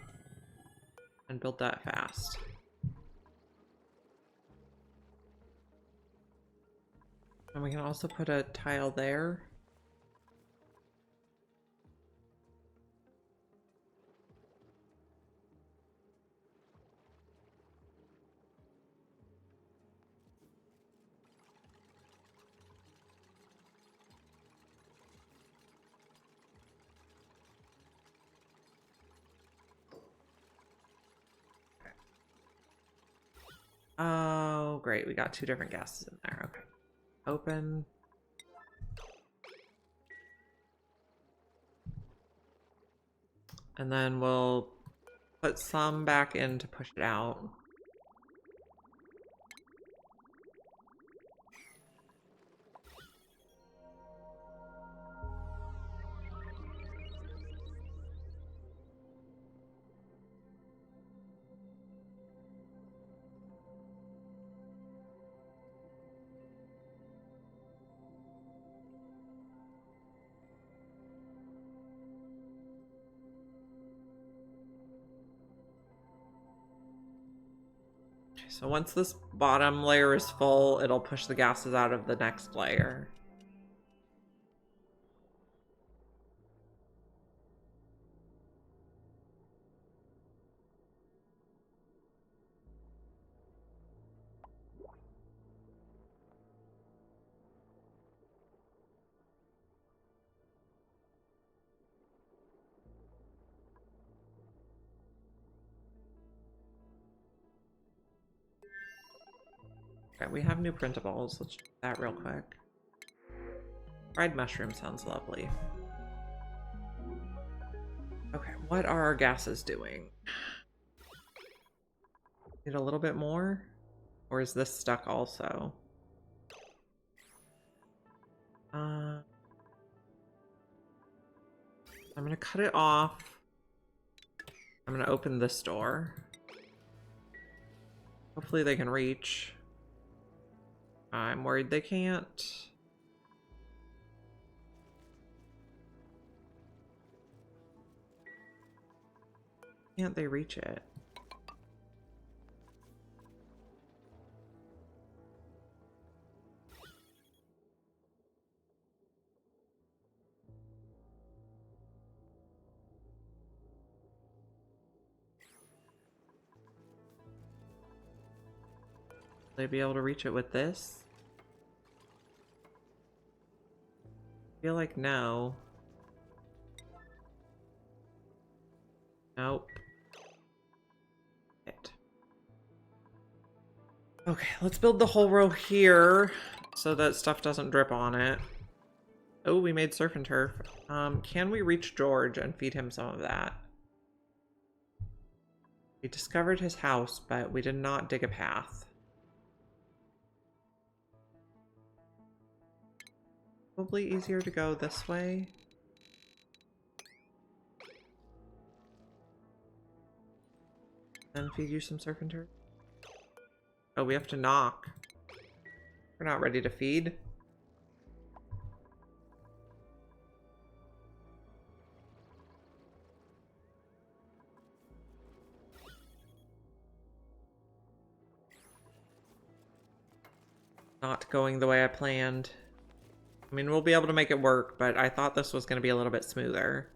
And build that fast. And we can also put a tile there. Oh, great. We got two different gases in there. Okay. Open. And then we'll put some back in to push it out. So once this bottom layer is full, it'll push the gases out of the next layer. Okay, we have new printables. Let's do that real quick. Fried mushroom sounds lovely. Okay, what are our gases doing? Need a little bit more? Or is this stuck also? I'm gonna cut it off. I'm gonna open this door. Hopefully they can reach. I'm worried they can't. Can't they reach it? Will they be able to reach it with this? I feel like no. Nope. It. Okay, let's build the whole row here so that stuff doesn't drip on it. Oh, we made surf and turf. Can we reach George and feed him some of that? We discovered his house, but we did not dig a path. Probably easier to go this way. Then feed you some surf and turf. Oh, we have to knock. We're not ready to feed. Not going the way I planned. I mean, we'll be able to make it work, but I thought this was going to be a little bit smoother.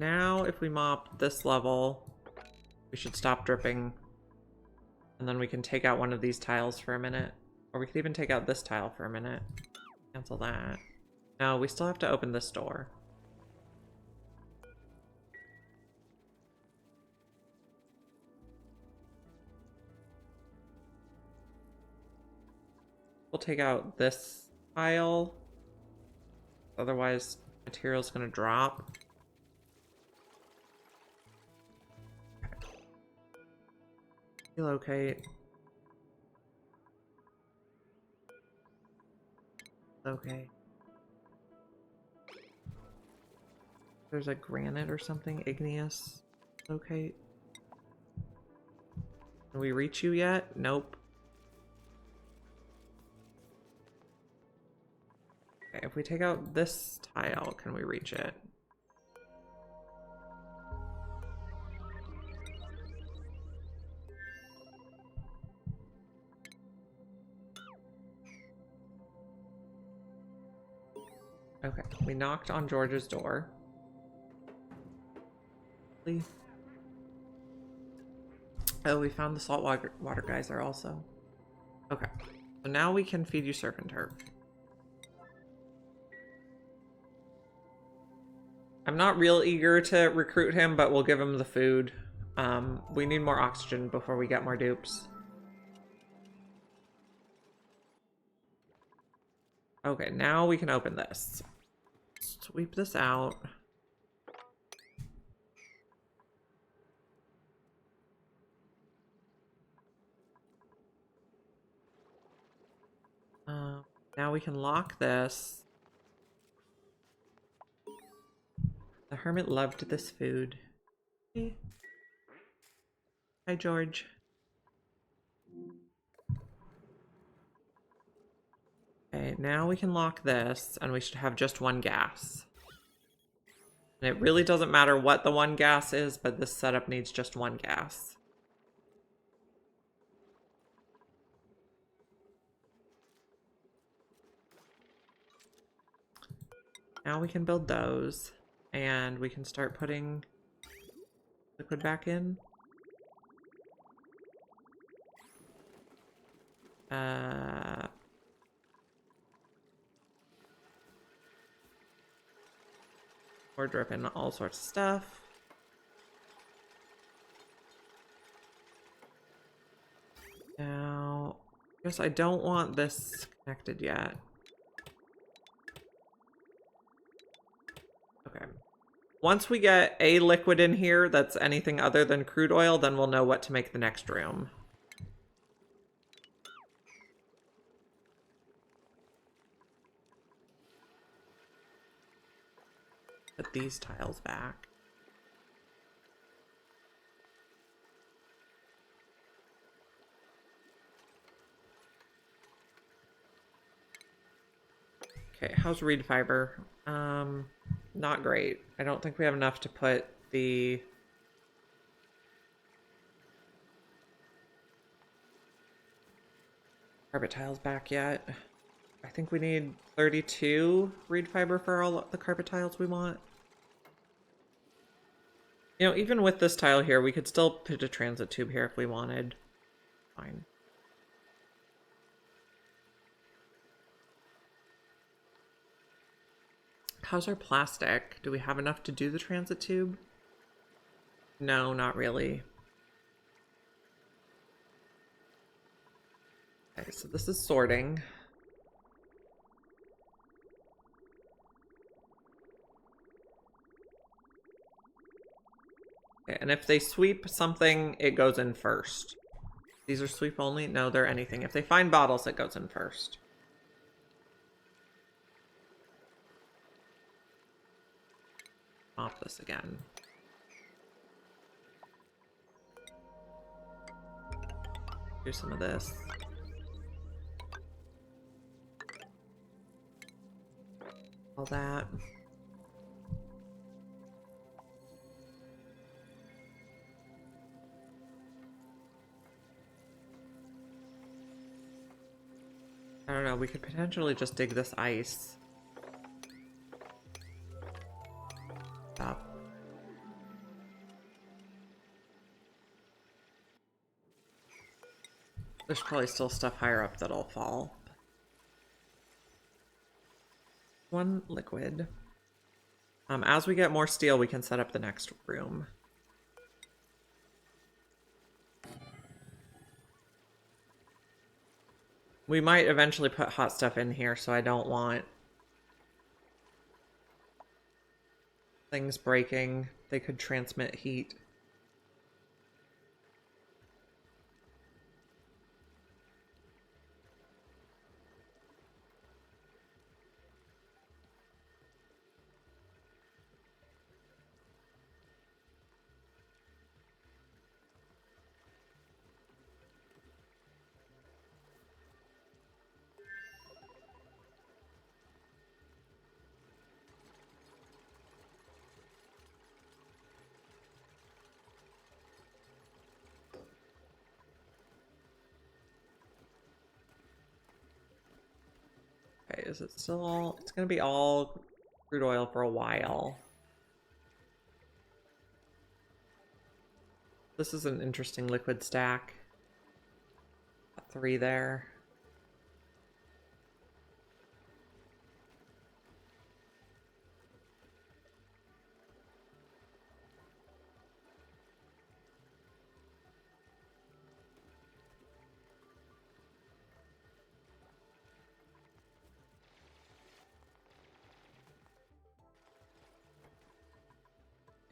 now if we mop this level, we should stop dripping. And then we can take out one of these tiles for a minute. Or we could even take out this tile for a minute. Cancel that. No, we still have to open this door. We'll take out this tile. Otherwise, material's gonna drop. Relocate. Okay. There's a granite or something, igneous. Locate. Can we reach you yet? Nope. Okay, if we take out this tile, can we reach it? Okay, we knocked on George's door. Please. Oh, we found the saltwater geyser also. Okay, so now we can feed you serpent herb. I'm not real eager to recruit him, but we'll give him the food. We need more oxygen before we get more dupes. Okay, now we can open this. Sweep this out. Now we can lock this. The hermit loved this food. Hey. Hi, George. Okay, now we can lock this, and we should have just one gas. And it really doesn't matter what the one gas is, but this setup needs just one gas. Now we can build those, and we can start putting liquid back in. We're dripping all sorts of stuff. Now, I guess I don't want this connected yet. Okay. Once we get a liquid in here that's anything other than crude oil, then we'll know what to make the next room. Put these tiles back. Okay, how's reed fiber? Not great. I don't think we have enough to put the carpet tiles back yet. I think we need 32 reed fiber for all the carpet tiles we want. You know, even with this tile here, we could still put a transit tube here if we wanted. Fine. How's our plastic? Do we have enough to do the transit tube? No, not really. Okay, so this is sorting. Okay, and if they sweep something, it goes in first. These are sweep only? No, they're anything. If they find bottles, it goes in first. Mop this again. Do some of this. All that. I don't know, we could potentially just dig this ice. Stop. There's probably still stuff higher up that'll fall. One liquid. As we get more steel, we can set up the next room. We might eventually put hot stuff in here, so I don't want things breaking. They could transmit heat. Okay, is it still all... It's gonna be all crude oil for a while. This is an interesting liquid stack. Got 3 there.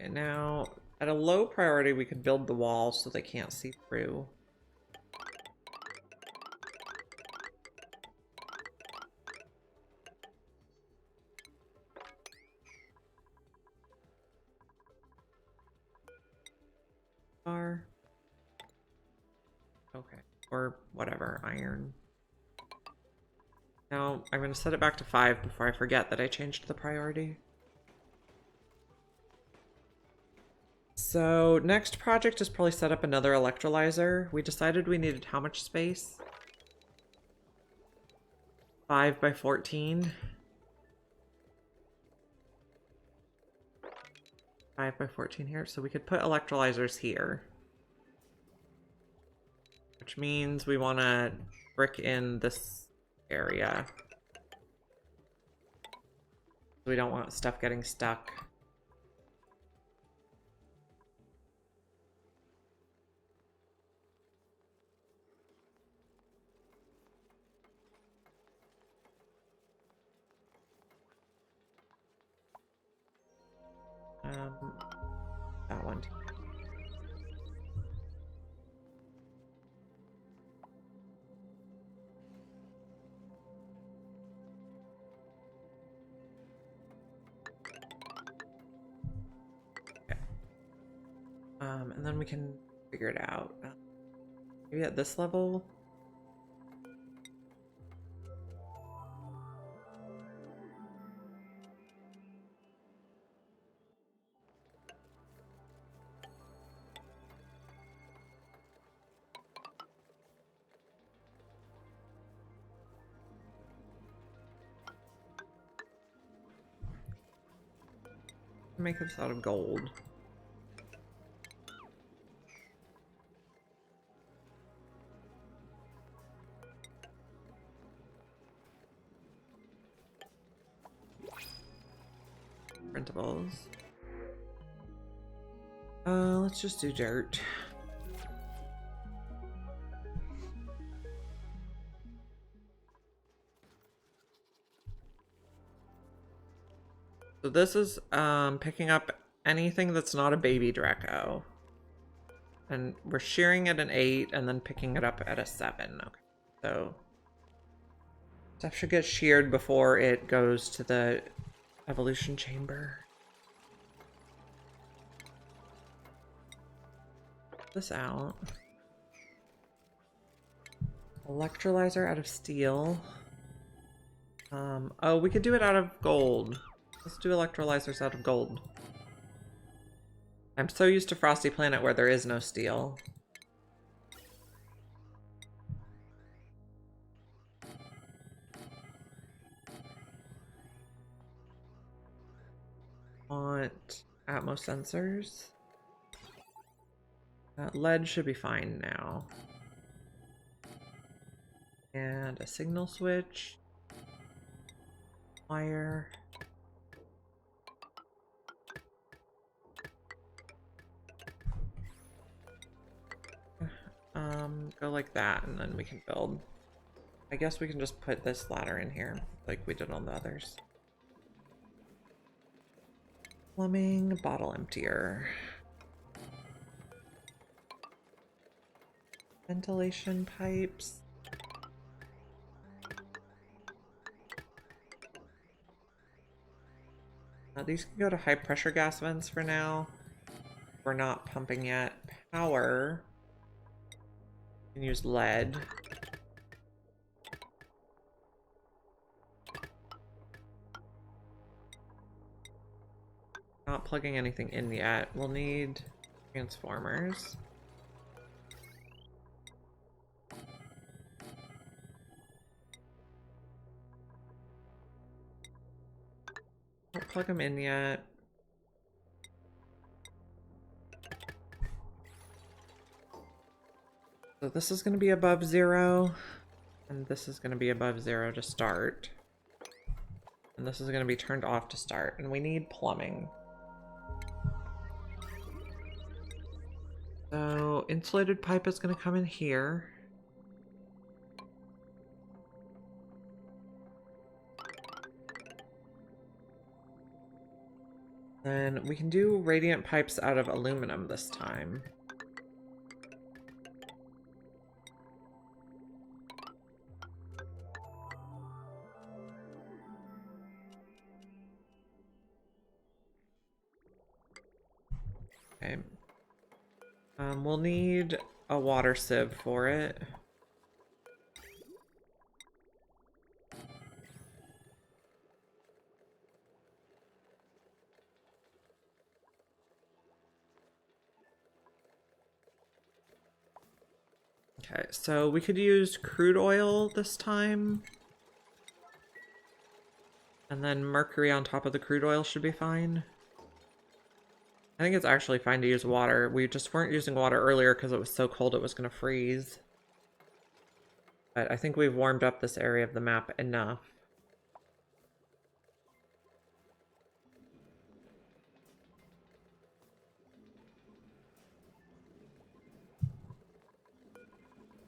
And now, at a low priority, we could build the wall so they can't see through. Okay, or whatever, iron. Now, I'm going to set it back to 5 before I forget that I changed the priority. So, next project is probably set up another electrolyzer. We decided we needed how much space? 5 by 14. 5 by 14 here, so we could put electrolyzers here. Which means we want to brick in this area. We don't want stuff getting stuck. That one. Okay. And then we can figure it out. Maybe at this level. Make this out of gold. Printables. Let's just do dirt. So this is picking up anything that's not a baby Draco. And we're shearing at an 8 and then picking it up at a 7. Okay. So stuff should get sheared before it goes to the evolution chamber. Put this out. Electrolyzer out of steel. Oh, we could do it out of gold. Let's do electrolyzers out of gold. I'm so used to Frosty Planet where there is no steel. Want Atmos sensors. Lead should be fine now. And a signal switch. Wire. Go like that, and then we can build. I guess we can just put this ladder in here, like we did on the others. Plumbing, bottle emptier. Ventilation pipes. These can go to high pressure gas vents for now. We're not pumping yet. Power. We can use lead. Not plugging anything in yet. We'll need transformers. Don't plug them in yet. So this is going to be above 0, and this is going to be above 0 to start. And this is going to be turned off to start, and we need plumbing. So insulated pipe is going to come in here. Then we can do radiant pipes out of aluminum this time. Okay. We'll need a water sieve for it. Okay, so we could use crude oil this time. And then mercury on top of the crude oil should be fine. I think it's actually fine to use water. We just weren't using water earlier because it was so cold it was going to freeze. But I think we've warmed up this area of the map enough.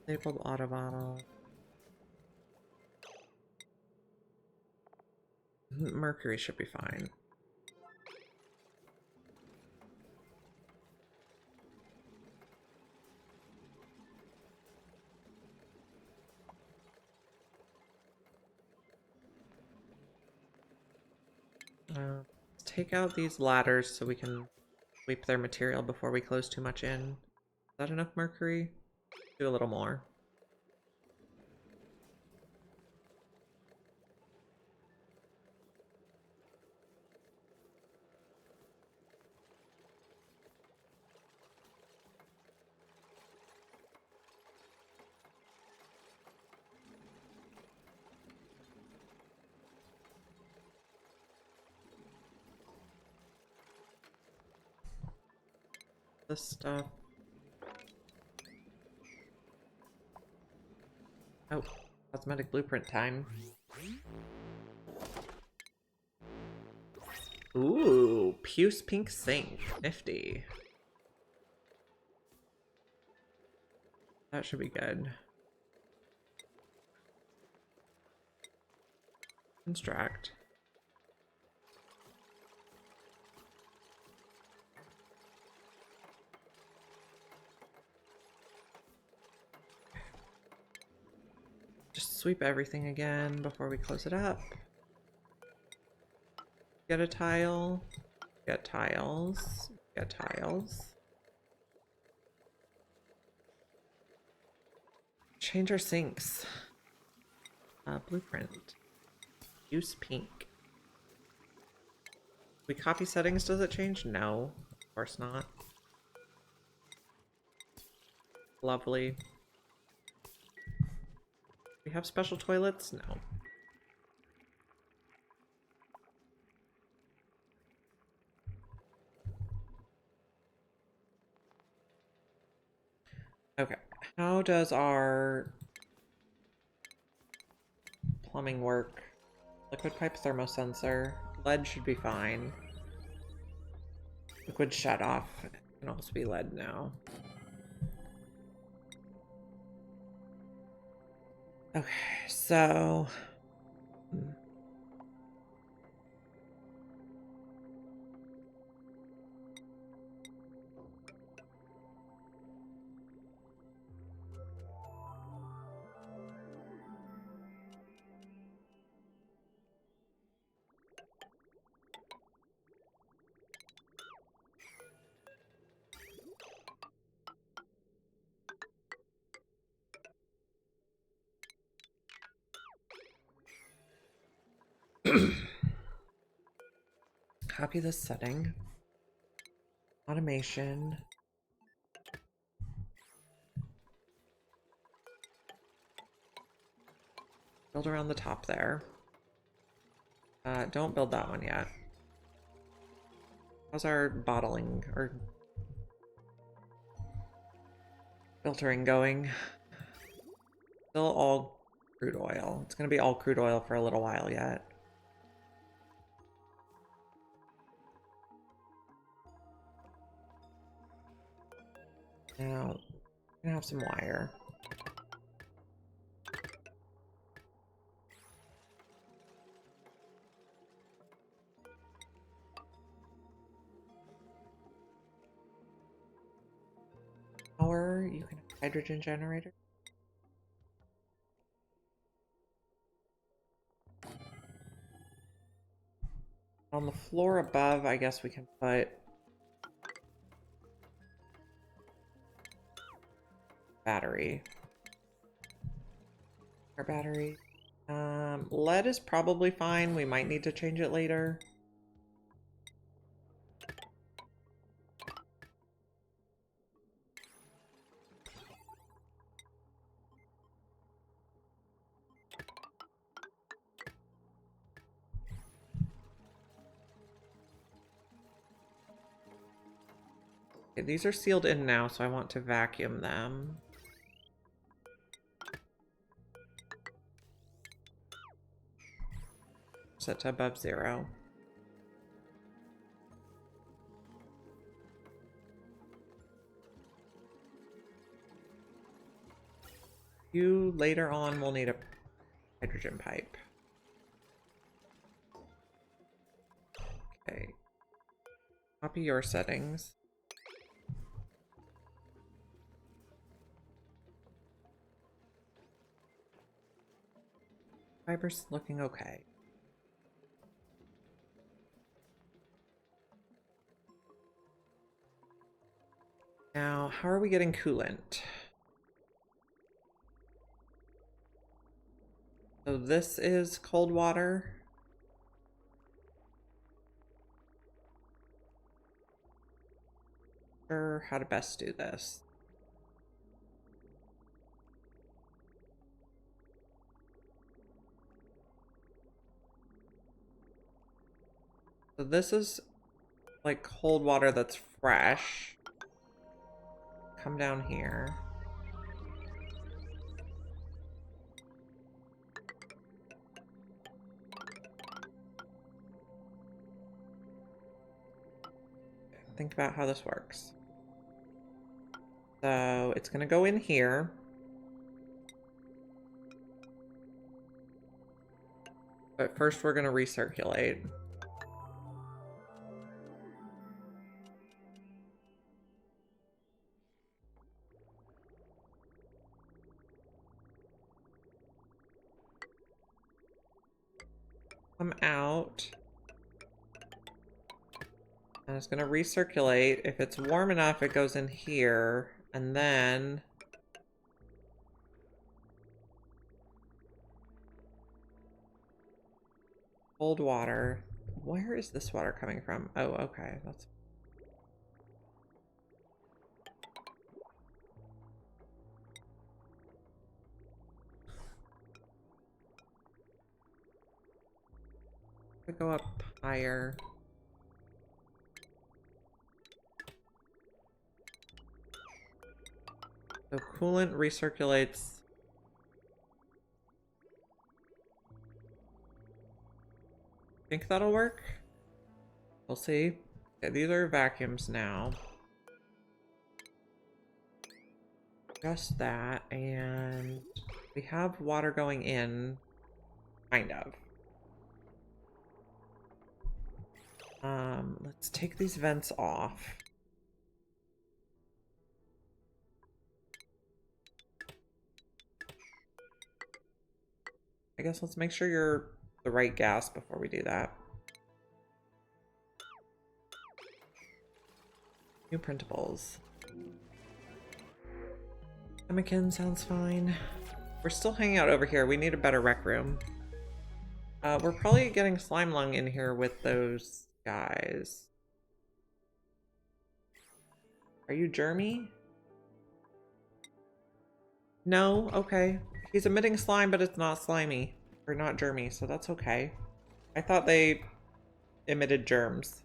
Stapled auto bottle. Mercury should be fine. Let's take out these ladders so we can sweep their material before we close too much in. Is that enough mercury? Do a little more. This stuff. Oh, cosmetic blueprint time. Ooh, puce pink sink. Nifty. That should be good. Construct. Just sweep everything again before we close it up. Get a tile. Get tiles. Get tiles. Change our sinks. Blueprint. Use pink. We copy settings, does it change? No, of course not. Lovely. We have special toilets? No. Okay, how does our plumbing work? Liquid pipe thermosensor. Lead should be fine. Liquid shut off. It can also be lead now. Okay, so... copy this setting. Automation. Build around the top there. Don't build that one yet. How's our bottling or filtering going? Still all crude oil. It's going to be all crude oil for a little while yet. Now, I'm gonna have some wire. Power, you can have hydrogen generator. On the floor above, I guess we can put battery. Our battery. Lead is probably fine. We might need to change it later. Okay, these are sealed in now, so I want to vacuum them. Set to above 0. You later on will need a hydrogen pipe. Okay. Copy your settings. Fiber's looking okay. Now, how are we getting coolant? So this is cold water. Sure, how to best do this. So this is like cold water that's fresh. Come down here. Think about how this works. So it's gonna go in here. But first we're gonna recirculate. Come out. And it's gonna recirculate. If it's warm enough, it goes in here. And then cold water. Where is this water coming from? Oh, okay. That's could go up higher. So coolant recirculates Think that'll work? We'll see. Okay, these are vacuums now. Just that, and we have water going in, kind of. Let's take these vents off. I guess let's make sure you're the right gas before we do that. New printables. Chemikin sounds fine. We're still hanging out over here. We need a better rec room. We're probably getting slime lung in here with those guys. Are you germy? No? Okay. He's emitting slime, but it's not slimy. Or not germy, so that's okay. I thought they emitted germs.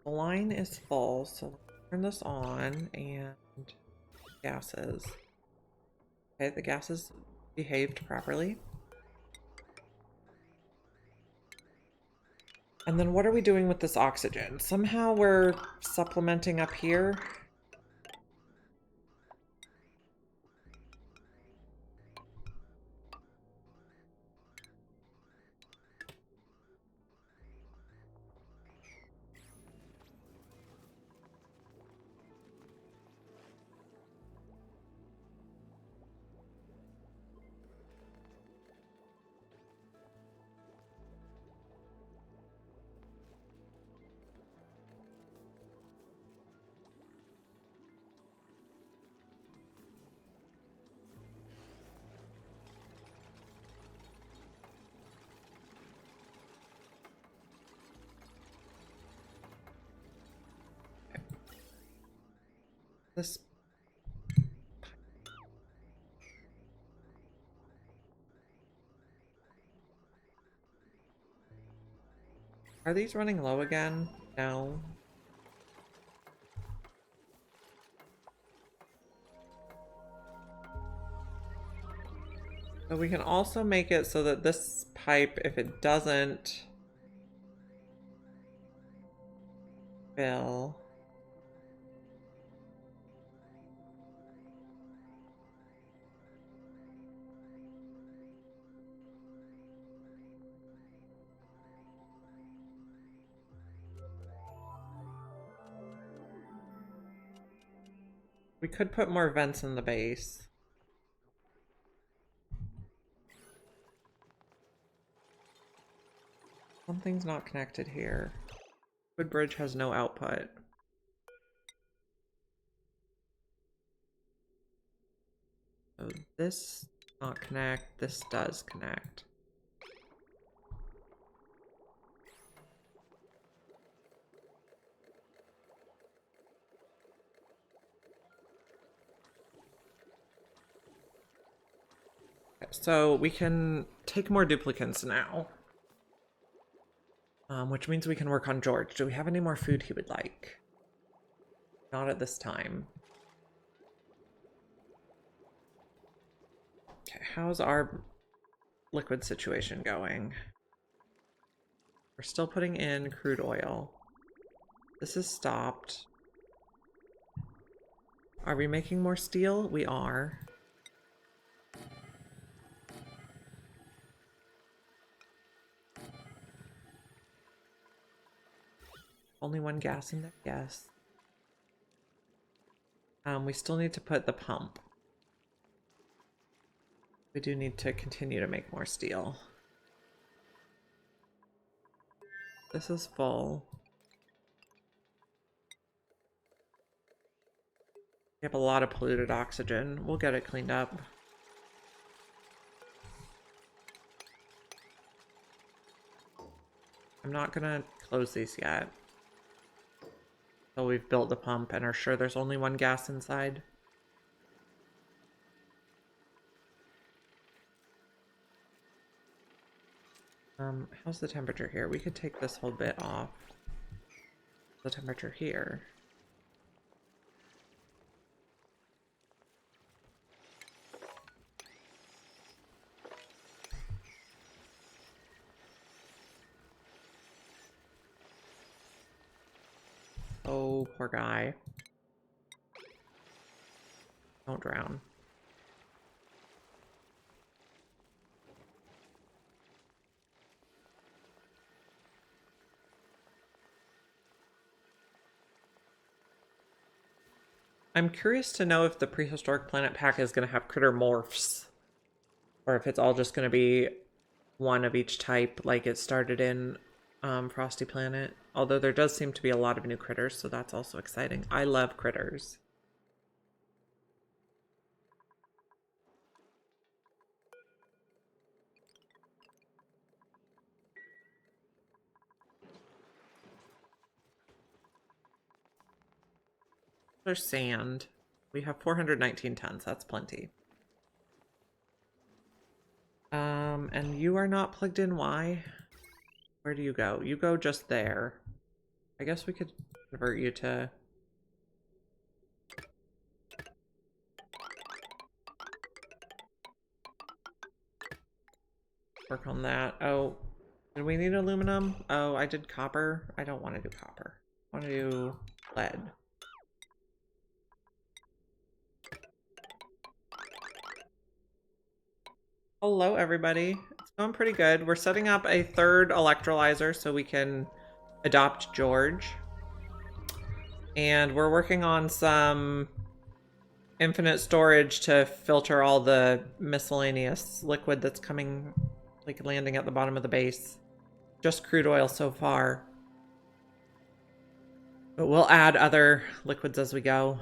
The line is full, so let's turn this on and gases. Okay, the gases behaved properly. And then what are we doing with this oxygen? Somehow we're supplementing up here. This Are these running low again? No. So we can also make it so that this pipe, if it doesn't fill, we could put more vents in the base. Something's not connected here. Wood bridge has no output. So this does not connect, this does connect. So we can take more duplicants now. Which means we can work on George. Do we have any more food he would like? Not at this time. Okay, how's our liquid situation going? We're still putting in crude oil. This is stopped. Are we making more steel? We are. Only one gas in there? Yes. We still need to put the pump. We do need to continue to make more steel. This is full. We have a lot of polluted oxygen. We'll get it cleaned up. I'm not gonna close these yet. So we've built the pump and are sure there's only one gas inside. How's the temperature here? We could take this whole bit off. The temperature here. Oh, poor guy. Don't drown. I'm curious to know if the Prehistoric Planet pack is going to have critter morphs. Or if it's all just going to be one of each type like it started in Frosty Planet. Although there does seem to be a lot of new critters, so that's also exciting. I love critters. There's sand. We have 419 tons. That's plenty. And you are not plugged in. Why? Where do you go? You go just there. I guess we could convert you to... work on that. Oh, did we need aluminum? Oh, I did copper. I don't want to do copper. I want to do lead. Hello, everybody. It's going pretty good. We're setting up a third electrolyzer so we can adopt George. And we're working on some infinite storage to filter all the miscellaneous liquid that's coming, like landing at the bottom of the base. Just crude oil so far. But we'll add other liquids as we go.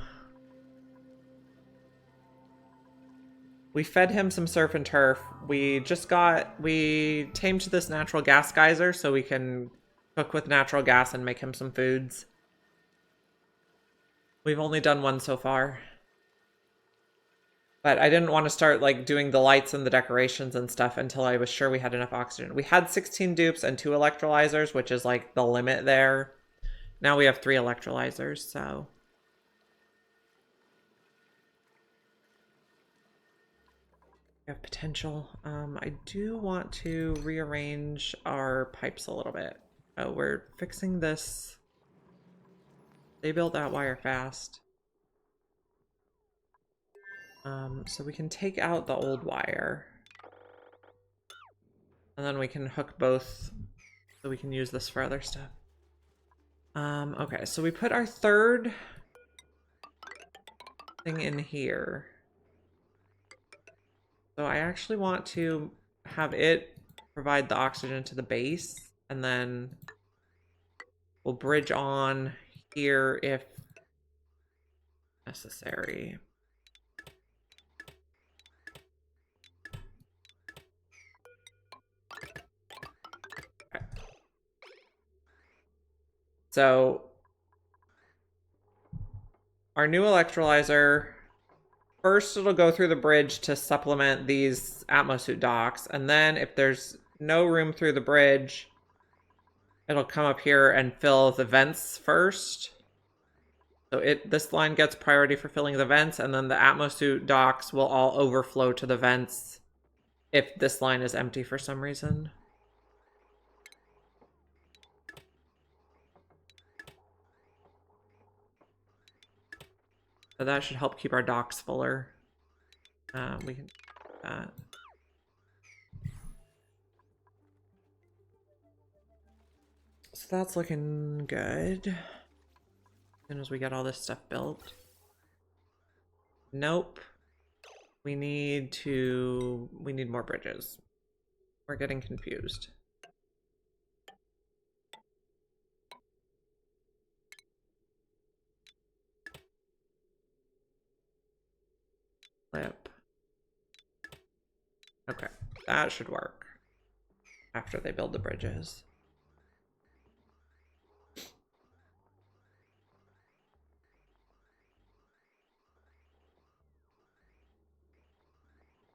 We fed him some surf and turf. We tamed this natural gas geyser so we can cook with natural gas and make him some foods. We've only done one so far. But I didn't want to start like doing the lights and the decorations and stuff until I was sure we had enough oxygen. We had 16 dupes and 2 electrolyzers, which is like the limit there. Now we have 3 electrolyzers, so... we have potential. I do want to rearrange our pipes a little bit. Oh, we're fixing this. They built that wire fast. So we can take out the old wire. And then we can hook both so we can use this for other stuff. Okay, so we put our third thing in here. So I actually want to have it provide the oxygen to the base, and then we'll bridge on here if necessary. Okay. So our new electrolyzer, first it'll go through the bridge to supplement these Atmosuit docks, and then if there's no room through the bridge, it'll come up here and fill the vents first. So this line gets priority for filling the vents, and then the Atmosuit docks will all overflow to the vents if this line is empty for some reason. So that should help keep our docks fuller. We can do that. So that's looking good. As soon as we get all this stuff built. Nope. We need more bridges. We're getting confused. Flip. Okay, that should work after they build the bridges.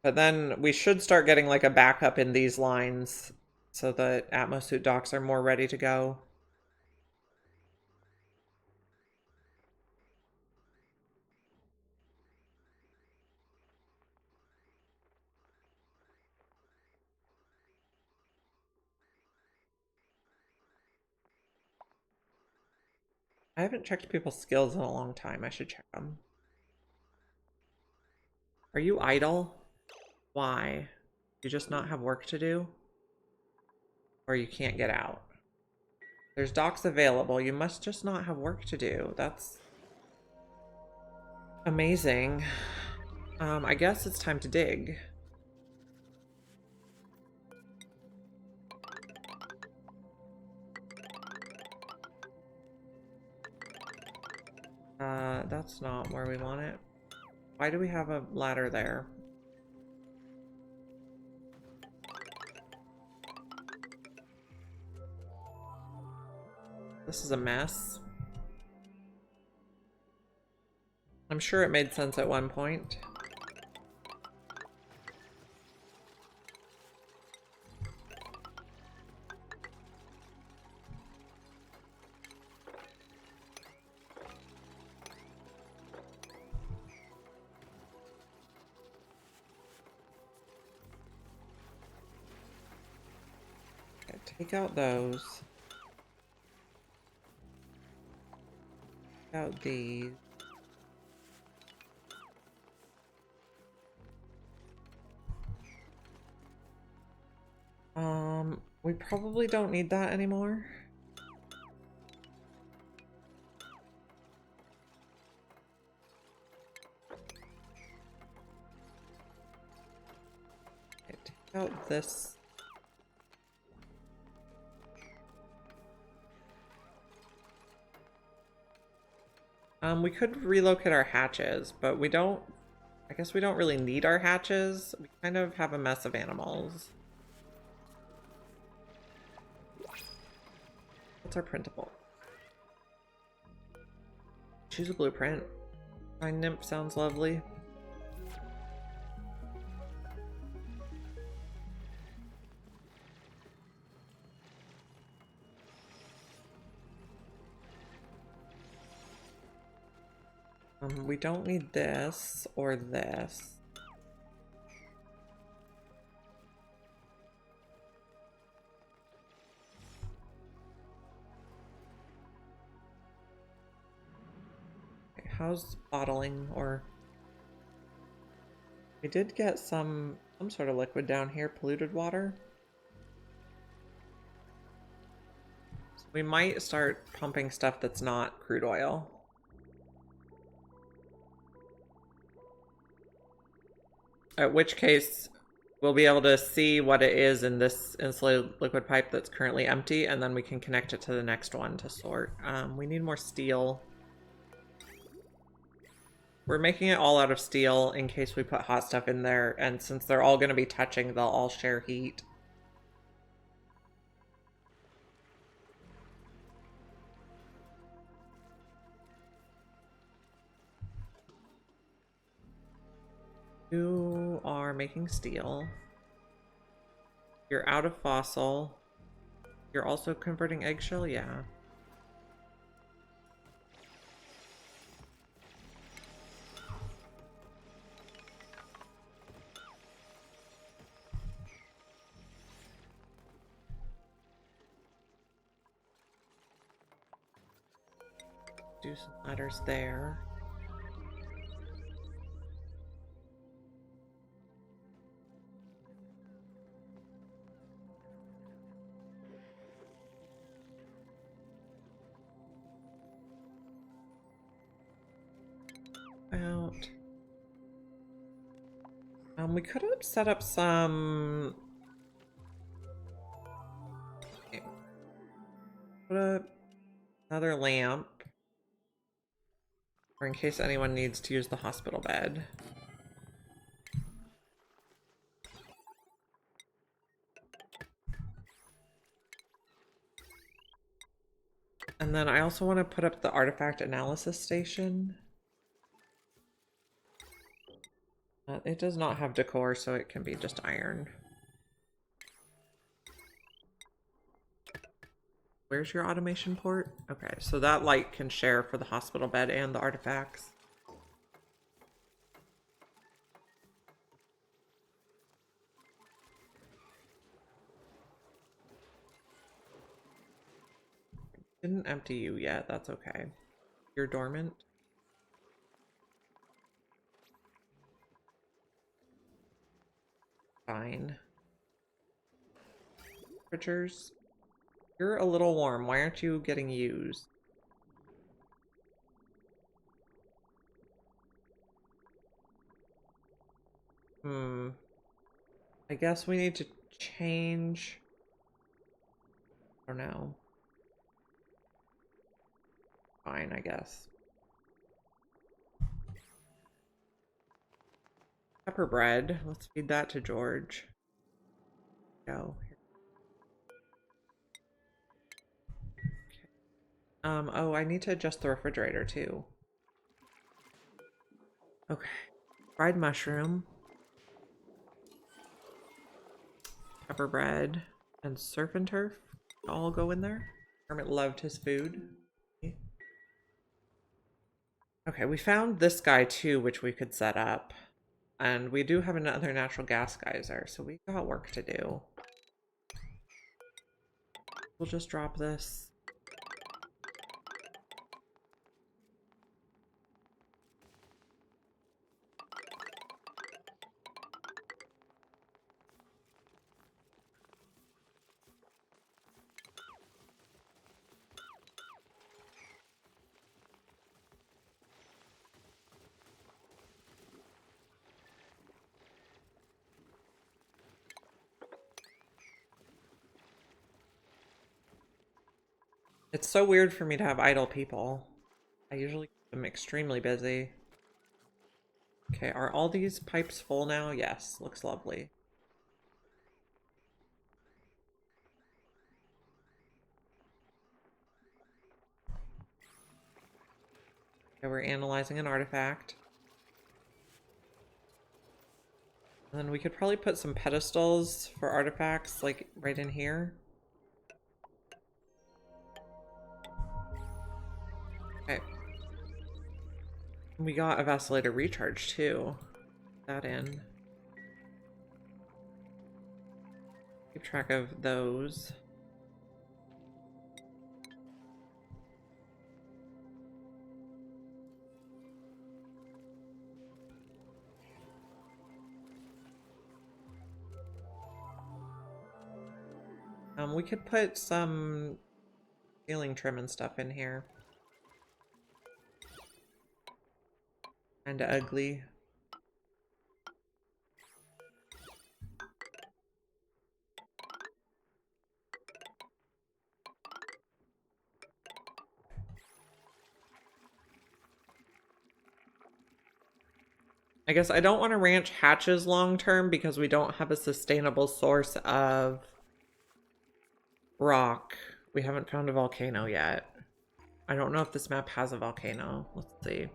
But then we should start getting like a backup in these lines so the Atmosuit docks are more ready to go. I haven't checked people's skills in a long time. I should check them. Are you idle? Why? You just not have work to do? Or you can't get out? There's docks available. You must just not have work to do. That's amazing. I guess it's time to dig. That's not where we want it. Why do we have a ladder there? This is a mess. I'm sure it made sense at one point. Okay, take out those. Take out these. We probably don't need that anymore. Okay, take out this. We could relocate our hatches, but we don't, I guess we don't really need our hatches. We kind of have a mess of animals. What's our printable? Choose a blueprint. My nymph sounds lovely. We don't need this or this. Okay, how's bottling? Or we did get some sort of liquid down here, polluted water. So we might start pumping stuff that's not crude oil. At which case, we'll be able to see what it is in this insulated liquid pipe that's currently empty, and then we can connect it to the next one to sort. We need more steel. We're making it all out of steel in case we put hot stuff in there, and since they're all going to be touching, they'll all share heat. You are making steel. You're out of fossil. You're also converting eggshell? Yeah. Do some ladders there. Out. We could have set up some. Okay. Put up another lamp, or in case anyone needs to use the hospital bed. And then I also want to put up the artifact analysis station. It does not have decor, so it can be just iron. Where's your automation port? Okay, so that light can share for the hospital bed and the artifacts. Didn't empty you yet, that's okay. You're dormant. Fine. Temperatures. You're a little warm. Why aren't you getting used? I guess we need to change. I don't know. Fine, I guess. Pepper bread. Let's feed that to George. Go. Oh, I need to adjust the refrigerator too. Okay. Fried mushroom. Pepper bread. And surf and turf all go in there. Hermit loved his food. Okay, we found this guy too, which we could set up. And we do have another natural gas geyser, so we got work to do. We'll just drop this. It's so weird for me to have idle people. I usually keep them extremely busy. Okay, are all these pipes full now? Yes, looks lovely. Okay, we're analyzing an artifact. And then we could probably put some pedestals for artifacts, like right in here. Okay. We got a vacillator recharge too. Put that in. Keep track of those. We could put some ceiling trim and stuff in here. Kinda ugly. I guess I don't want to ranch hatches long term because we don't have a sustainable source of rock. We haven't found a volcano yet. I don't know if this map has a volcano. Let's see.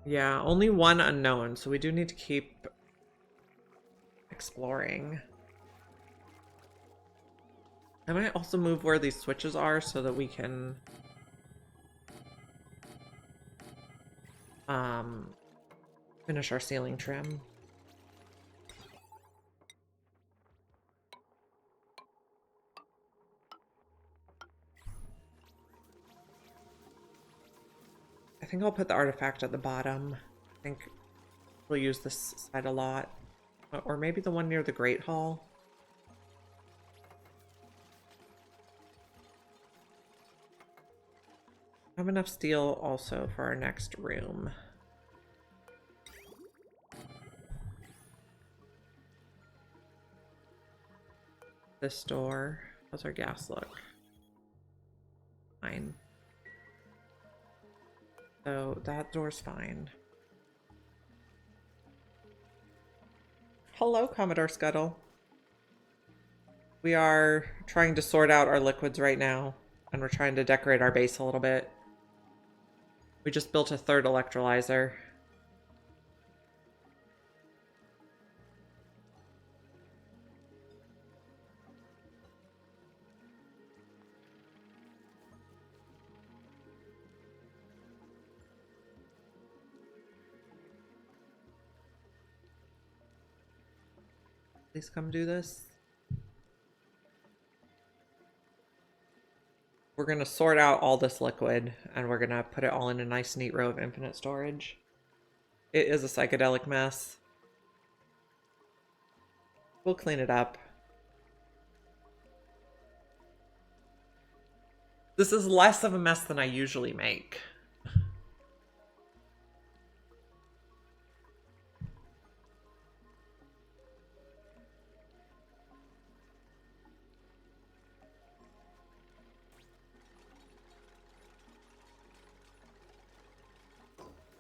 Yeah, only one unknown, so we do need to keep exploring. I might also move where these switches are so that we can finish our ceiling trim. I think I'll put the artifact at the bottom. I think we'll use this side a lot. Or maybe the one near the Great Hall. I have enough steel also for our next room. This door. How's our gas look? Fine. So that door's fine. Hello, Commodore Scuttle. We are trying to sort out our liquids right now, and we're trying to decorate our base a little bit. We just built a third electrolyzer. Please come do this. We're going to sort out all this liquid, and we're going to put it all in a nice, neat row of infinite storage. It is a psychedelic mess. We'll clean it up. This is less of a mess than I usually make.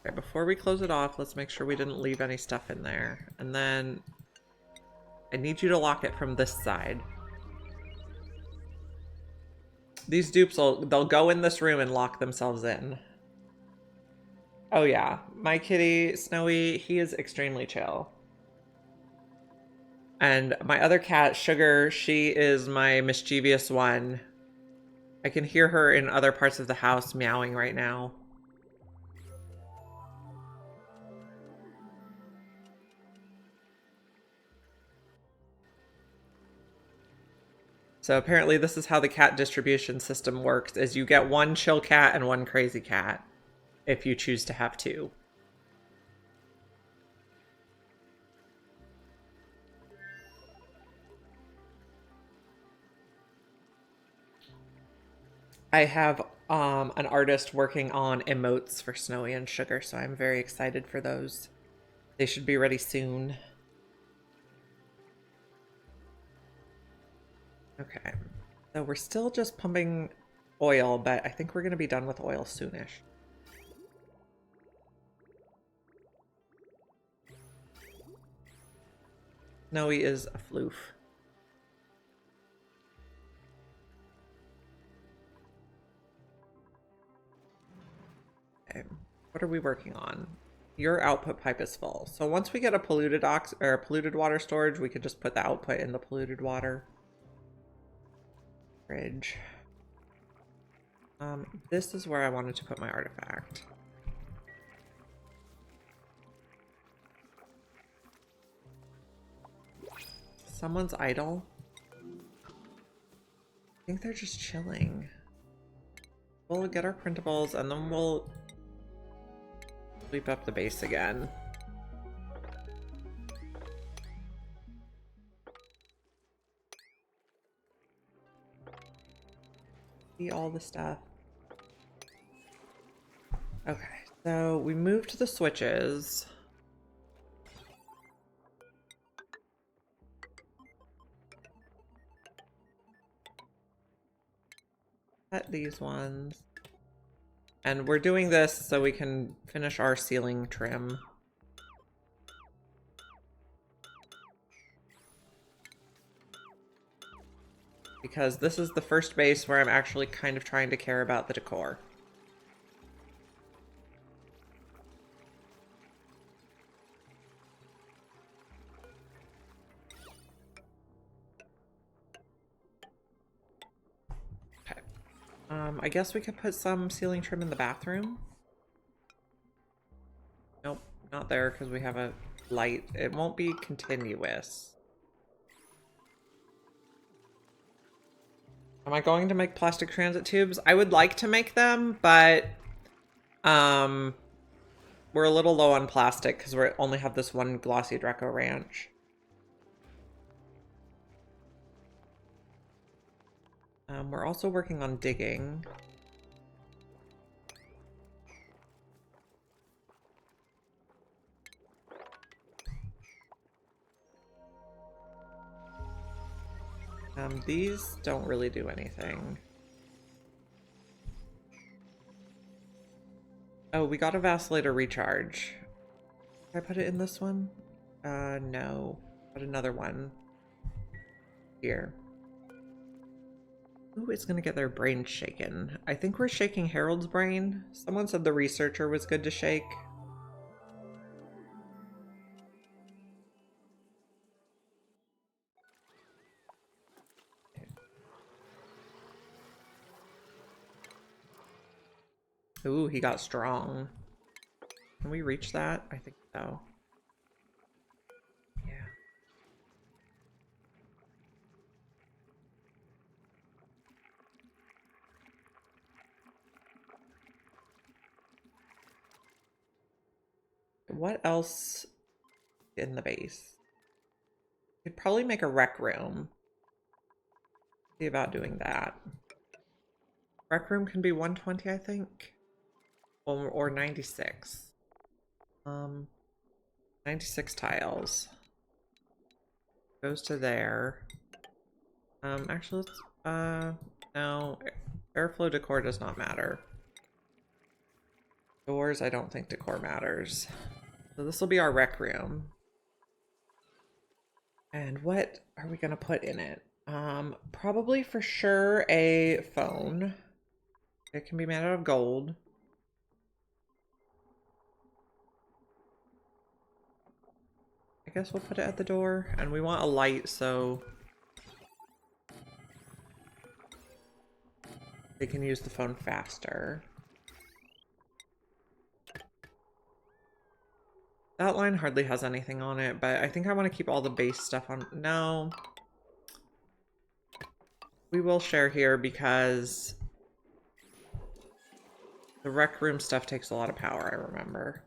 Okay, before we close it off, let's make sure we didn't leave any stuff in there. And then I need you to lock it from this side. These dupes they'll go in this room and lock themselves in. Oh yeah, my kitty, Snowy, he is extremely chill. And my other cat, Sugar, she is my mischievous one. I can hear her in other parts of the house meowing right now. So apparently this is how the cat distribution system works, is you get one chill cat and one crazy cat, if you choose to have two. I have an artist working on emotes for Snowy and Sugar, so I'm very excited for those. They should be ready soon. Okay, so we're still just pumping oil, but I think we're going to be done with oil soonish. Snowy is a floof. Okay, what are we working on? Your output pipe is full. So once we get a polluted water storage, we could just put the output in the polluted water. Fridge. This is where I wanted to put my artifact. Someone's idle. I think they're just chilling. We'll get our printables and then we'll sweep up the base again. See all the stuff. Okay, so we moved the switches. Cut these ones. And we're doing this so we can finish our ceiling trim. Because this is the first base where I'm actually kind of trying to care about the decor. Okay. I guess we could put some ceiling trim in the bathroom. Nope, not there because we have a light. It won't be continuous. Am I going to make plastic transit tubes? I would like to make them, but we're a little low on plastic because we only have this one glossy Dreco ranch. We're also working on digging. These don't really do anything. Oh, we got a vacillator recharge. Can I put it in this one? No. Put another one. Here. Who is gonna get their brain shaken? I think we're shaking Harold's brain. Someone said the researcher was good to shake. Ooh, he got strong. Can we reach that? I think so. Yeah. what else in the base? Could probably make a rec room. See about doing that. Rec room can be 120, I think. Or 96. 96 tiles. Goes to there. Actually, let's, no. Airflow decor does not matter. Doors, I don't think decor matters. So this will be our rec room. And what are we gonna put in it? Probably for sure a phone. It can be made out of gold. I guess we'll put it at the door. And we want a light so they can use the phone faster. That line hardly has anything on it, but I think I want to keep all the base stuff on. No. We will share here because the rec room stuff takes a lot of power, I remember.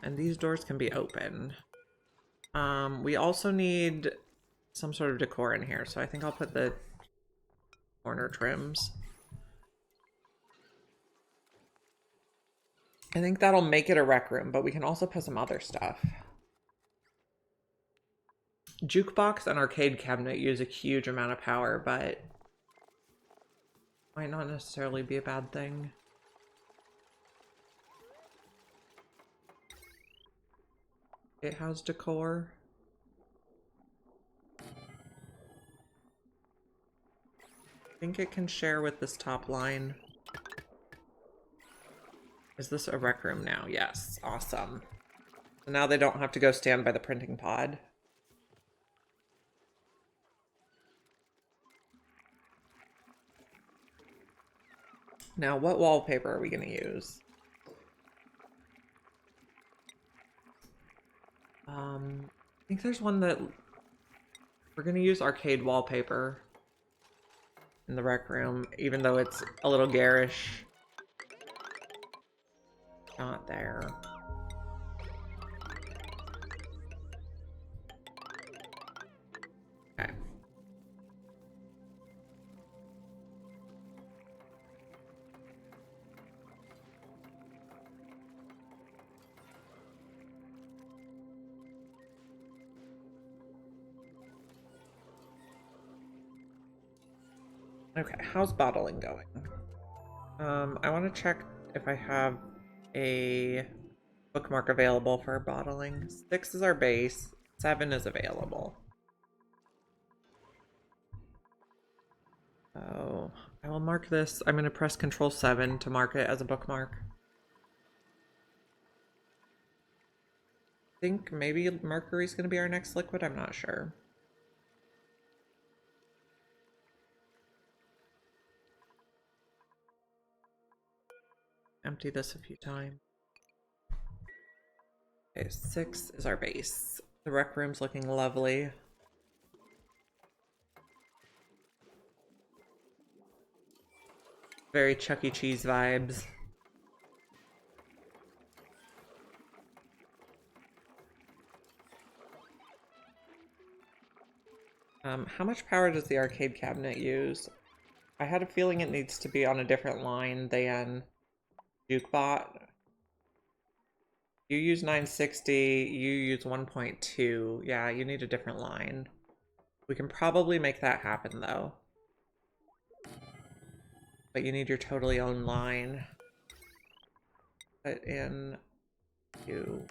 And these doors can be open. We also need some sort of decor in here, so I think I'll put the corner trims. I think that'll make it a rec room, but we can also put some other stuff. Jukebox and arcade cabinet use a huge amount of power, but might not necessarily be a bad thing. It has decor. I think it can share with this top line. Is this a rec room now? Yes. Awesome. So now they don't have to go stand by the printing pod. Now, what wallpaper are we going to use? I think there's one that we're going to use arcade wallpaper in the rec room, even though it's a little garish. Not there. Okay. Okay, how's bottling going? I want to check if I have a bookmark available for bottling. 6 is our base, 7 is available. Oh, I will mark this. I'm going to press Control 7 to mark it as a bookmark. I think maybe mercury's going to be our next liquid. I'm not sure. Empty this a few times. Okay, 6 is our base. The rec room's looking lovely. Very Chuck E. Cheese vibes. How much power does the arcade cabinet use? I had a feeling it needs to be on a different line than Jukebot. You use 960, you use 1.2. Yeah, you need a different line. We can probably make that happen though. But you need your totally own line. Put in you.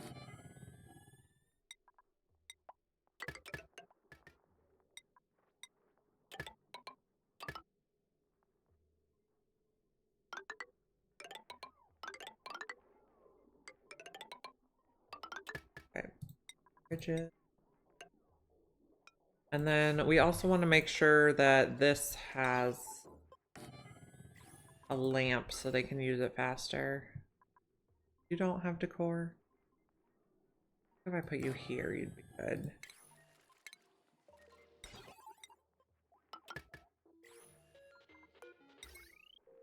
Okay. Rigid. And then we also want to make sure that this has a lamp so they can use it faster. You don't have decor? If I put you here, you'd be good.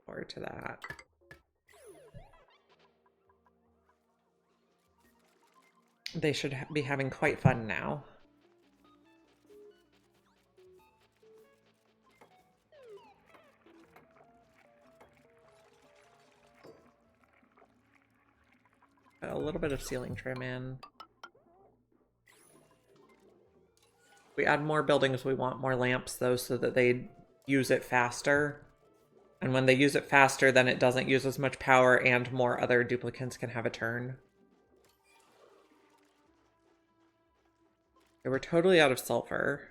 Forward to that. They should be having quite fun now. A little bit of ceiling trim in. We add more buildings, we want more lamps though, so that they use it faster. And when they use it faster, then it doesn't use as much power and more other duplicants can have a turn. Okay, we're totally out of sulfur.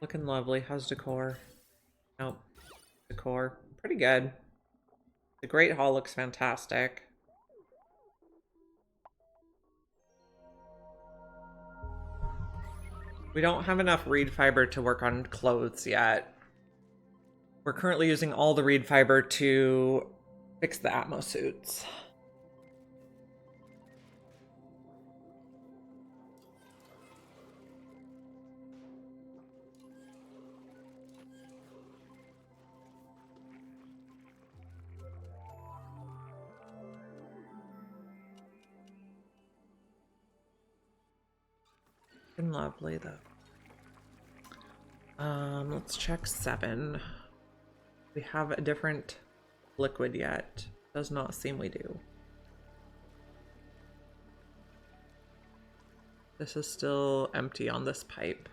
Looking lovely. How's decor? Nope. Decor. Pretty good. The Great Hall looks fantastic. We don't have enough reed fiber to work on clothes yet. We're currently using all the reed fiber to fix the Atmo suits. And lovely though. Let's check 7. We have a different liquid yet. Does not seem we do. This is still empty on this pipe.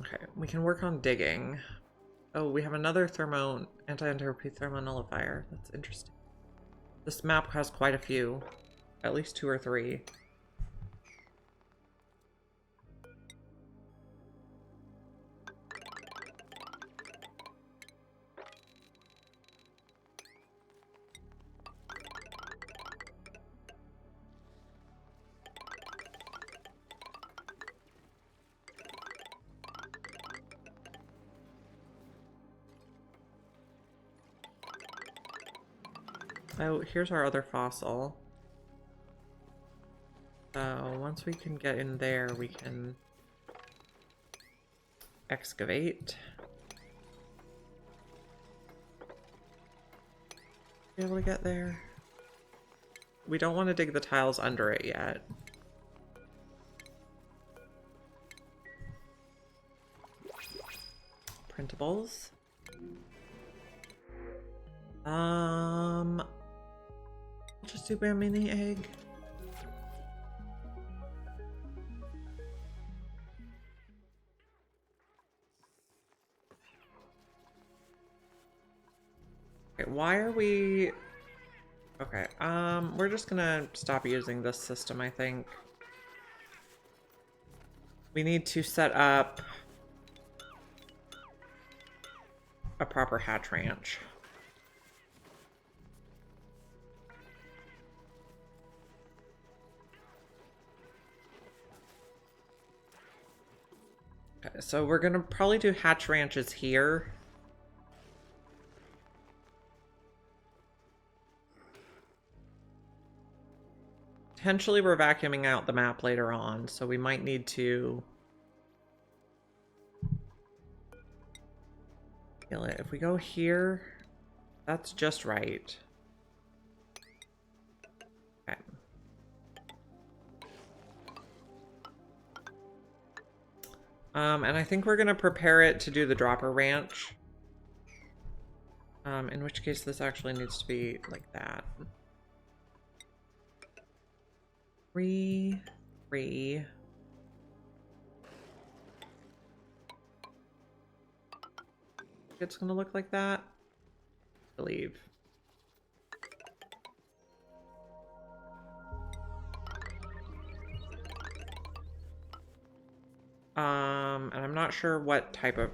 Okay, we can work on digging. Oh, we have another anti-entropy thermo nullifier. That's interesting. This map has quite a few. At least 2 or 3. Oh, here's our other fossil. So once we can get in there, we can excavate. Be able to get there. We don't want to dig the tiles under it yet. Printables. Just do a mini egg. Okay, why are we... Okay, we're just gonna stop using this system, I think. We need to set up a proper hatch ranch. Okay, so we're gonna probably do hatch ranches here. Potentially we're vacuuming out the map later on, so we might need to kill it. If we go here, that's just right. Okay. And I think we're gonna prepare it to do the dropper ranch. In which case this actually needs to be like that. 3, 3. It's gonna look like that, I believe. And I'm not sure what type of...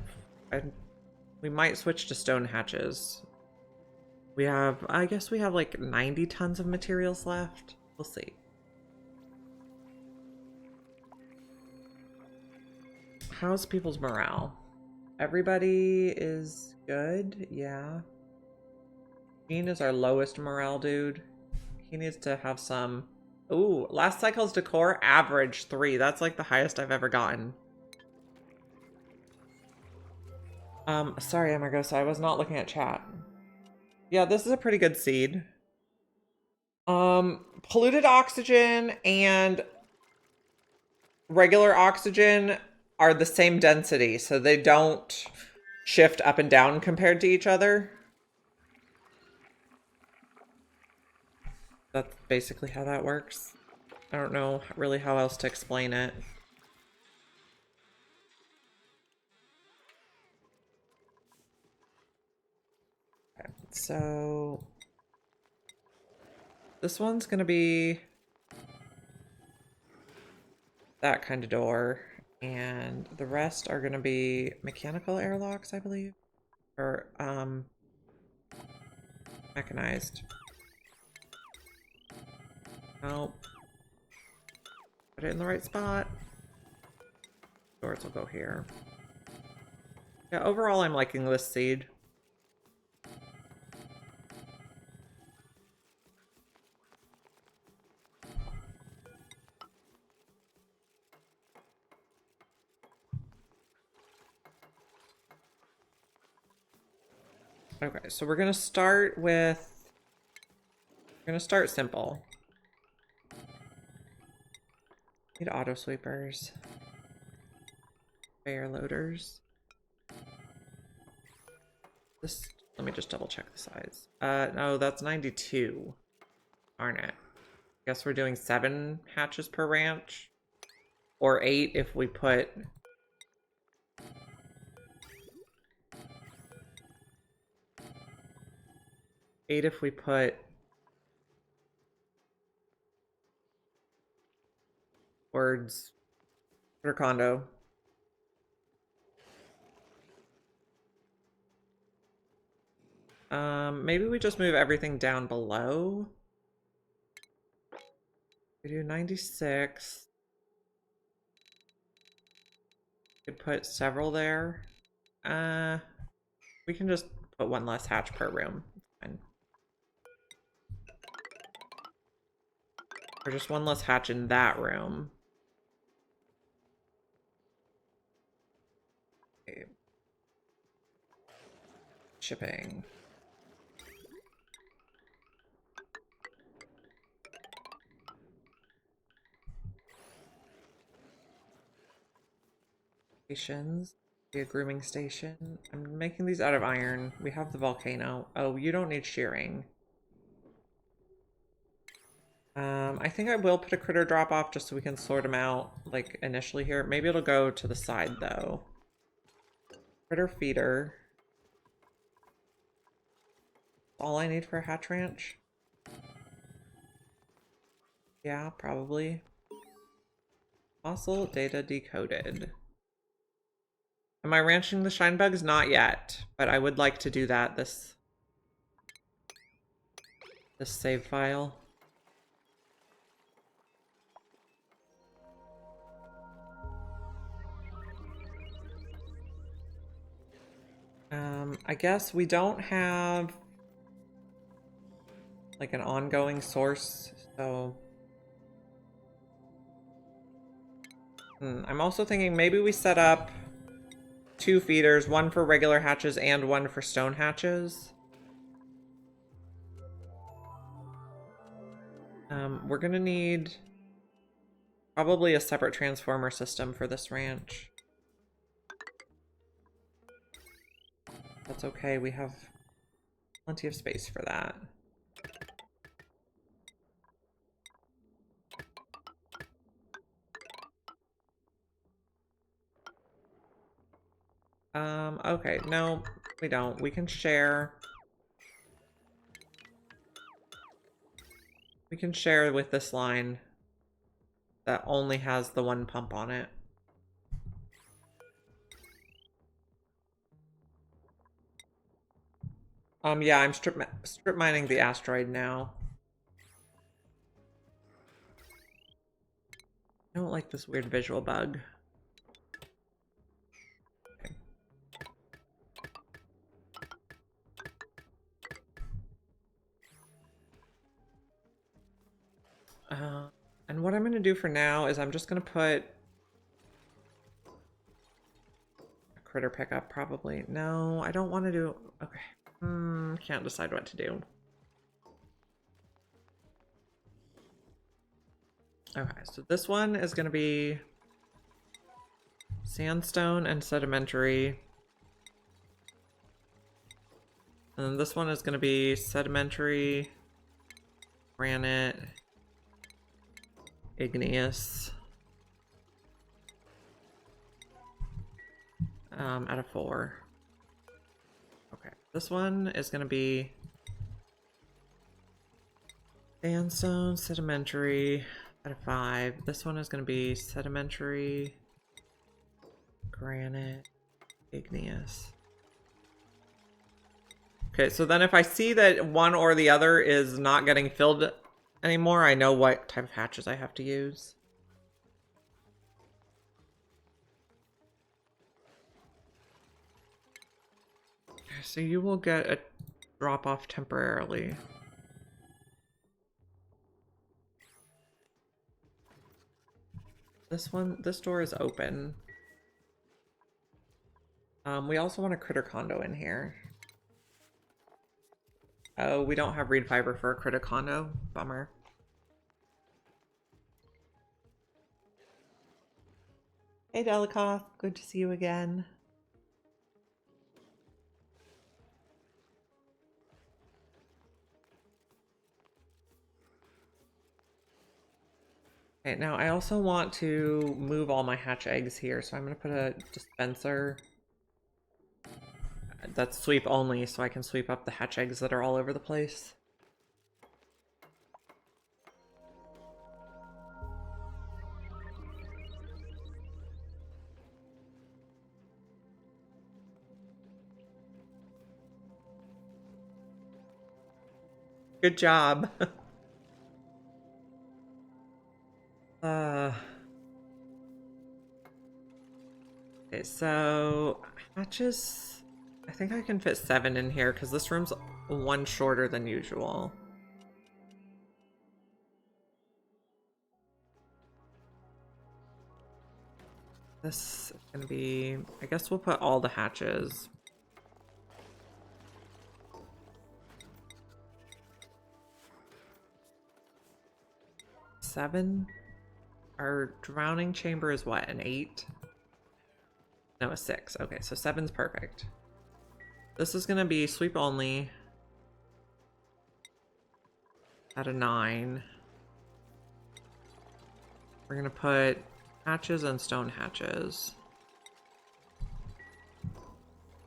we might switch to stone hatches. We have... I guess we have like 90 tons of materials left. We'll see. How's people's morale? Everybody is good, yeah. Gene is our lowest morale dude. He needs to have some... Ooh, last cycle's decor, average 3. That's like the highest I've ever gotten. Sorry, Amargosa, I was not looking at chat. Yeah, this is a pretty good seed. Polluted oxygen and regular oxygen are the same density, so they don't shift up and down compared to each other. That's basically how that works. I don't know really how else to explain it. Okay, so this one's gonna be that kind of door, and the rest are gonna be mechanical airlocks, I believe, or mechanized. Nope. Put it in the right spot. Doors will go here. Yeah, overall I'm liking this seed. Okay, so we're gonna start simple. Need auto sweepers. Conveyor loaders. This, let me just double check the size. No, that's 92. Darn it. Guess we're doing 7 hatches per ranch. Or 8 if we put... Eight if we put... words... for condo. Maybe we just move everything down below. We do 96. Could put several there. We can just put 1 less hatch per room. Fine. Or just 1 less hatch in that room. Okay. Shipping. Stations. Be a grooming station. I'm making these out of iron. We have the volcano. Oh, you don't need shearing. I think I will put a critter drop off just so we can sort them out, like, initially here. Maybe it'll go to the side, though. Critter feeder. All I need for a hatch ranch? Yeah, probably. Fossil data decoded. Am I ranching the shine bugs? Not yet, but I would like to do that this save file. I guess we don't have like an ongoing source, so I'm also thinking maybe we set up 2 feeders, 1 for regular hatches and 1 for stone hatches. We're gonna need probably a separate transformer system for this ranch. That's okay, we have plenty of space for that. Okay, no, we don't. We can share. We can share with this line that only has the 1 pump on it. Yeah, I'm strip mining the asteroid now. I don't like this weird visual bug. Okay. do for now is I'm just gonna put a critter pickup probably. No, I don't want to do, okay. Can't decide what to do. Okay, so this one is gonna be sandstone and sedimentary. And then this one is gonna be sedimentary, granite, igneous. Out of 4. Okay, this one is gonna be sandstone, sedimentary, out of 5. This one is gonna be sedimentary, granite, igneous. Okay, so then if I see that one or the other is not getting filled anymore, I know what type of hatches I have to use. Okay, so you will get a drop off temporarily. This door is open. We also want a critter condo in here. Oh, we don't have reed fiber for a critter condo. Bummer. Hey, Delikoff. Good to see you again. Okay, now I also want to move all my hatch eggs here, so I'm going to put a dispenser that's sweep only, so I can sweep up the hatch eggs that are all over the place. Good job. Okay, so hatches, I think I can fit 7 in here because this room's 1 shorter than usual. This is gonna be, I guess we'll put all the hatches. Seven. Our drowning chamber is what, an 8? No, a 6. Okay, so 7's perfect. This is gonna be sweep only at a 9. We're gonna put hatches and stone hatches.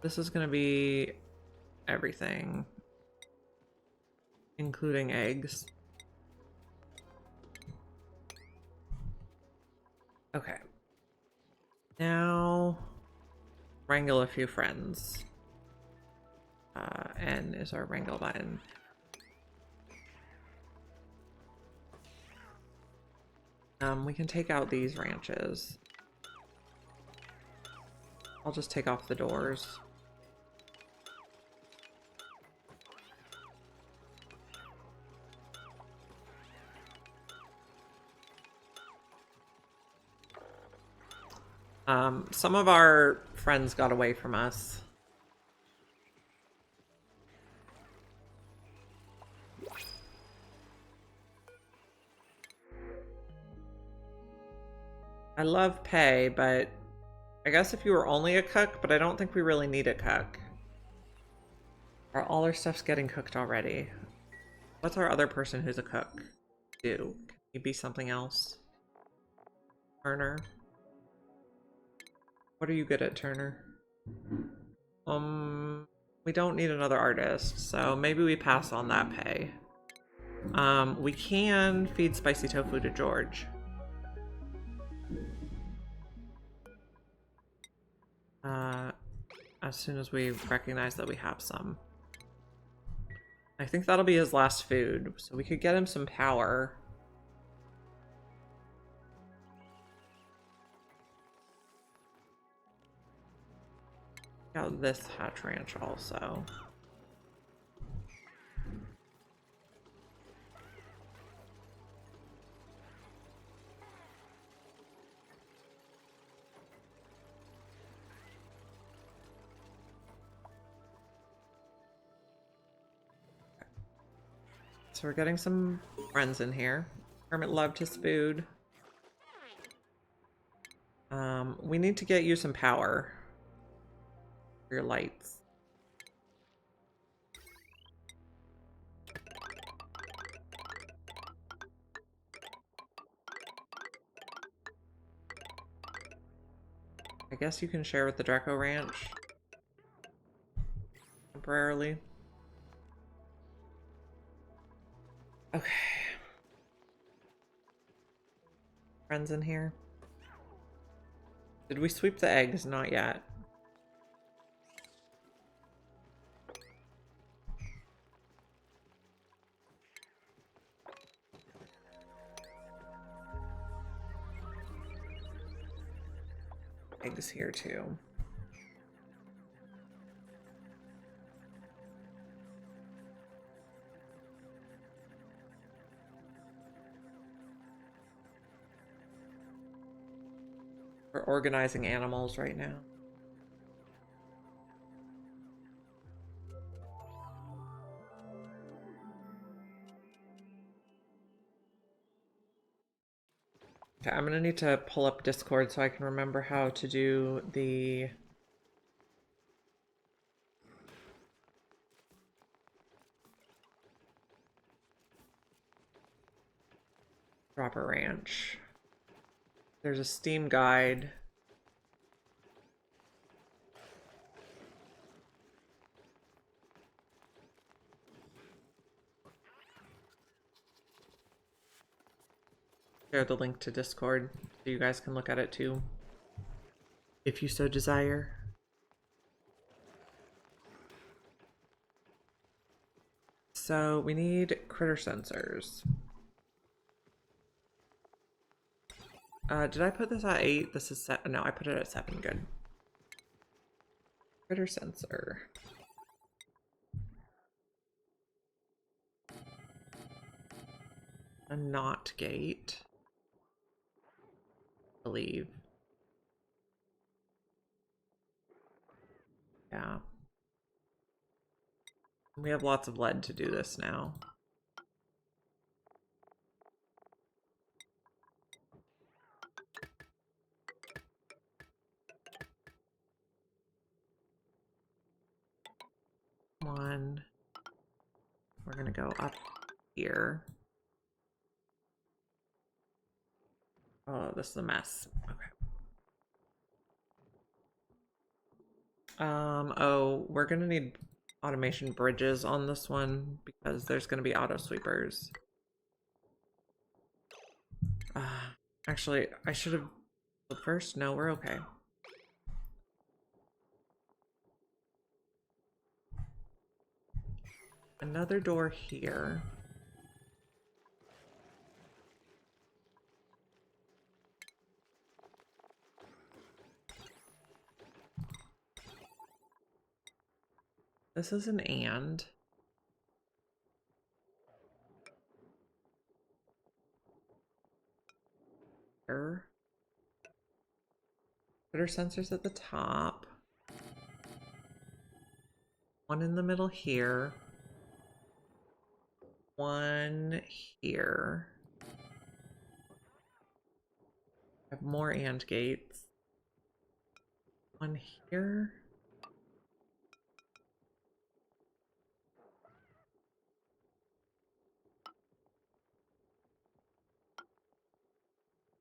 This is gonna be everything, including eggs. Okay. Now, wrangle a few friends. N is our wrangle button. We can take out these ranches. I'll just take off the doors. Some of our friends got away from us. I love pay, but I guess if you were only a cook, but I don't think we really need a cook. All our stuff's getting cooked already. What's our other person who's a cook do? Can he be something else? Turner? What are you good at, Turner? We don't need another artist, so maybe we pass on that pay. We can feed spicy tofu to George. As soon as we recognize that we have some. I think that'll be his last food, so we could get him some power. Check out this hatch ranch also. So we're getting some friends in here. Hermit loved his food. We need to get you some power for your lights. I guess you can share with the Draco Ranch temporarily. Okay. Friends in here. Did we sweep the eggs? Not yet. Eggs here too. We're organizing animals right now. Okay, I'm gonna need to pull up Discord so I can remember how to do the Dropper Ranch. There's a Steam guide. Share the link to Discord so you guys can look at it too, if you so desire. So we need critter sensors. Did I put this at 8? This is set. No, I put it at 7. Good. Critter sensor. A not gate. I believe. Yeah. We have lots of lead to do this now. One. We're gonna go up here. Oh, this is a mess. Okay. Oh, we're gonna need automation bridges on this one because there's gonna be auto sweepers. Actually, I should have first. No, we're okay. Another door here. This is an and. Here. Put our sensors at the top. One in the middle here. One here. Have more and gates. One here.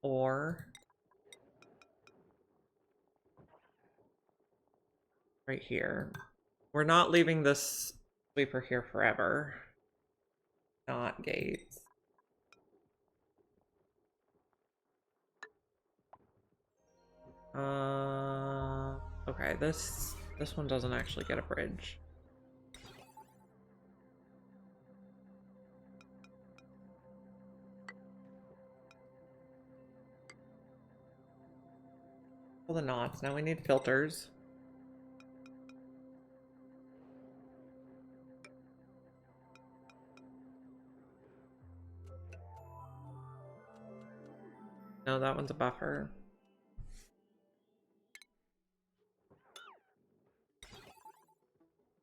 Or right here. We're not leaving this sweeper here forever. Not gates. Okay, this one doesn't actually get a bridge. All the knots. Now we need filters. No, that one's a buffer.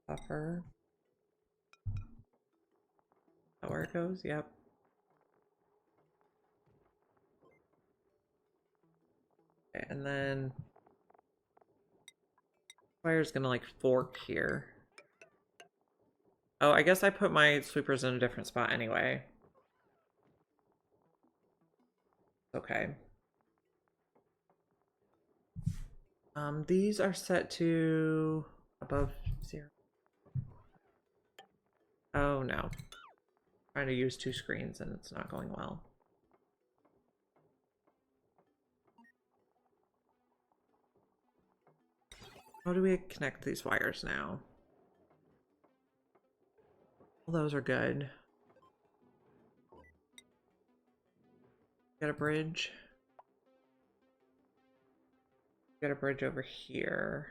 Buffer. that where it goes? Yep. Okay, and then wire's gonna like fork here. Oh, I guess I put my sweepers in a different spot anyway. Okay. These are set to above 0. Oh no. Trying to use 2 screens and it's not going well. How do we connect these wires now? Well, those are good. Got a bridge. Got a bridge over here.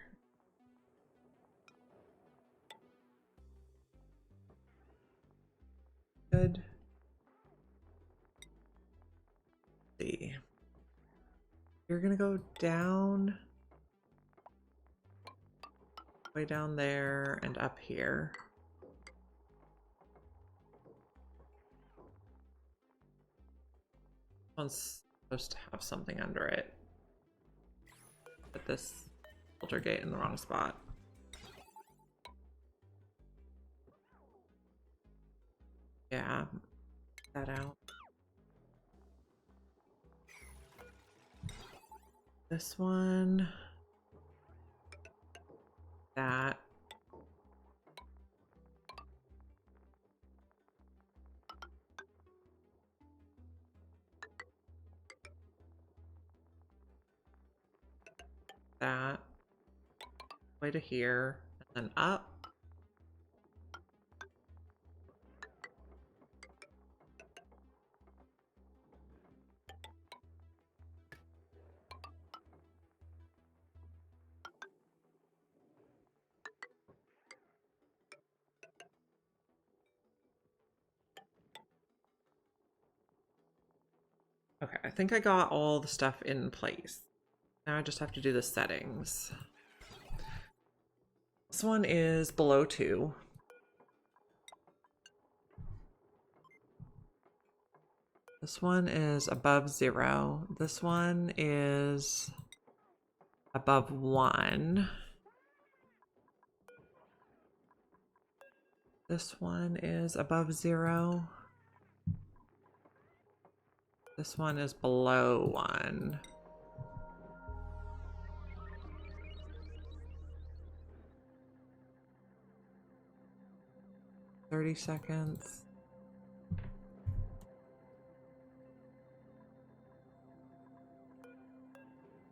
Good. Let's see. You're gonna go down. Way down there and up here. One's supposed to have something under it. Put this filter gate in the wrong spot. Yeah, that out. This one. That. That. Way to here. And then up. Okay, I think I got all the stuff in place. Now I just have to do the settings. This one is below 2. This one is above 0. This one is above 1. This one is above 0. This one is below 1. $30 seconds.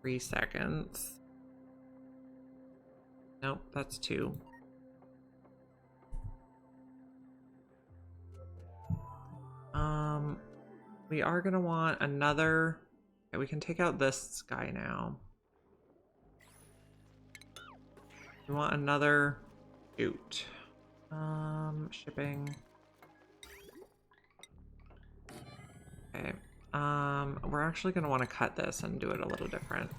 $3 seconds. Nope, that's 2. We are gonna want another. Okay, we can take out this guy now. We want another chute. Shipping. Okay. We're actually gonna want to cut this and do it a little different.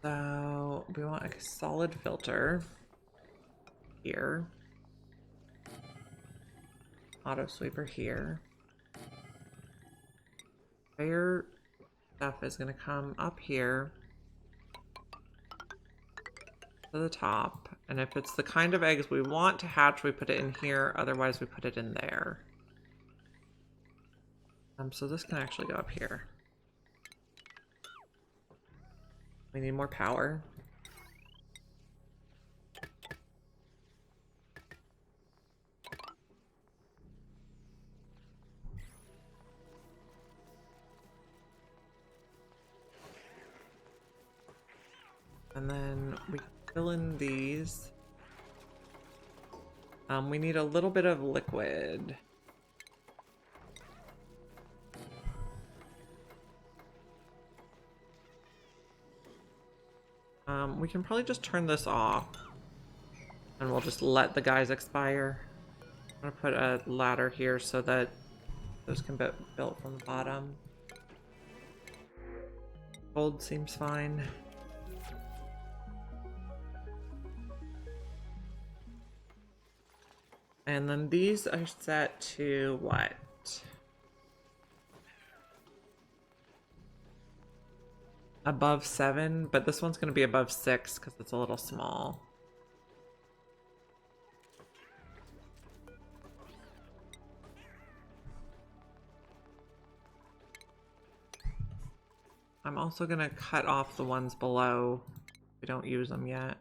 So we want a solid filter here. Auto sweeper here. Conveyor stuff is going to come up here to the top. And if it's the kind of eggs we want to hatch, we put it in here. Otherwise, we put it in there. So this can actually go up here. We need more power. And then we fill in these. We need a little bit of liquid. We can probably just turn this off. And we'll just let the guys expire. I'm gonna put a ladder here so that Those can be built from the bottom. Gold seems fine. And then these are set to what? Above 7, but this one's going to be above 6 because it's a little small. I'm also going to cut off the ones below. We don't use them yet.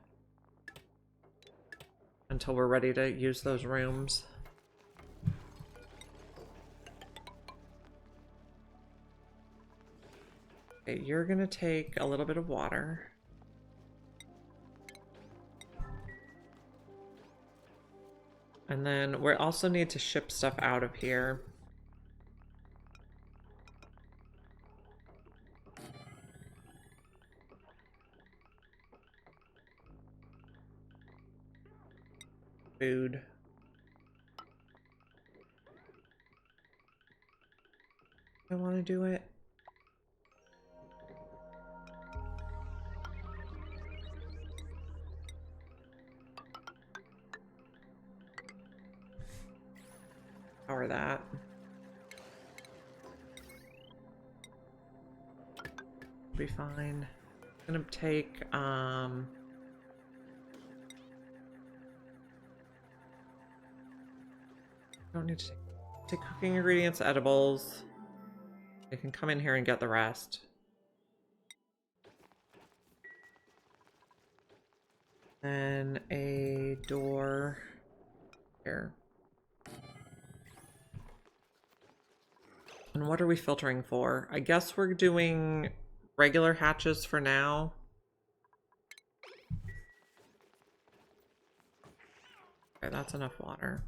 Until we're ready to use those rooms. Okay, you're going to take a little bit of water. And then we also need to ship stuff out of here. Food. I want to do it. Power that. Be fine. I'm gonna take don't need to take cooking ingredients, edibles. They can come in here and get the rest. Then a door here. And what are we filtering for? I guess we're doing regular hatches for now. Okay, that's enough water.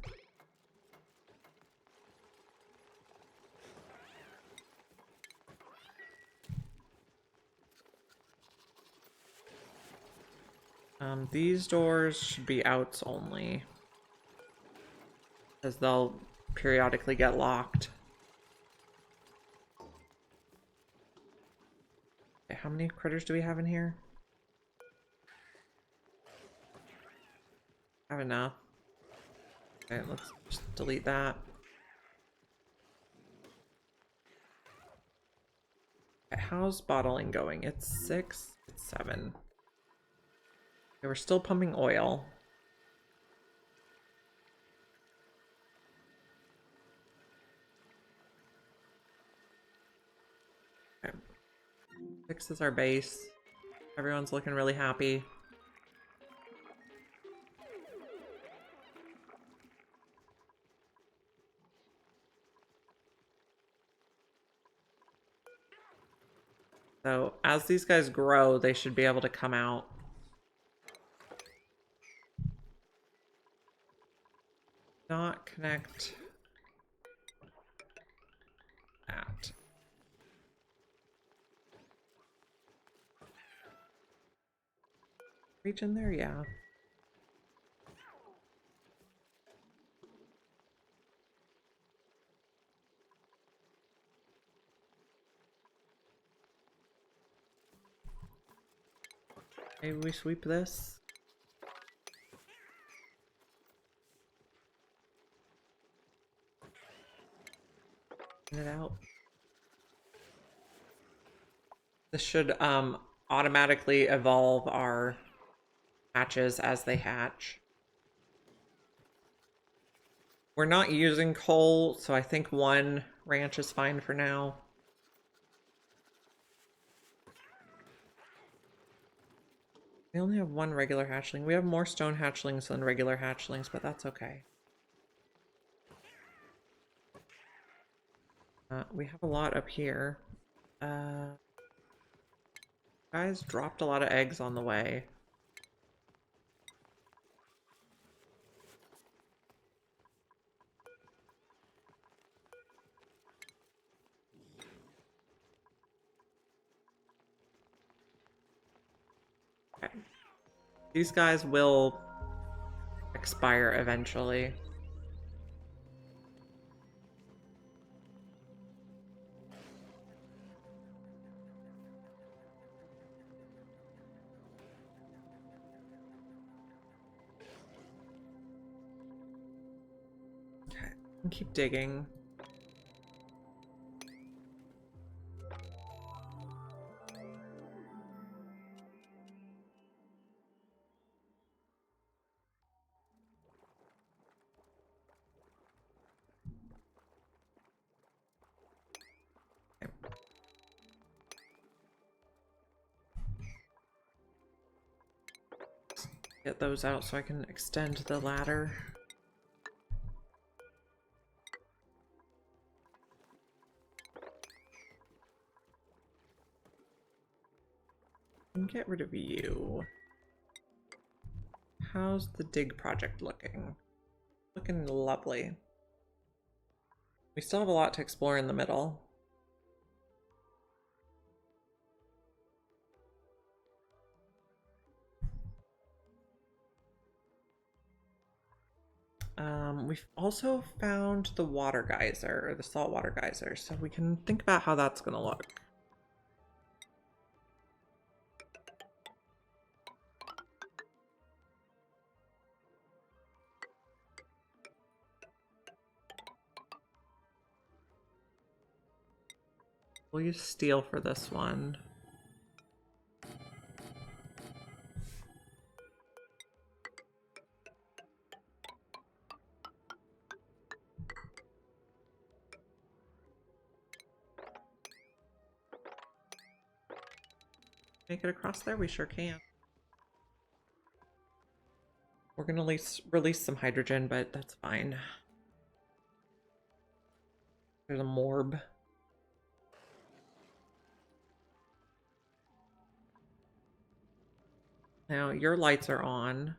These doors should be outs only, as they'll periodically get locked. Okay, how many critters do we have in here? Have enough. Okay, let's just delete that. Okay, how's bottling going? It's 6, it's 7. Okay, we're still pumping oil. Okay. 6 is our base. Everyone's looking really happy. So as these guys grow, they should be able to come out. Not connect that. Reach in there, yeah. Maybe we sweep this. Get it out. This should automatically evolve our hatches as they hatch. We're not using coal, so I think 1 ranch is fine for now. We only have 1 regular hatchling. We have more stone hatchlings than regular hatchlings, but that's okay. We have a lot up here. Guys dropped a lot of eggs on the way. Okay. These guys will expire eventually. And keep digging. Get those out so I can extend the ladder. And get rid of you. How's the dig project looking? Looking lovely. We still have a lot to explore in the middle. We've also found the water geyser, or the saltwater geyser, so we can think about how that's gonna look. We'll use steel for this one. Make it across there? We sure can. We're gonna release some hydrogen, but that's fine. There's a morb. Now your lights are on.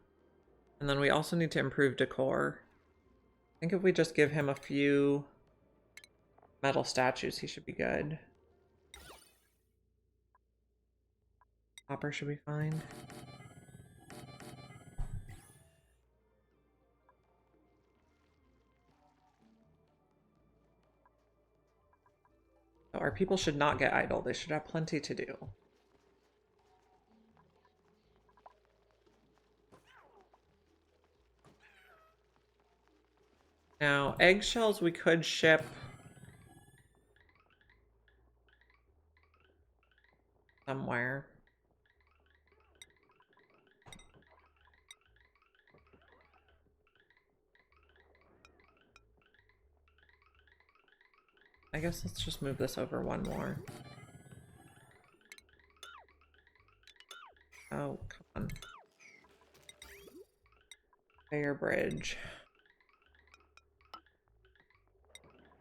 And then we also need to improve decor. I think if we just give him a few metal statues, he should be good. Copper should be fine. So our people should not get idle. They should have plenty to do. Now, eggshells we could ship. Somewhere. I guess let's just move this over one more. Oh, come on. Fair bridge.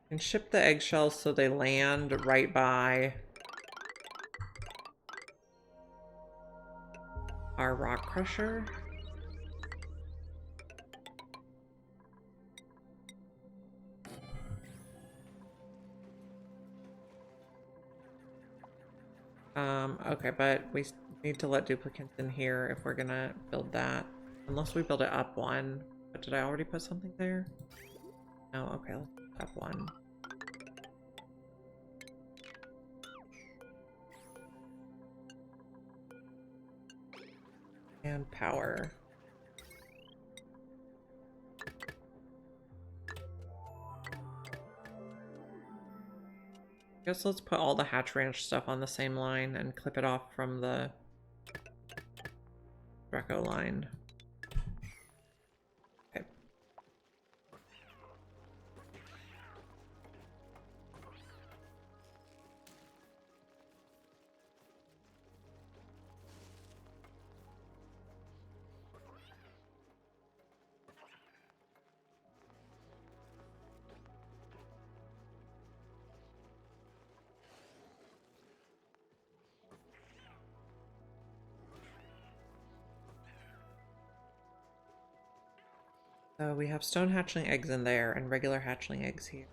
And ship the eggshells so they land right by our rock crusher. Okay, but we need to let duplicates in here if we're gonna build that. Unless we build it up one. But did I already put something there? No, okay, let's put up one. And power. I guess let's put all the Hatch Ranch stuff on the same line and clip it off from the Draco line. Okay. So we have stone hatchling eggs in there and regular hatchling eggs here.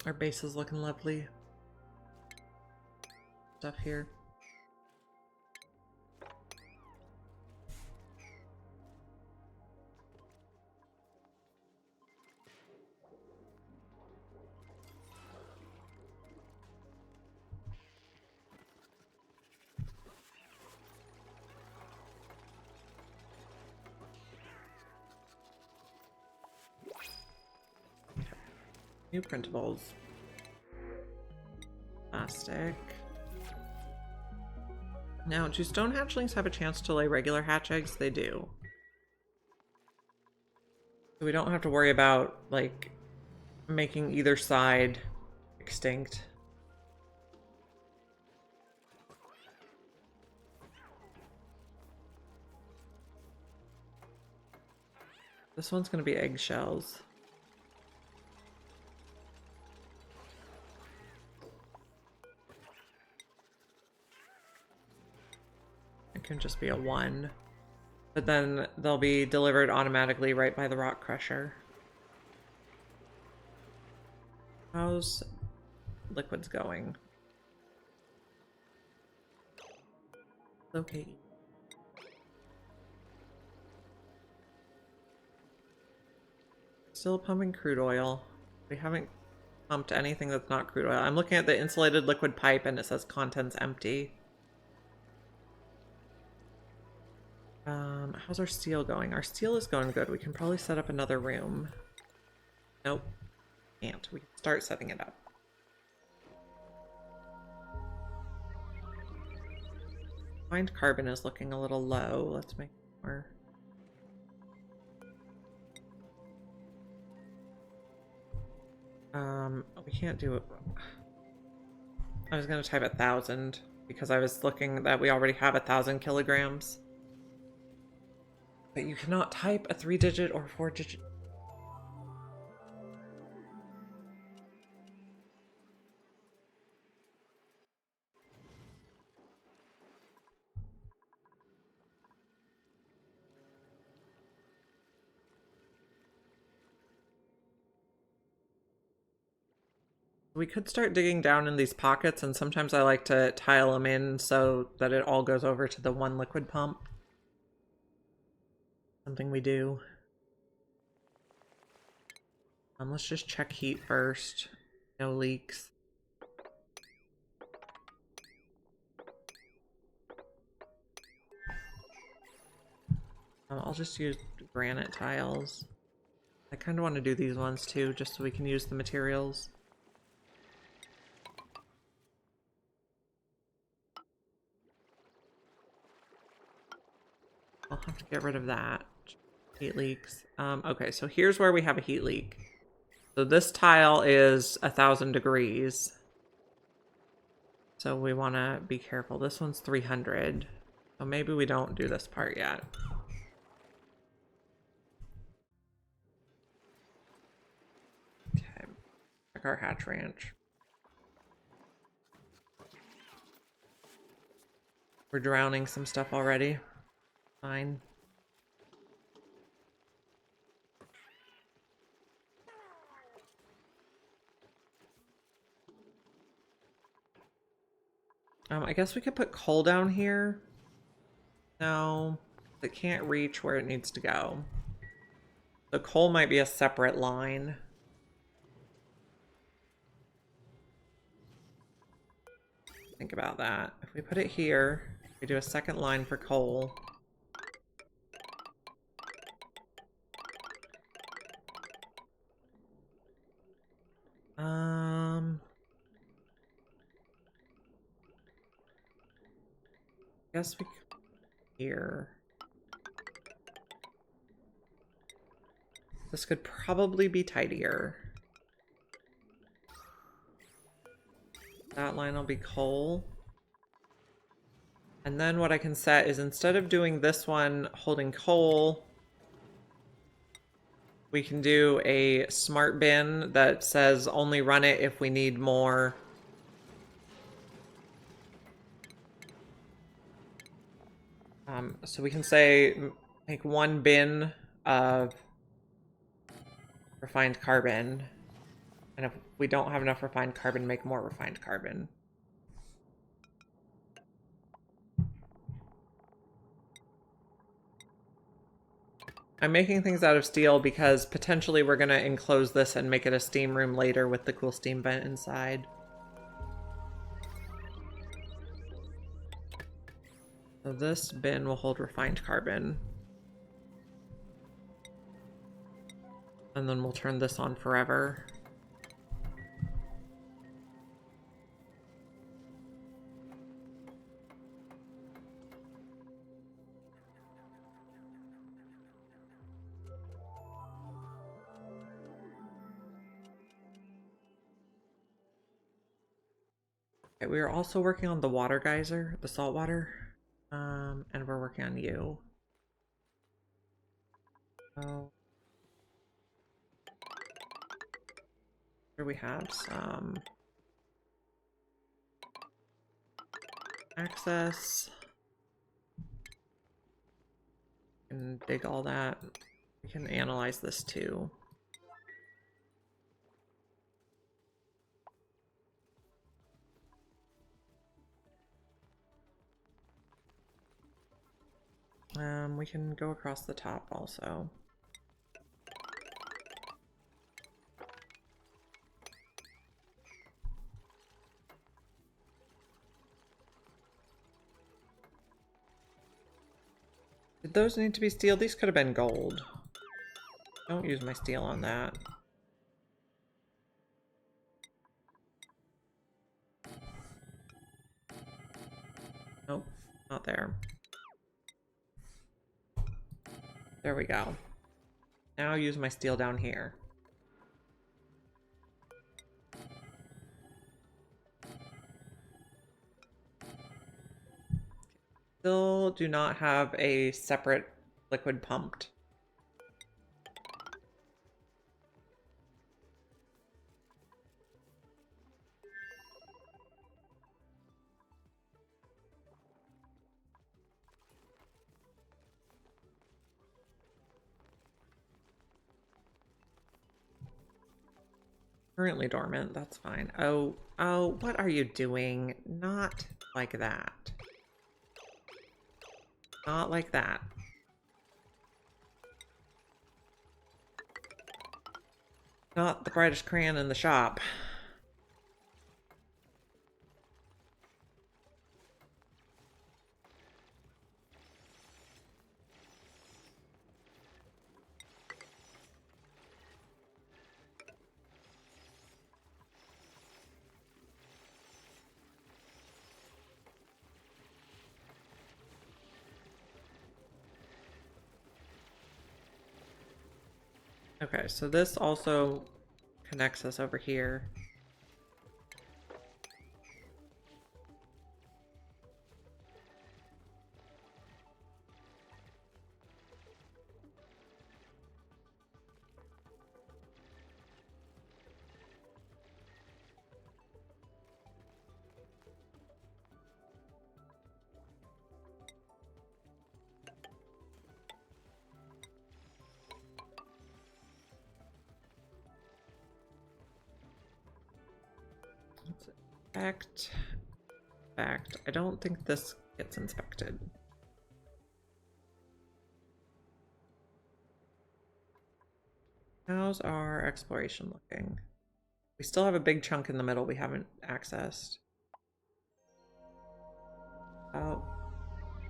Our base is looking lovely. Stuff here. New printables. Plastic. Now, do stone hatchlings have a chance to lay regular hatch eggs? They do. So we don't have to worry about, like, making either side extinct. This one's going to be eggshells. It can just be a 1. But then they'll be delivered automatically right by the rock crusher. How's liquids going? Okay. Still pumping crude oil. We haven't pumped anything that's not crude oil. I'm looking at the insulated liquid pipe and it says contents empty. How's our steel going? Our steel is going good. We can probably set up another room. Nope. Can't. We can start setting it up. Find carbon is looking a little low. Let's make more. We can't do it. I was gonna type 1,000 because I was looking that we already have 1,000 kilograms. But you cannot type a 3-digit or 4-digit. We could start digging down in these pockets, and sometimes I like to tile them in so that it all goes over to the one liquid pump. Something we do. Let's just check heat first. No leaks. I'll just use granite tiles. I kind of want to do these ones too, just so we can use the materials. I'll have to get rid of that. Heat leaks. Okay, so here's where we have a heat leak. So this tile is 1,000 degrees. So we want to be careful. This one's 300. So maybe we don't do this part yet. Okay. Check our hatch ranch. We're drowning some stuff already. Fine. I guess we could put coal down here. No, it can't reach where it needs to go. The coal might be a separate line. Think about that. If we put it here, we do a second line for coal. I guess we could here. This could probably be tidier. That line will be coal. And then what I can set is instead of doing this one holding coal, we can do a smart bin that says only run it if we need more. So we can say make 1 bin of refined carbon. And if we don't have enough refined carbon, make more refined carbon. I'm making things out of steel because potentially we're going to enclose this and make it a steam room later with the cool steam vent inside. So this bin will hold refined carbon. And then we'll turn this on forever. Okay, we are also working on the water geyser, the salt water. And we're working on you. Oh. Here we have some access. And dig all that. We can analyze this too. We can go across the top also. Did those need to be steel? These could have been gold. Don't use my steel on that. Nope, not there. There we go. Now I'll use my steel down here. Still do not have a separate liquid pumped. Currently dormant, that's fine. Oh, what are you doing? Not like that. Not like that. Not the brightest crayon in the shop. Okay, so this also connects us over here. Let's inspect. I don't think this gets inspected. How's our exploration looking? We still have a big chunk in the middle we haven't accessed. Oh,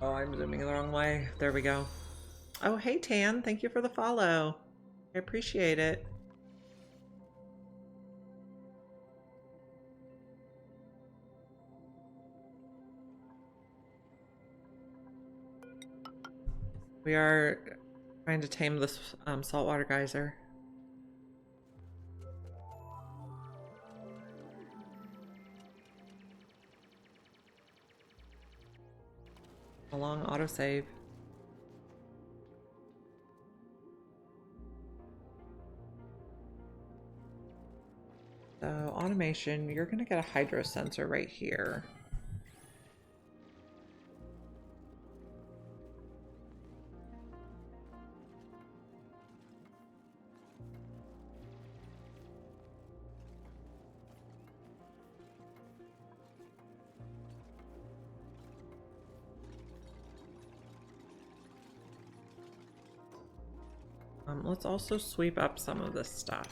I'm zooming the wrong way. There we go. Oh, hey Tan, thank you for the follow. I appreciate it. We are trying to tame this saltwater geyser. A long autosave. So automation, you're gonna get a hydro sensor right here. Let's also sweep up some of this stuff.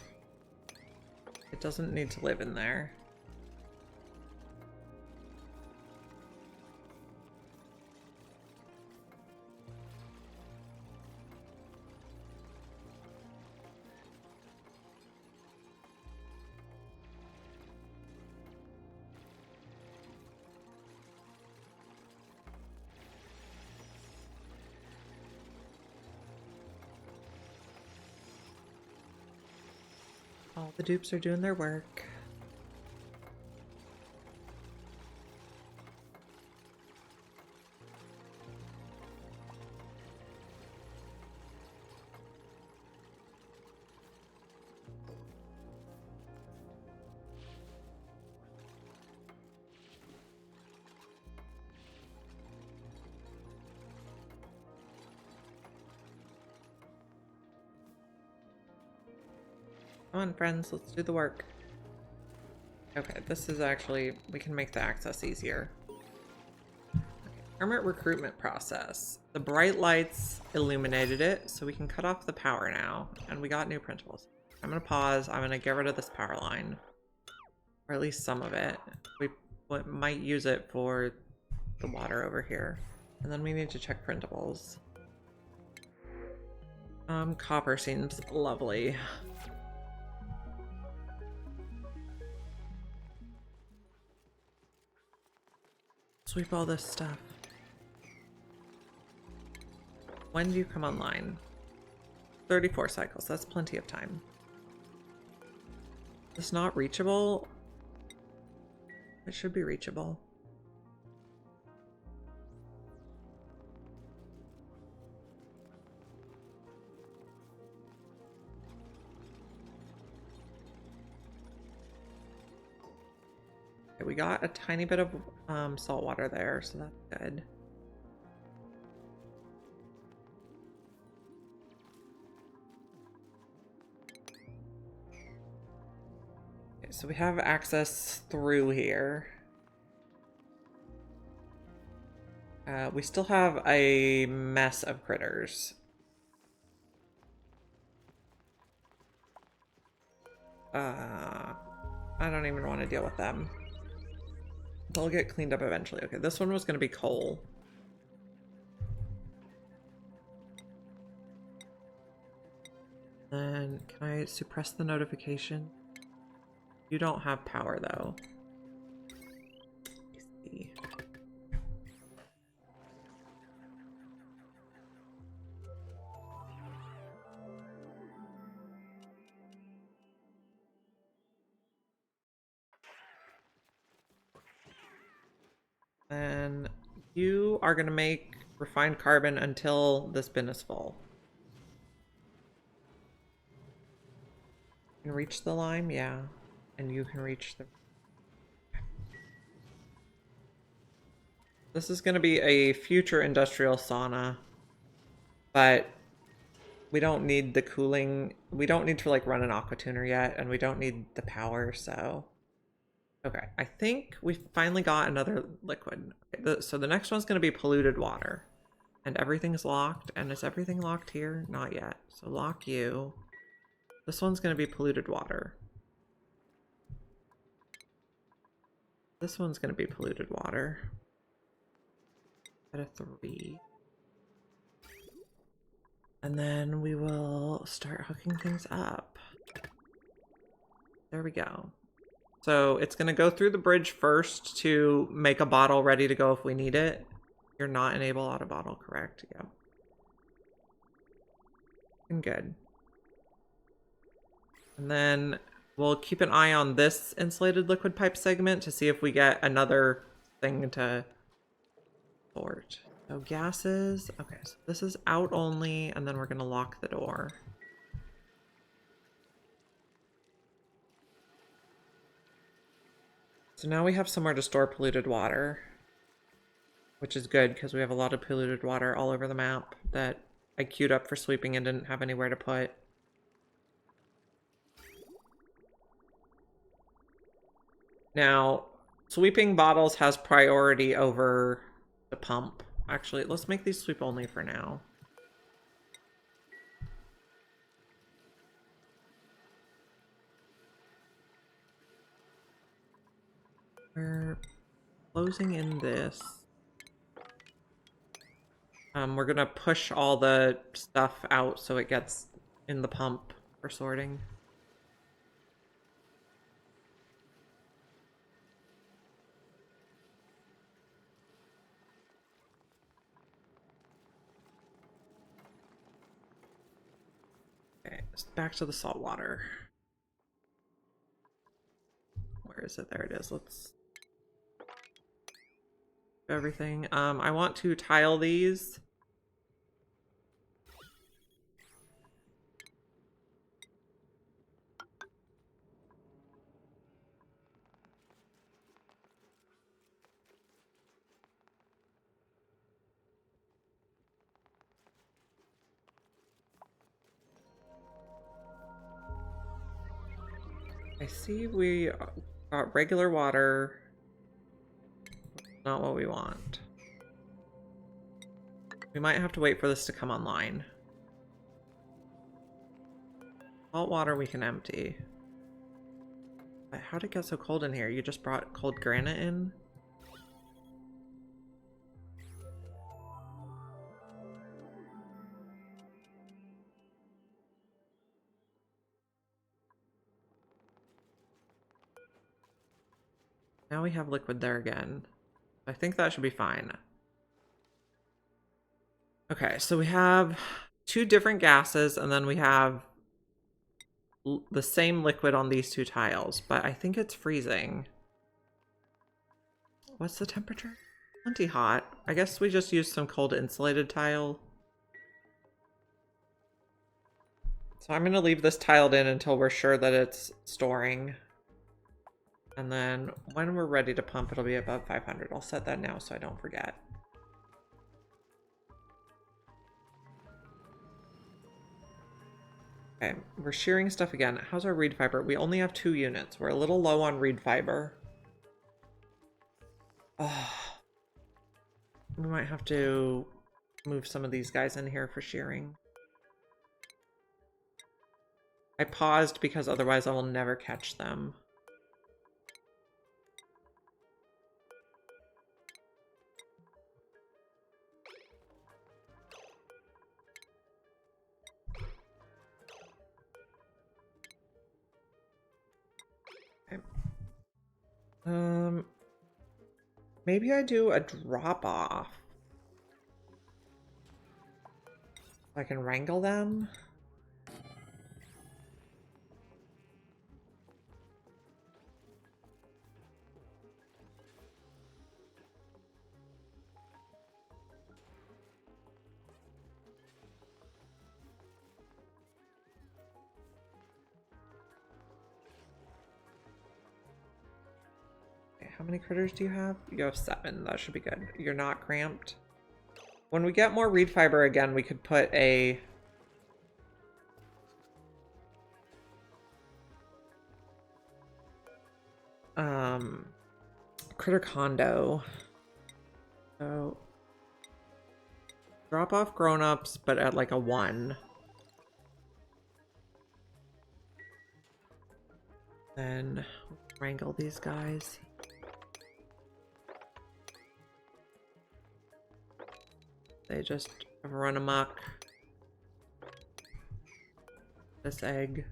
It doesn't need to live in there. All the dupes are doing their work. Come on, friends, let's do the work. Okay, this is actually, we can make the access easier. Okay, permit recruitment process. The bright lights illuminated it, so we can cut off the power now. And we got new printables. I'm gonna pause, I'm gonna get rid of this power line. Or at least some of it. We might use it for the water over here. And then we need to check printables. Copper seems lovely. Sweep all this stuff. When do you come online? 34 cycles, that's plenty of time. It's not reachable. It should be reachable. Okay, we got a tiny bit of salt water there, so that's good. Okay, so we have access through here. We still have a mess of critters. I don't even want to deal with them. They'll get cleaned up eventually. Okay, this one was going to be coal. Then, can I suppress the notification? You don't have power, though. Let me see. Then you are going to make refined carbon until this bin is full. You can reach the lime, yeah. And you can reach the... This is going to be a future industrial sauna, but we don't need the cooling. We don't need to like run an aqua tuner yet, and we don't need the power, so... Okay, I think we finally got another liquid. Okay, so the next one's going to be polluted water. And everything's locked. And is everything locked here? Not yet. So lock you. This one's going to be polluted water. This one's going to be polluted water. At a 3. And then we will start hooking things up. There we go. So it's going to go through the bridge first to make a bottle ready to go if we need it. You're not enable auto bottle, correct? Yeah. And good. And then we'll keep an eye on this insulated liquid pipe segment to see if we get another thing to sort. So gases. Okay, so this is out only, and then we're going to lock the door. So now we have somewhere to store polluted water, which is good because we have a lot of polluted water all over the map that I queued up for sweeping and didn't have anywhere to put. Now, sweeping bottles has priority over the pump. Actually, let's make these sweep only for now. We're closing in this. We're gonna push all the stuff out so it gets in the pump for sorting. Okay, back to the salt water. Where is it? There it is. Let's do everything. I want to tile these. I see we got regular water. Not what we want. We might have to wait for this to come online. Salt water we can empty. How'd it get so cold in here? You just brought cold granite in? Now we have liquid there again. I think that should be fine. Okay, so we have two different gases, and then we have the same liquid on these two tiles, but I think it's freezing. What's the temperature? Plenty hot. I guess we just used some cold insulated tile. So I'm gonna leave this tiled in until we're sure that it's storing. And then when we're ready to pump, it'll be above 500. I'll set that now so I don't forget. Okay, we're shearing stuff again. How's our reed fiber? We only have 2 units. We're a little low on reed fiber. Oh, we might have to move some of these guys in here for shearing. I paused because otherwise I will never catch them. Maybe I do a drop off. I can wrangle them. How many critters do you have? You have 7. That should be good. You're not cramped. When we get more reed fiber again, we could put a... critter condo. So... drop off grown-ups, but at like a 1. Then wrangle these guys. They just run amok. This egg.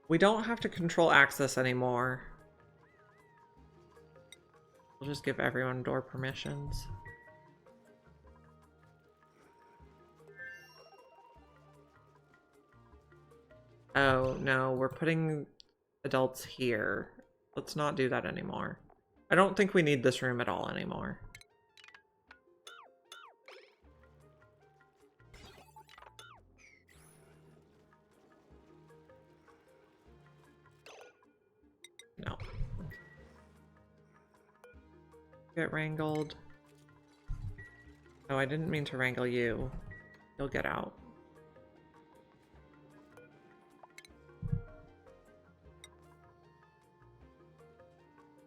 We don't have to control access anymore. We'll just give everyone door permissions. Oh, no, we're putting adults here. Let's not do that anymore. I don't think we need this room at all anymore. No. Get wrangled. Oh, I didn't mean to wrangle you. You'll get out.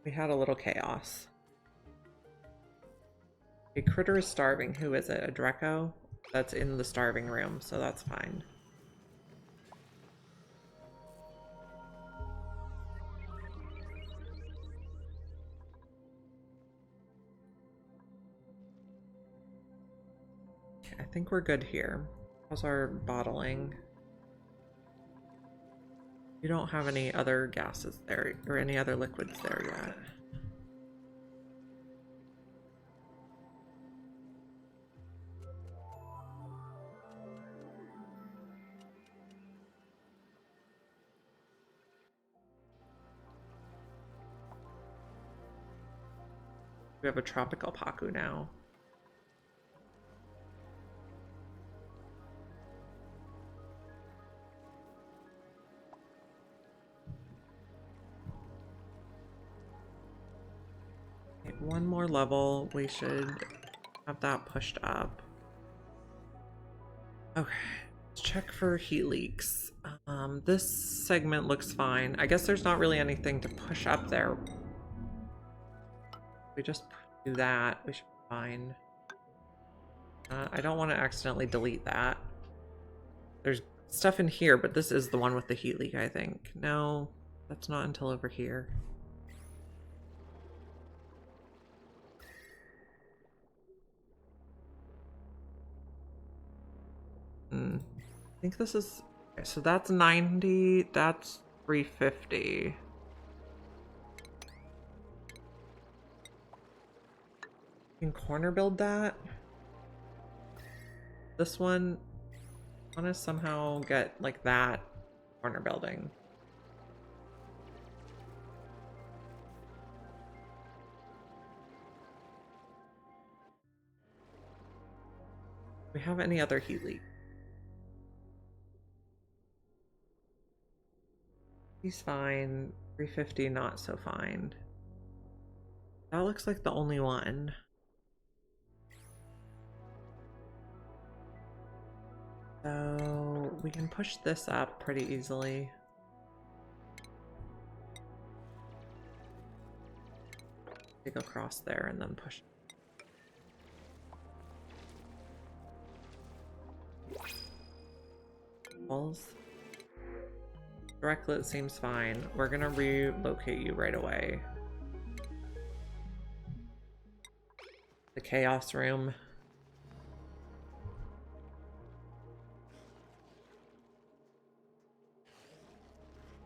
We had a little chaos. A critter is starving. Who is it? A Dreco? That's in the starving room, so that's fine. I think we're good here. How's our bottling? You don't have any other gases there or any other liquids there yet. We have a tropical Paku now. Okay, one more level. We should have that pushed up. Okay, let's check for heat leaks. This segment looks fine. I guess there's not really anything to push up there. We just do that, we should be fine. I don't want to accidentally delete that. There's stuff in here, but this is the one with the heat leak, I think. No, that's not until over here. I think this is... Okay, so that's 90, that's 350. You can corner build that. This one, I want to somehow get like that corner building. Do we have any other heat leak? He's fine. 350, not so fine. That looks like the only one. So we can push this up pretty easily. Go across there and then push. Walls. Directlet seems fine. We're gonna relocate you right away. The chaos room.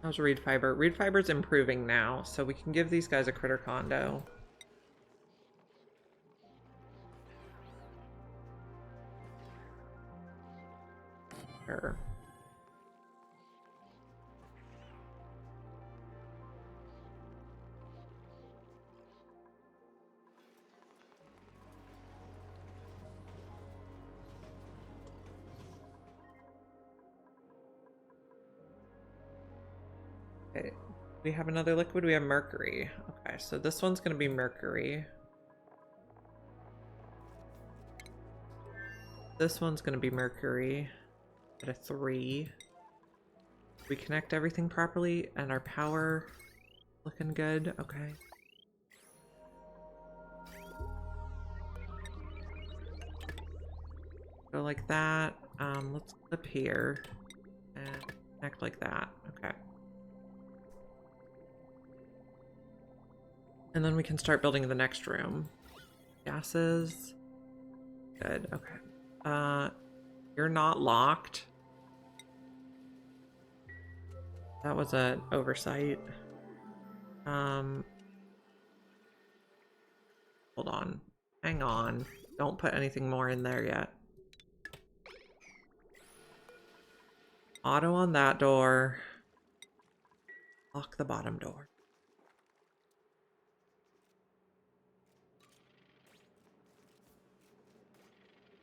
How's reed fiber? Reed fiber's improving now, so we can give these guys a critter condo. Sure. Okay, we have another liquid. We have mercury. Okay, so this one's going to be mercury. This one's going to be mercury at a 3. We connect everything properly and our power looking good. Okay. Go like that. Let's clip here and connect like that. Okay. And then we can start building the next room. Gases. Good, okay. You're not locked. That was an oversight. Hold on. Hang on. Don't put anything more in there yet. Auto on that door. Lock the bottom door.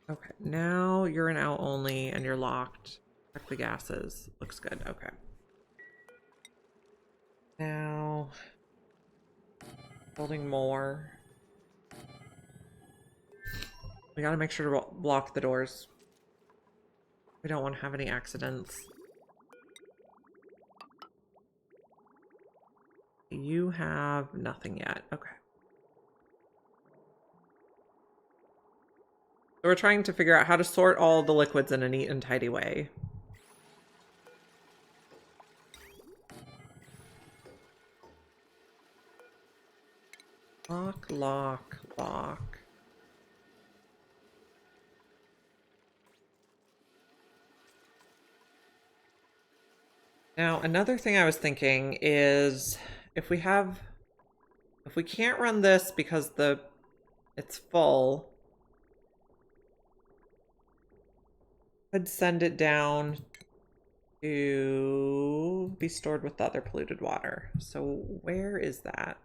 Okay, now you're an out only and you're locked. Check the gases. Looks good. Okay. Now, building more. We gotta make sure to block the doors. We don't want to have any accidents. You have nothing yet. Okay. So we're trying to figure out how to sort all the liquids in a neat and tidy way. Lock, lock, lock. Now, another thing I was thinking is if we can't run this because it's full, could send it down to be stored with the other polluted water. So where is that?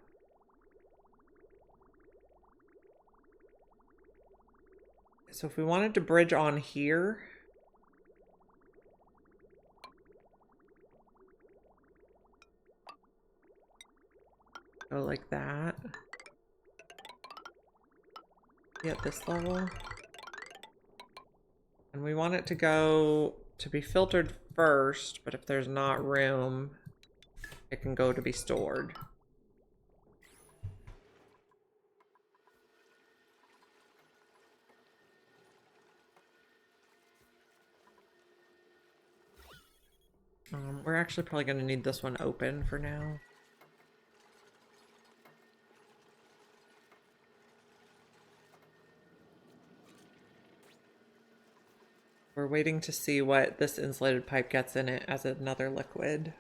So if we wanted to bridge on here, go like that. Be at this level. And we want it to go to be filtered first, but if there's not room, it can go to be stored. We're actually probably going to need this one open for now. We're waiting to see what this insulated pipe gets in it as another liquid.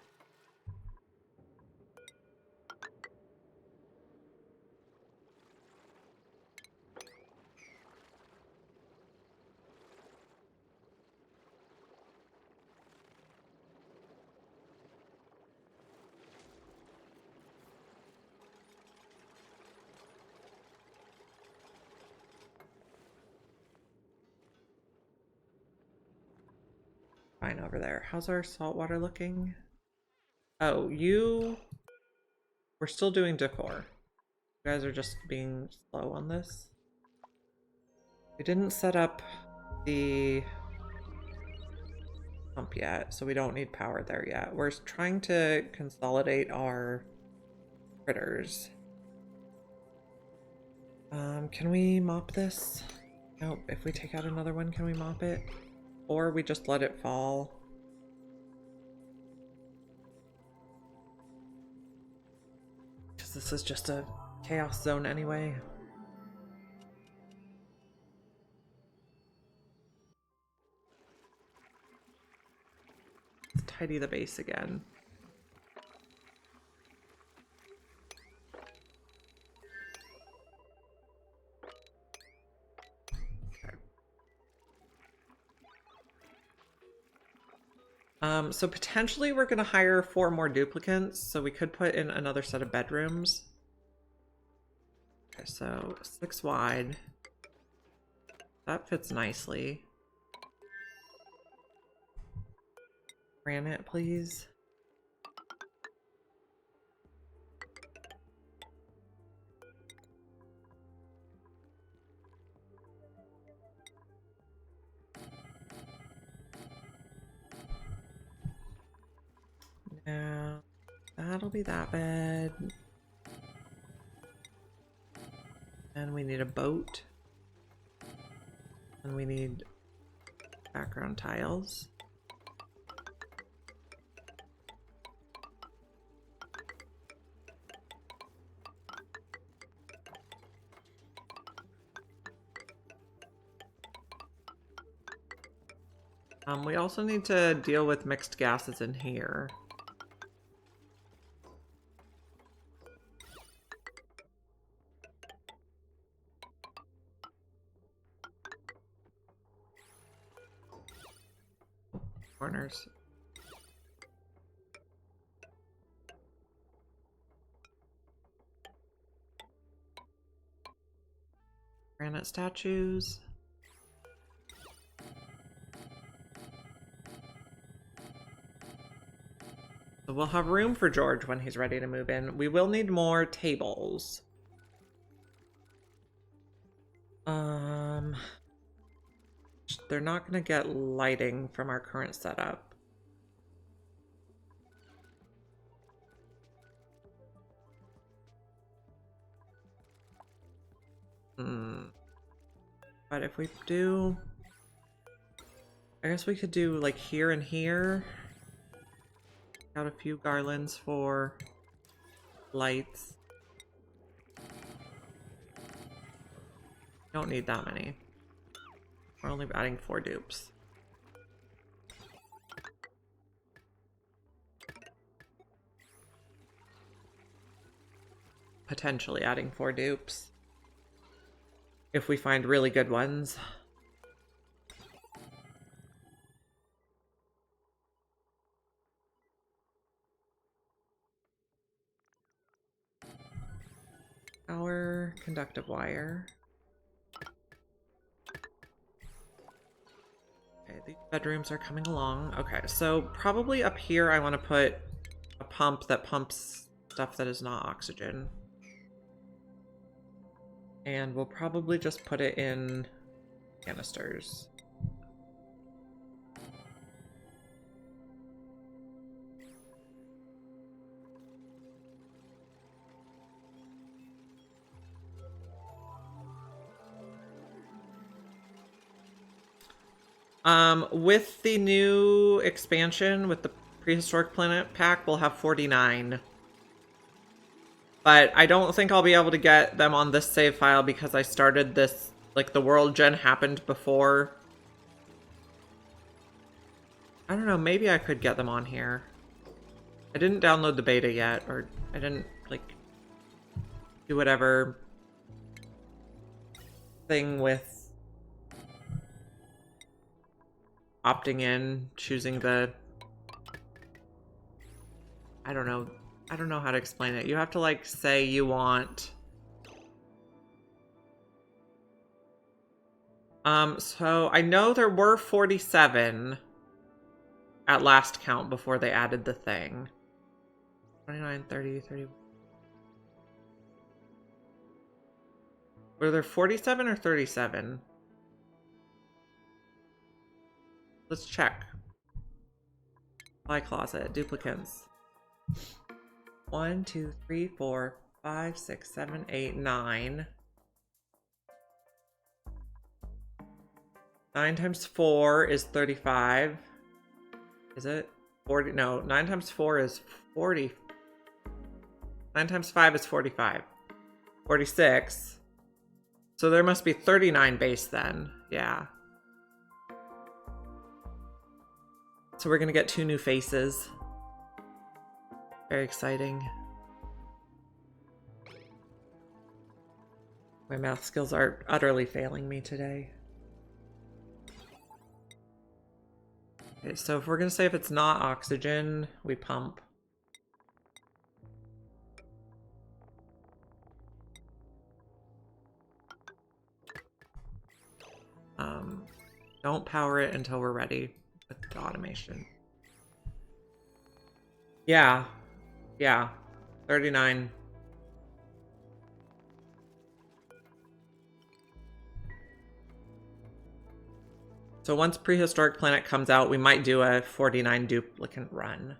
Fine over there. How's our salt water looking? Oh, we're still doing decor. You guys are just being slow on this. We didn't set up the pump yet, so we don't need power there yet. We're trying to consolidate our critters. Can we mop this? Nope. If we take out another one, can we mop it? Or we just let it fall? Because this is just a chaos zone anyway. Let's tidy the base again. So potentially we're gonna hire 4 more duplicants, so we could put in another set of bedrooms. Okay, so 6 wide. That fits nicely. Granite, please. Now, that'll be that bed. And we need a boat. And we need background tiles. We also need to deal with mixed gases in here. Corners. Granite statues. So we'll have room for George when he's ready to move in. We will need more tables. They're not gonna get lighting from our current setup. But if we do, I guess we could do like here and here. Got a few garlands for lights. Don't need that many. We're only adding 4 dupes. potentially adding 4 dupes. If we find really good ones. Our conductive wire. Okay, these bedrooms are coming along. Okay, so probably up here I want to put a pump that pumps stuff that is not oxygen. And we'll probably just put it in canisters. With the new expansion, with the prehistoric planet pack, we'll have 49. But I don't think I'll be able to get them on this save file because I started this, like, the world gen happened before. I don't know, maybe I could get them on here. I didn't download the beta yet, or I didn't, like, do whatever thing with opting in, choosing the... I don't know how to explain it. You have to, like, say you want... So I know there were 47 at last count before they added the thing. 29, 30, 30... Were there 47 or 37? Let's check. Supply closet, duplicates. 1, 2, 3, 4, 5, 6, 7, 8, 9. 9 times 4 is 35. Is it? 40? No, 9 times 4 is 40. 9 times 5 is 45. 46. So there must be 39 base then. Yeah. So we're gonna get 2 new faces. Very exciting. My math skills are utterly failing me today. Okay, so if we're gonna say if it's not oxygen, we pump. Don't power it until we're ready with the automation. Yeah. 39. So once Prehistoric Planet comes out, we might do a 49 duplicate run.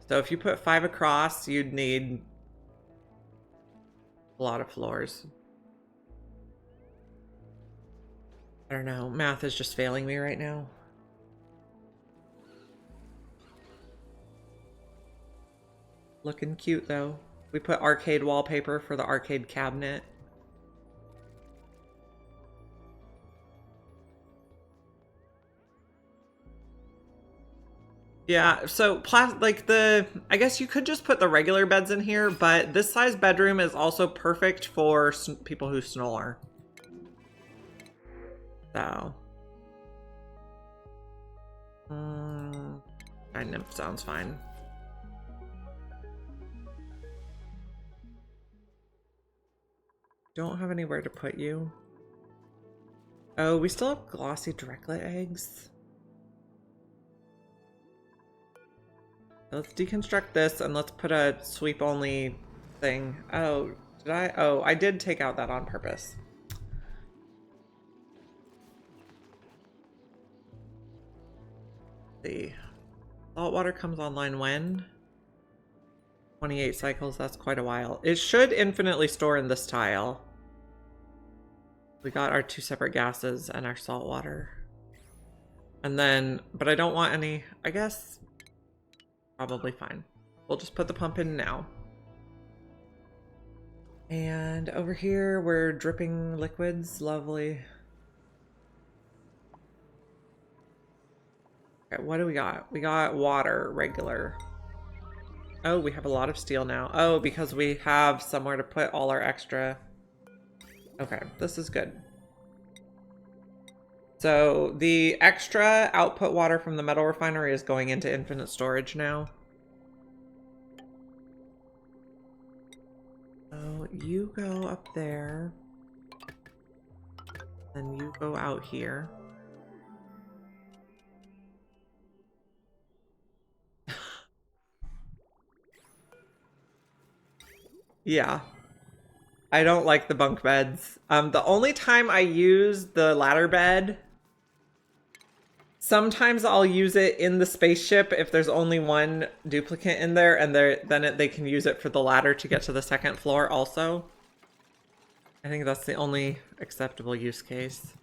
So if you put 5 across, you'd need a lot of floors. I don't know. Math is just failing me right now. Looking cute, though. We put arcade wallpaper for the arcade cabinet. Yeah, so I guess you could just put the regular beds in here, but this size bedroom is also perfect for people who snore. So. Nymph sounds fine. Don't have anywhere to put you. Oh, we still have glossy directlet eggs. Let's deconstruct this and let's put a sweep only thing. Oh, did I? Oh, I did take out that on purpose. Let's see. Saltwater comes online when? 28 cycles, that's quite a while. It should infinitely store in this tile. We got our 2 separate gases and our salt water. And then, but I don't want any, I guess, probably fine. We'll just put the pump in now. And over here, we're dripping liquids, lovely. Okay, what do we got? We got water, regular. Oh, we have a lot of steel now. Oh, because we have somewhere to put all our extra. Okay, this is good. So the extra output water from the metal refinery is going into infinite storage now. So you go up there. Then you go out here. Yeah. I don't like the bunk beds. The only time I use the ladder bed, sometimes I'll use it in the spaceship if there's only one duplicate in there, and they can use it for the ladder to get to the second floor also. I think that's the only acceptable use case.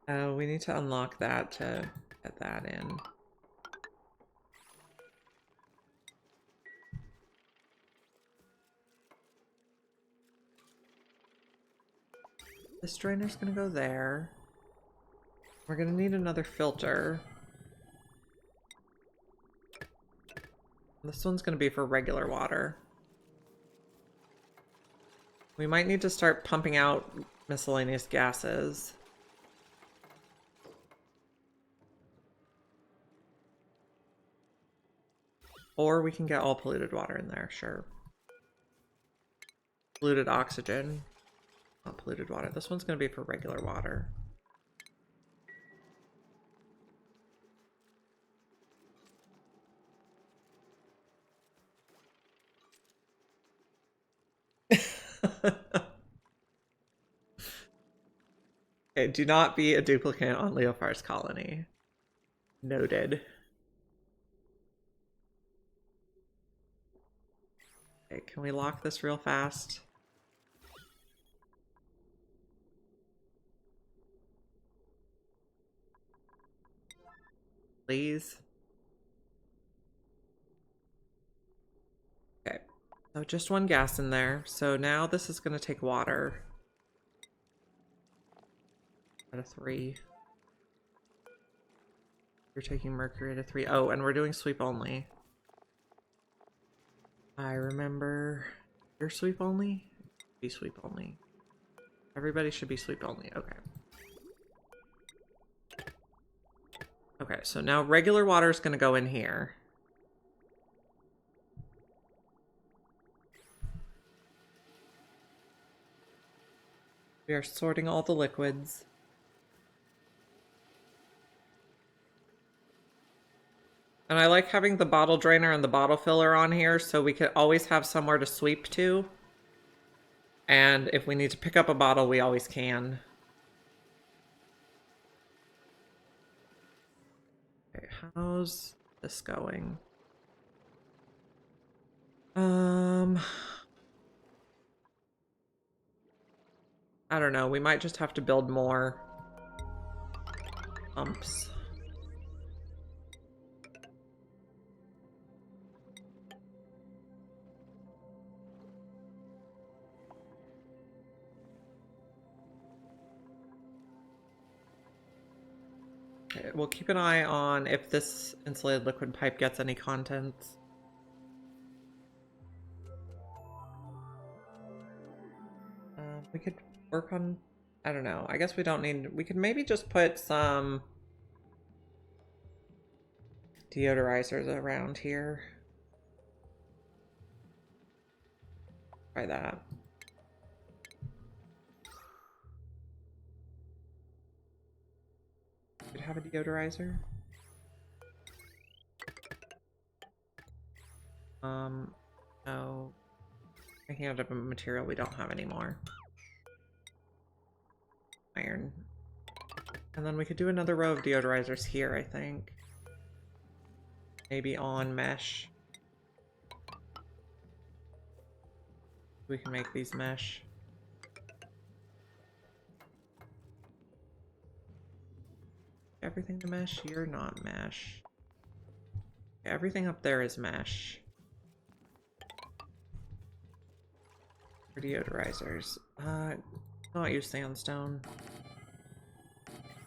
We need to unlock that to get that in. This drainer's gonna go there. We're gonna need another filter. This one's gonna be for regular water. We might need to start pumping out miscellaneous gases. Or we can get all polluted water in there, sure. Polluted oxygen. Not polluted water. This one's gonna be for regular water. Okay, do not be a duplicate on Leofar's colony. Noted. Okay, can we lock this real fast? Please? Okay, so just one gas in there. So now this is gonna take water. At a 3. You're taking mercury at a 3. Oh, and we're doing sweep only. I remember. You're sweep only? Be sweep only. Everybody should be sweep only. Okay. Okay, so now regular water is going to go in here. We are sorting all the liquids. And I like having the bottle drainer and the bottle filler on here so we could always have somewhere to sweep to. And if we need to pick up a bottle, we always can. Okay, how's this going? I don't know. We might just have to build more pumps. Okay, we'll keep an eye on if this insulated liquid pipe gets any contents. We could work on, I don't know. I guess we don't need, we could maybe just put some deodorizers around here. Try that. Could have a deodorizer. No. Making out of a material we don't have anymore. Iron. And then we could do another row of deodorizers here, I think. Maybe on mesh. We can make these mesh. Everything to mesh? You're not mesh. Everything up there is mesh. For deodorizers. Not use sandstone.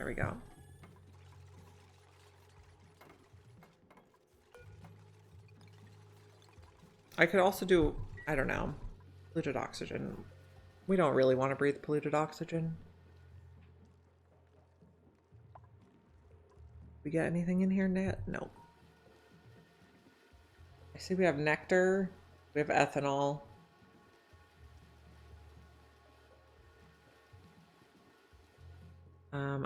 There we go. I could also do, I don't know, polluted oxygen. We don't really want to breathe polluted oxygen. We get anything in here, Nat? Nope. I see we have nectar. We have ethanol.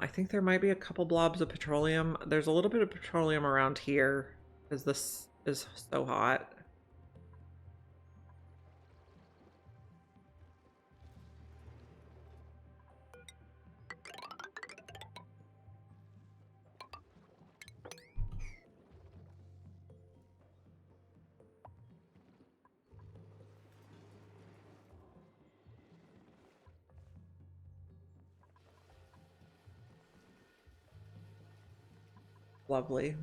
I think there might be a couple blobs of petroleum. There's a little bit of petroleum around here because this is so hot. Lovely.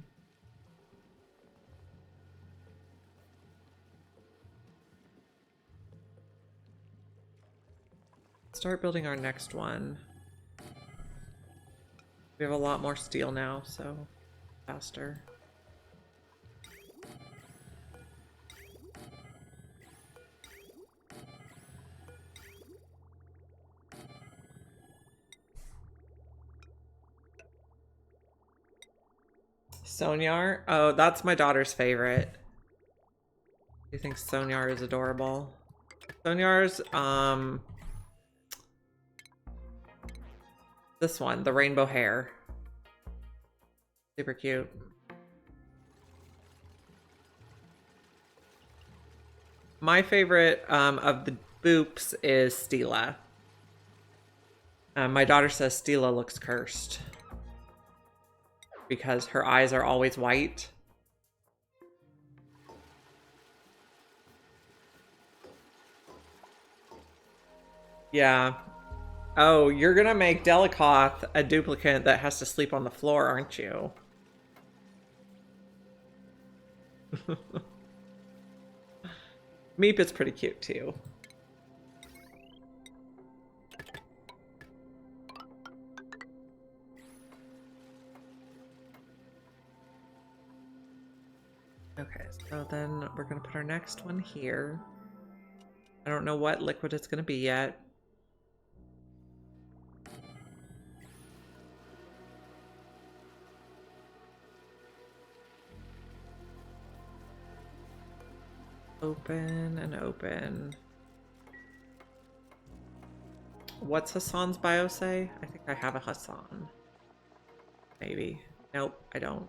Start building our next one. We have a lot more steel now, so faster. Sonyar? Oh, that's my daughter's favorite. She thinks Sonyar is adorable. Sonyar's, this one, the rainbow hair. Super cute. My favorite of the boops is Stila. My daughter says Stila looks cursed because her eyes are always white. Yeah. Oh, you're gonna make Delicoth a duplicate that has to sleep on the floor, aren't you? Meep is pretty cute too. Okay, so then we're gonna put our next one here. I don't know what liquid it's gonna be yet. Open and open. What's Hassan's bio say? I think I have a Hassan. Maybe. Nope, I don't.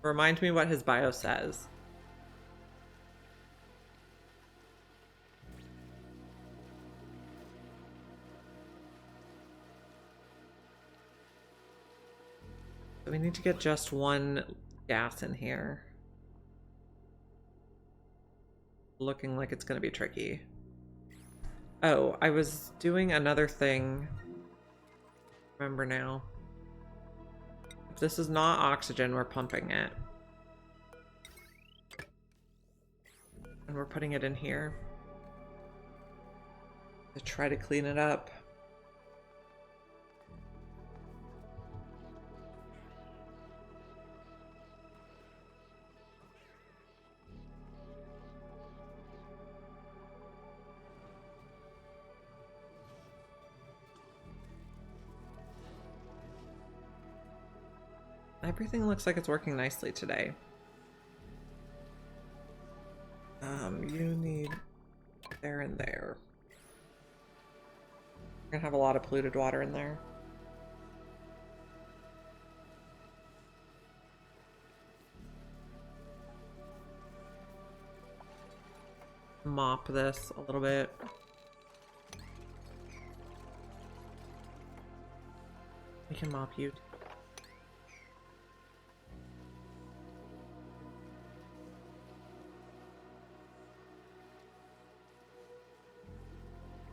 Remind me what his bio says. So we need to get just one gas in here. Looking like it's gonna be tricky. Oh, I was doing another thing. Remember now. If this is not oxygen, we're pumping it. And we're putting it in here to try to clean it up. Everything looks like it's working nicely today. You need there and there. We're gonna have a lot of polluted water in there. Mop this a little bit. We can mop you.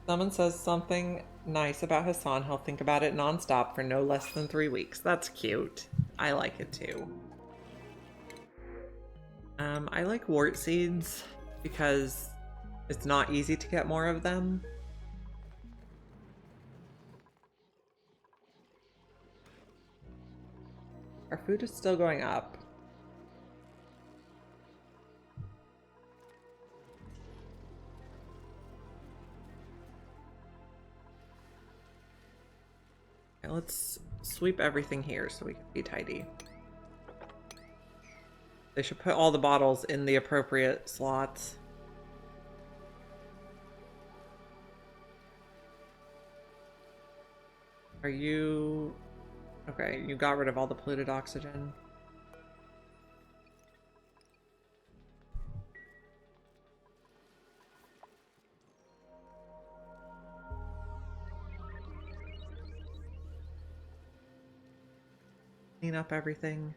Someone says something nice about Hassan. He'll think about it nonstop for no less than 3 weeks. That's cute. I like it too. I like wart seeds because it's not easy to get more of them. Our food is still going up. Okay, let's sweep everything here so we can be tidy. They should put all the bottles in the appropriate slots. Are you... Okay, you got rid of all the polluted oxygen. Clean up everything.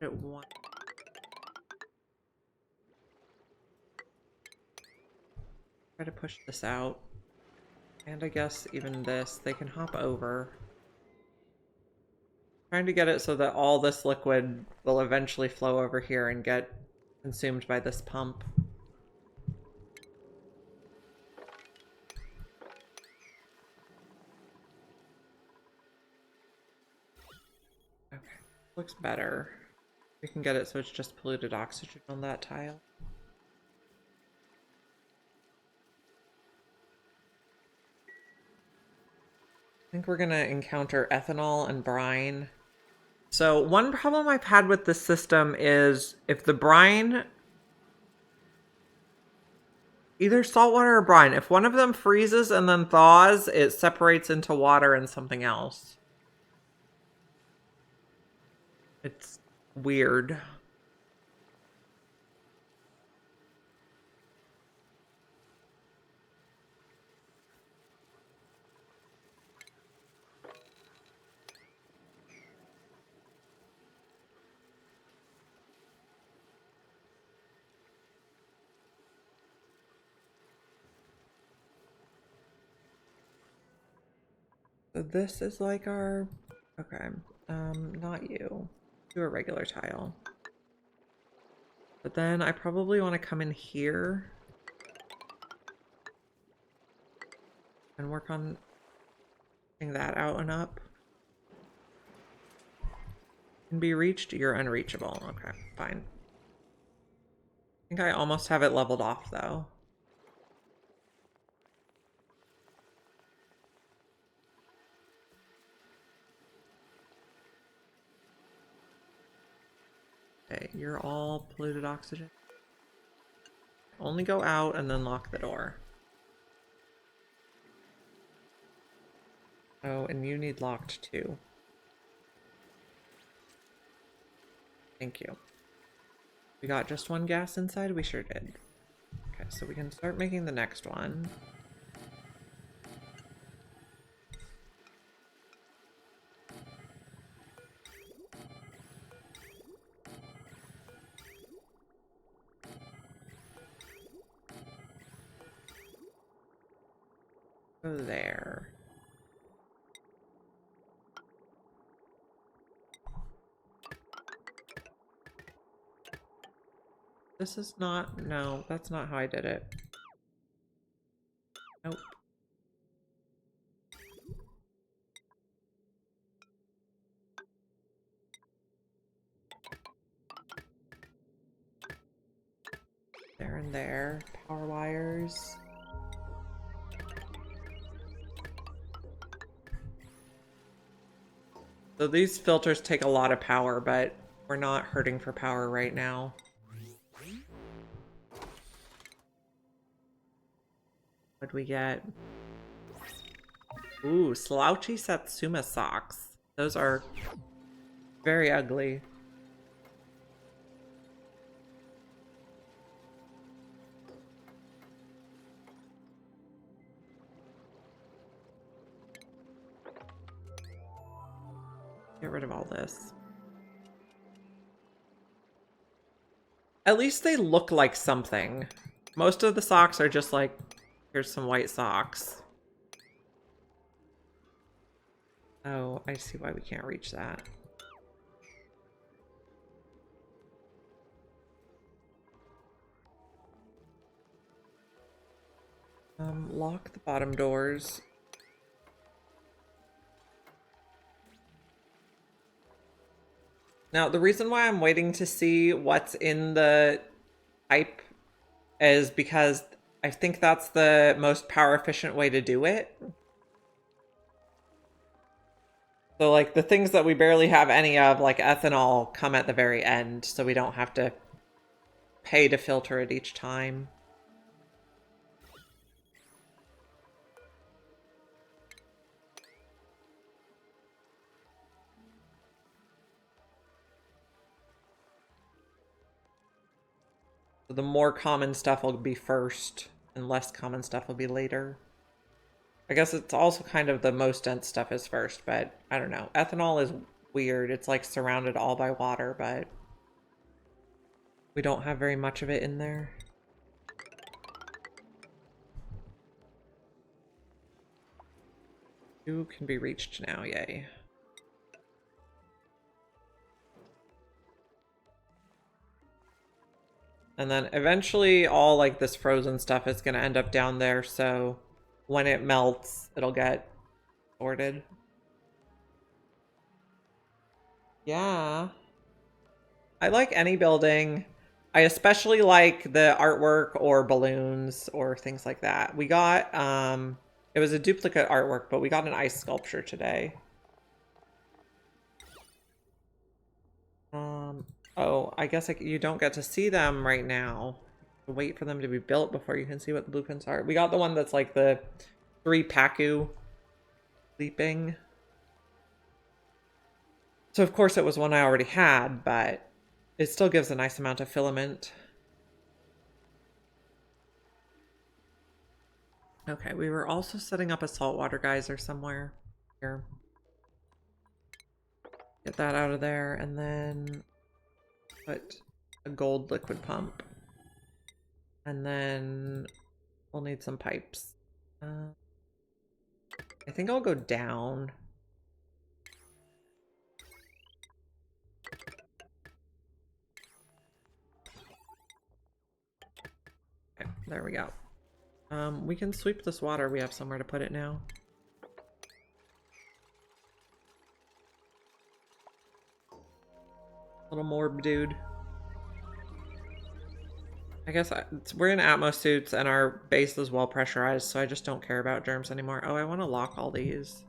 It one. Try to push this out. And I guess even this, they can hop over. Trying to get it so that all this liquid will eventually flow over here and get consumed by this pump. Okay, looks better. We can get it so it's just polluted oxygen on that tile. I think we're gonna encounter ethanol and brine. So one problem I've had with this system is if the brine, either saltwater or brine, if one of them freezes and then thaws, it separates into water and something else. It's weird. So this is like our, okay, not you. Do a regular tile. But then I probably want to come in here and work on getting that out and up. Can be reached, you're unreachable. Okay, fine. I think I almost have it leveled off though. Okay, you're all polluted oxygen. Only go out and then lock the door. Oh, and you need locked too. Thank you. We got just one gas inside? We sure did. Okay, so we can start making the next one. Go there. This is not, no, that's not how I did it. Nope. There and there. Power wires. So these filters take a lot of power, but we're not hurting for power right now. What'd we get? Ooh, slouchy Satsuma socks. Those are very ugly. Get rid of all this. At least they look like something. Most of the socks are just like, here's some white socks. Oh, I see why we can't reach that. Lock the bottom doors. Now, the reason why I'm waiting to see what's in the pipe is because I think that's the most power efficient way to do it. So, like, the things that we barely have any of, like ethanol, come at the very end, so we don't have to pay to filter it each time. So the more common stuff will be first, and less common stuff will be later. I guess it's also kind of the most dense stuff is first, but I don't know. Ethanol is weird. It's like surrounded all by water, but we don't have very much of it in there. Two can be reached now, yay. And then eventually all like this frozen stuff is going to end up down there, so when it melts, it'll get sorted. Yeah. I like any building. I especially like the artwork or balloons or things like that. We got, it was a duplicate artwork, but we got an ice sculpture today. Oh, I guess you don't get to see them right now. Wait for them to be built before you can see what the blueprints are. We got the one that's like the 3 Paku sleeping. So of course it was one I already had, but it still gives a nice amount of filament. Okay, we were also setting up a saltwater geyser somewhere here. Get that out of there, and then put a gold liquid pump. And then we'll need some pipes. I think I'll go down. Okay, there we go. We can sweep this water. We have somewhere to put it now. Little morb dude. I guess we're in Atmos suits and our base is well pressurized, so I just don't care about germs anymore. Oh, I want to lock all these.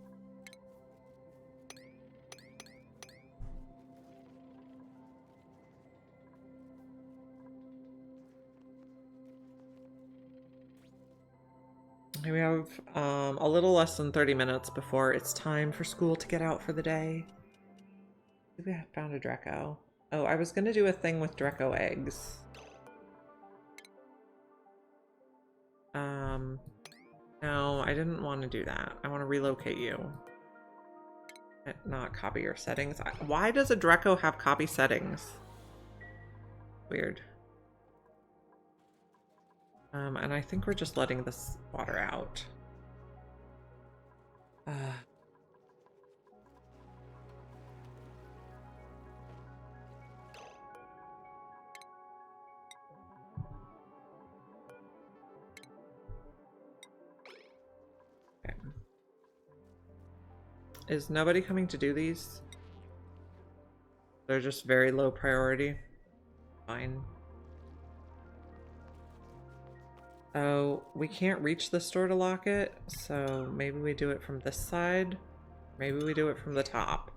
We have a little less than 30 minutes before it's time for school to get out for the day. We found a Dreco. Oh, I was going to do a thing with Dreco eggs. No, I didn't want to do that. I want to relocate you. Not copy your settings. Why does a Dreco have copy settings? Weird. And I think we're just letting this water out. Okay. Is nobody coming to do these? They're just very low priority. Fine. Oh, we can't reach the store to lock it, so maybe we do it from this side. Maybe we do it from the top.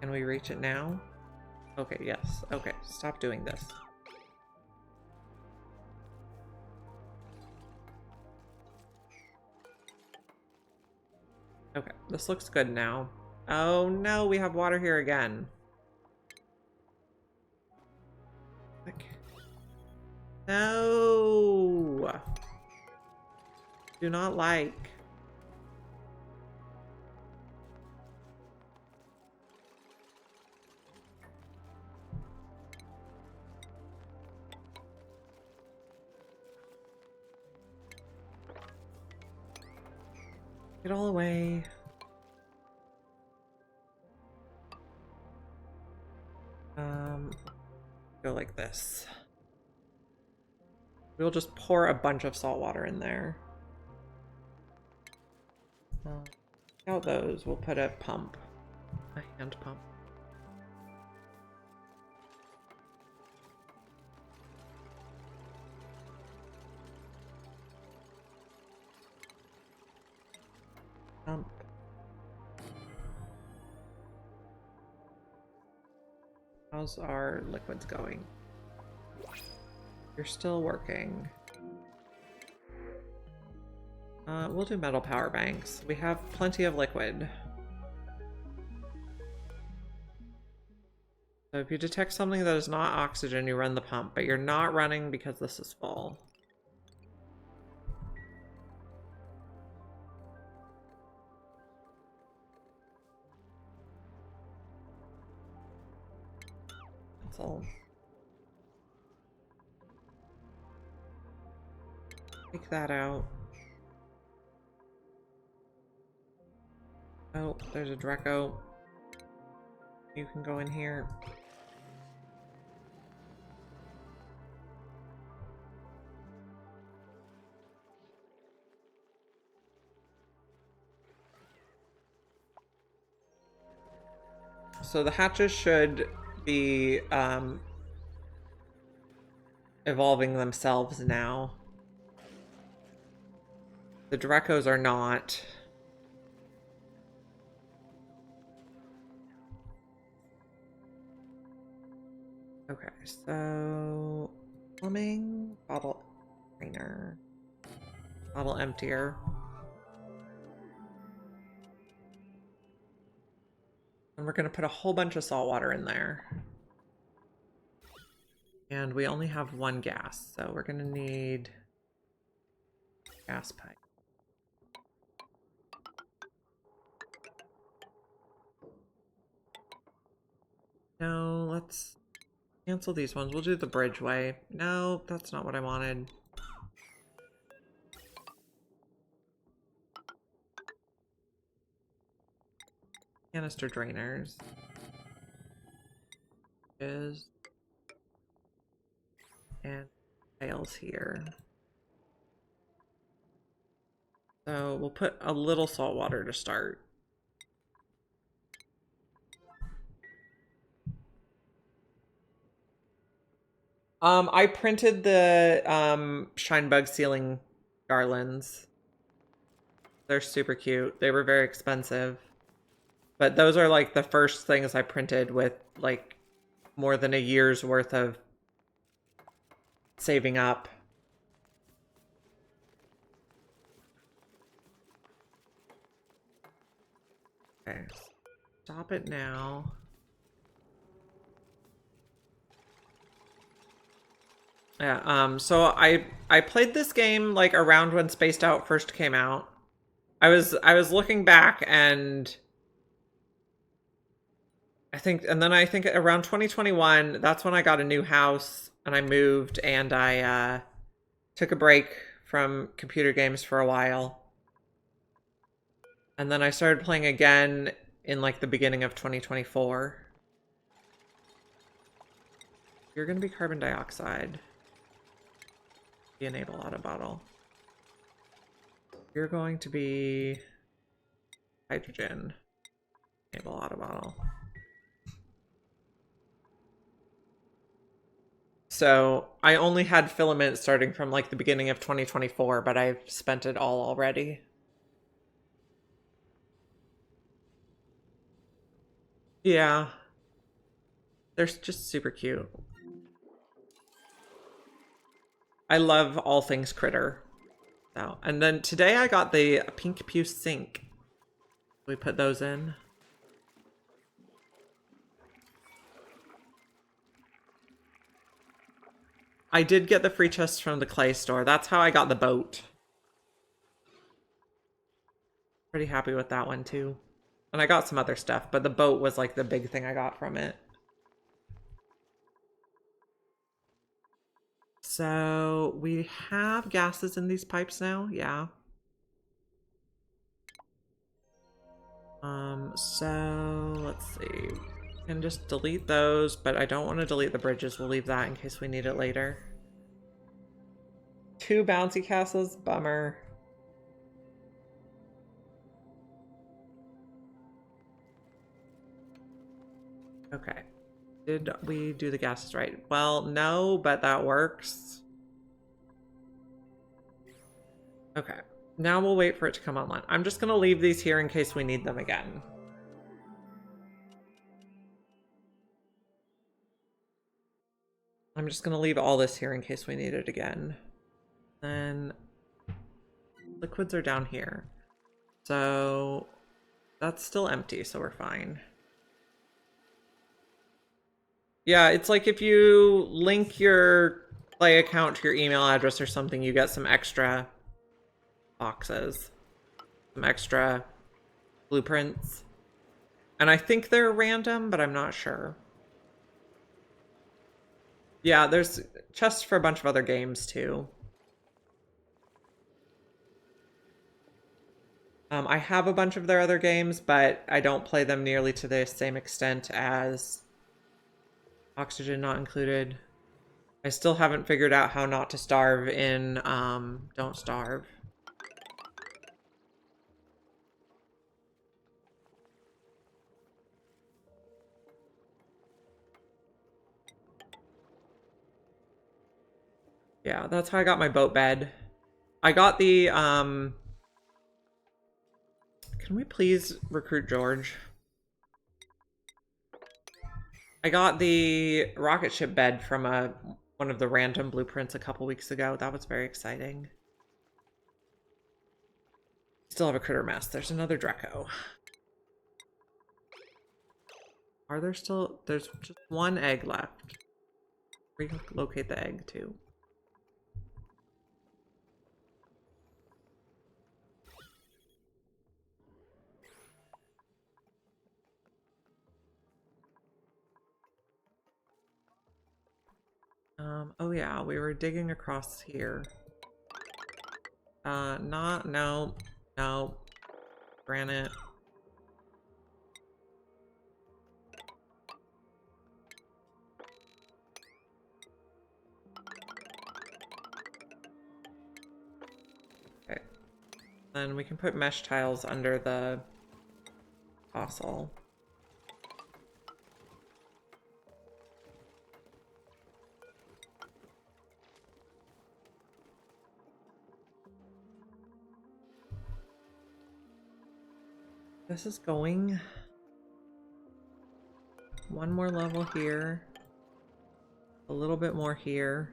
Can we reach it now? Okay, yes. Okay, stop doing this. Okay, this looks good now. Oh no, we have water here again. No! Do not like. Get all away. Go like this. We'll just pour a bunch of salt water in there. Out those, we'll put a pump, a hand pump. Pump. How's our liquids going? You're still working. We'll do metal power banks. We have plenty of liquid. So if you detect something that is not oxygen, you run the pump, but you're not running because this is full. Cancel. Take that out. Oh, there's a Draco. You can go in here. So the hatches should be evolving themselves now. The Dracos are not. Okay, so plumbing, bottle cleaner, bottle emptier. And we're gonna put a whole bunch of salt water in there. And we only have one gas, so we're gonna need gas pipe. No, let's cancel these ones. We'll do the bridge way. No, that's not what I wanted. Canister drainers. And tails here. So we'll put a little salt water to start. I printed the Shinebug ceiling garlands. They're super cute. They were very expensive. But those are like the first things I printed with like more than a year's worth of saving up. Okay. Stop it now. Yeah, so I played this game like around when Spaced Out first came out. I was looking back and I think around 2021, that's when I got a new house and I moved and I took a break from computer games for a while. And then I started playing again in like the beginning of 2024. You're gonna be carbon dioxide. Enable auto bottle. You're going to be hydrogen. Enable auto bottle. So I only had filament starting from like the beginning of 2024, but I've spent it all already. Yeah. They're just super cute. I love all things critter. So, and then today I got the pink pew sink. We put those in. I did get the free chest from the clay store. That's how I got the boat. Pretty happy with that one too. And I got some other stuff, but the boat was like the big thing I got from it. So we have gases in these pipes now, yeah. So let's see. And just delete those, but I don't want to delete the bridges. We'll leave that in case we need it later. 2 bouncy castles, bummer. Okay. Did we do the gases right? Well, no, but that works. Okay. Now we'll wait for it to come online. I'm just gonna leave these here in case we need them again. I'm just gonna leave all this here in case we need it again. Then liquids are down here. So that's still empty, so we're fine. Yeah, it's like if you link your Play account to your email address or something, you get some extra boxes, some extra blueprints. And I think they're random, but I'm not sure. Yeah, there's chests for a bunch of other games too. I have a bunch of their other games, but I don't play them nearly to the same extent as Oxygen Not Included. I still haven't figured out how not to starve in Don't Starve. Yeah, that's how I got my boat bed. I got the can we please recruit George? I got the rocket ship bed from one of the random blueprints a couple weeks ago. That was very exciting. Still have a critter mess. There's another Dreco. Are there still... There's just 1 egg left. Relocate the egg too. Oh yeah, we were digging across here. No. Granite. Okay. Then we can put mesh tiles under the fossil. This is going 1 more level here, a little bit more here,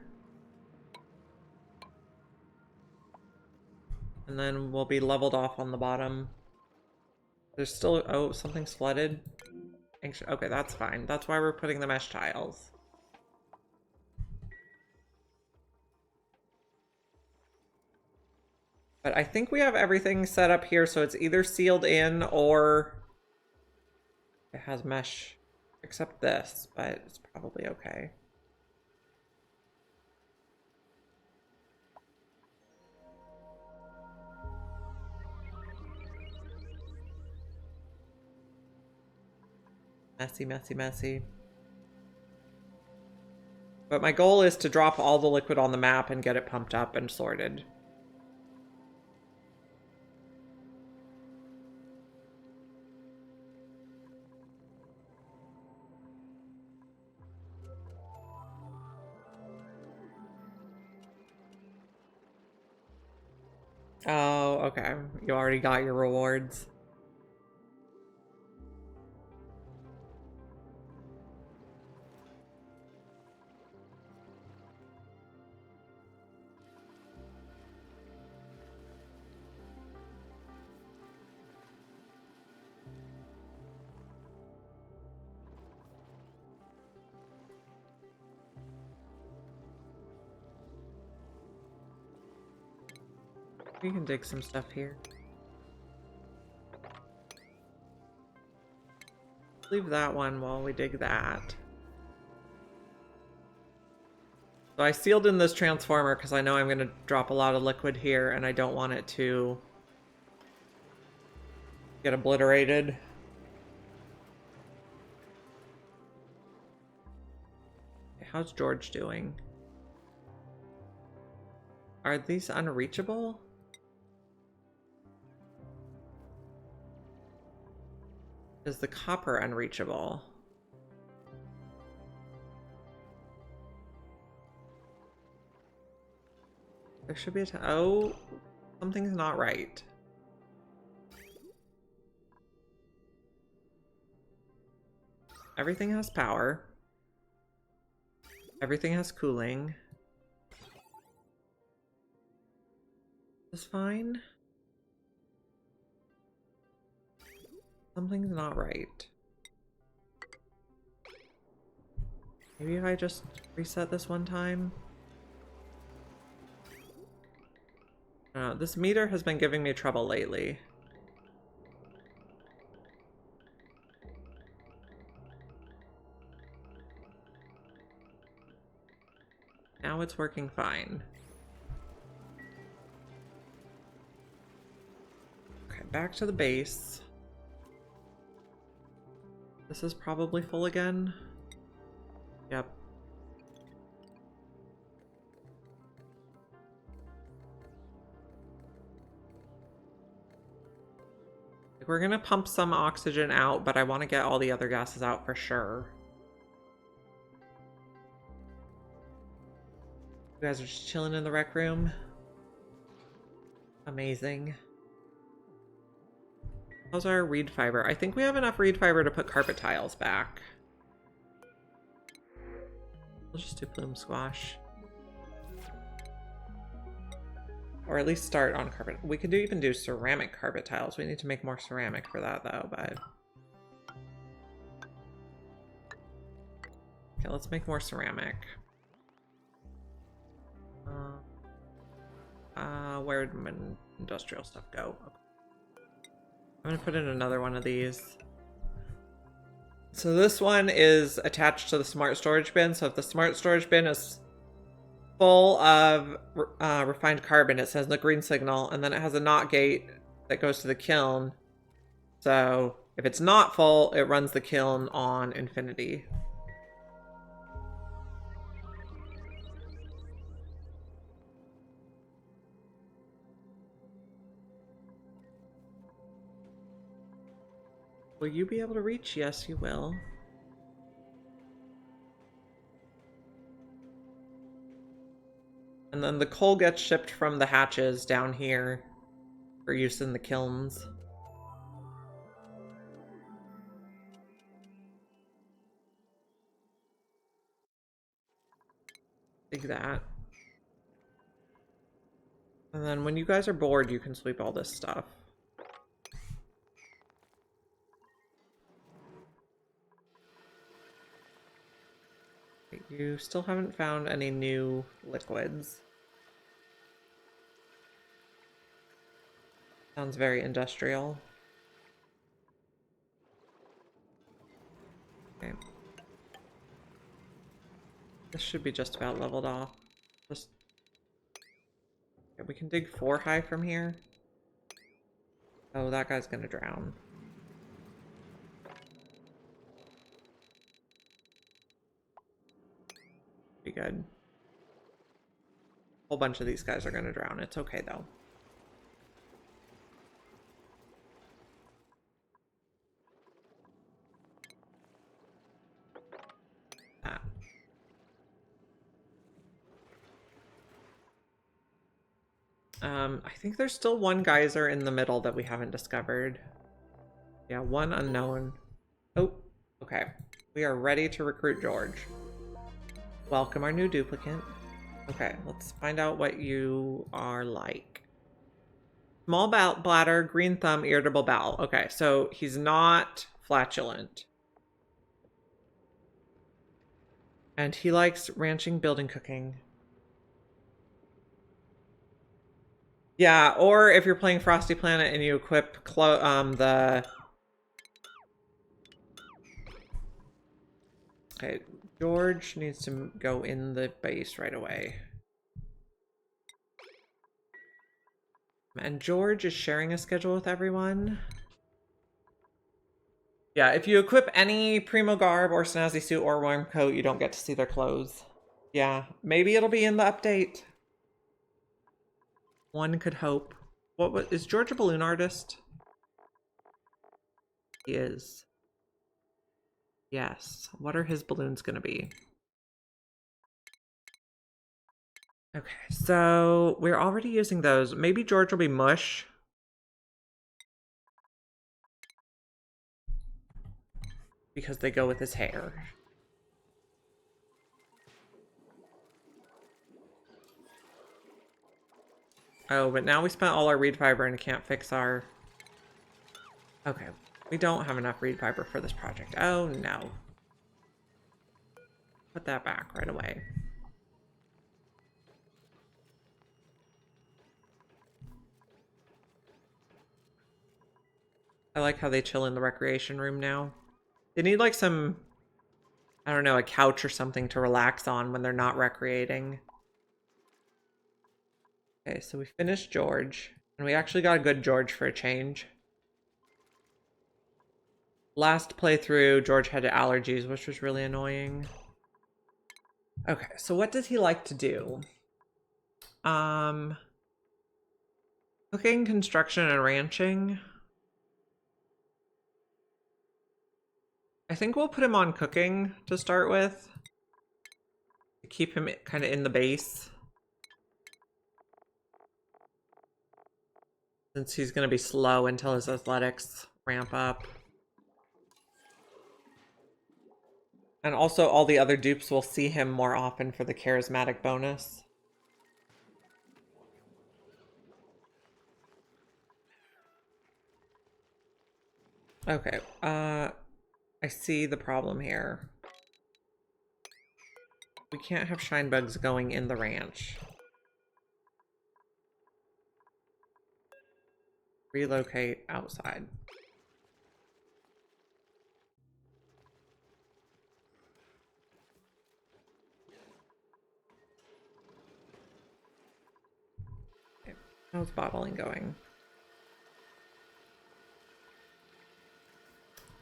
and then we'll be leveled off on the bottom. There's still... Oh, something's flooded. Okay, that's fine. That's why we're putting the mesh tiles. But I think we have everything set up here, so it's either sealed in or it has mesh, except this, but it's probably okay. Messy, messy, messy. But my goal is to drop all the liquid on the map and get it pumped up and sorted. Oh, okay. You already got your rewards. We can dig some stuff here. Leave that one while we dig that. So I sealed in this transformer because I know I'm going to drop a lot of liquid here and I don't want it to get obliterated. How's George doing? Are these unreachable? Is the copper unreachable? There should be a oh, something's not right. Everything has power. Everything has cooling. Is fine. Something's not right. Maybe if I just reset this one time. This meter has been giving me trouble lately. Now it's working fine. Okay, back to the base. This is probably full again. Yep. We're gonna pump some oxygen out, but I want to get all the other gases out for sure. You guys are just chilling in the rec room. Amazing. How's our reed fiber? I think we have enough reed fiber to put carpet tiles back. We'll just do plume squash. Or at least start on carpet. We could even do ceramic carpet tiles. We need to make more ceramic for that though, but... Okay, let's make more ceramic. Where did my industrial stuff go? Okay. I'm gonna put in another one of these. So this one is attached to the smart storage bin. So if the smart storage bin is full of refined carbon, it says the green signal, and then it has a NOT gate that goes to the kiln. So if it's not full, it runs the kiln on infinity. Will you be able to reach? Yes, you will. And then the coal gets shipped from the hatches down here for use in the kilns. Dig that. And then when you guys are bored, you can sweep all this stuff. You still haven't found any new liquids. Sounds very industrial. Okay. This should be just about leveled off. Just... Okay, we can dig 4 high from here. Oh, that guy's gonna drown. Be good. A whole bunch of these guys are gonna drown. It's okay though. I think there's still one geyser in the middle that we haven't discovered. Yeah, one unknown. Oh, okay. We are ready to recruit George. Welcome our new duplicate. Okay, let's find out what you are like. Small bladder, green thumb, irritable bowel. Okay, so he's not flatulent. And he likes ranching, building, cooking. Yeah, or if you're playing Frosty Planet and you equip the Okay, George needs to go in the base right away. And George is sharing a schedule with everyone. Yeah, if you equip any Primo Garb or Snazzy Suit or Warm Coat, you don't get to see their clothes. Yeah, maybe it'll be in the update. One could hope. Is George a balloon artist? He is. Yes. What are his balloons gonna be? Okay, so we're already using those. Maybe George will be mush. Because they go with his hair. Oh, but now we spent all our reed fiber and can't fix our... Okay, we don't have enough reed fiber for this project. Oh, no. Put that back right away. I like how they chill in the recreation room now. They need like some, I don't know, a couch or something to relax on when they're not recreating. Okay, so we finished George. And we actually got a good George for a change. Last playthrough, George had allergies, which was really annoying. Okay, so what does he like to do? Cooking, construction, and ranching. I think we'll put him on cooking to start with. To keep him kind of in the base. Since he's going to be slow until his athletics ramp up. And also all the other dupes will see him more often for the charismatic bonus. Okay, I see the problem here. We can't have shine bugs going in the ranch. Relocate outside. Okay. How's bottling going?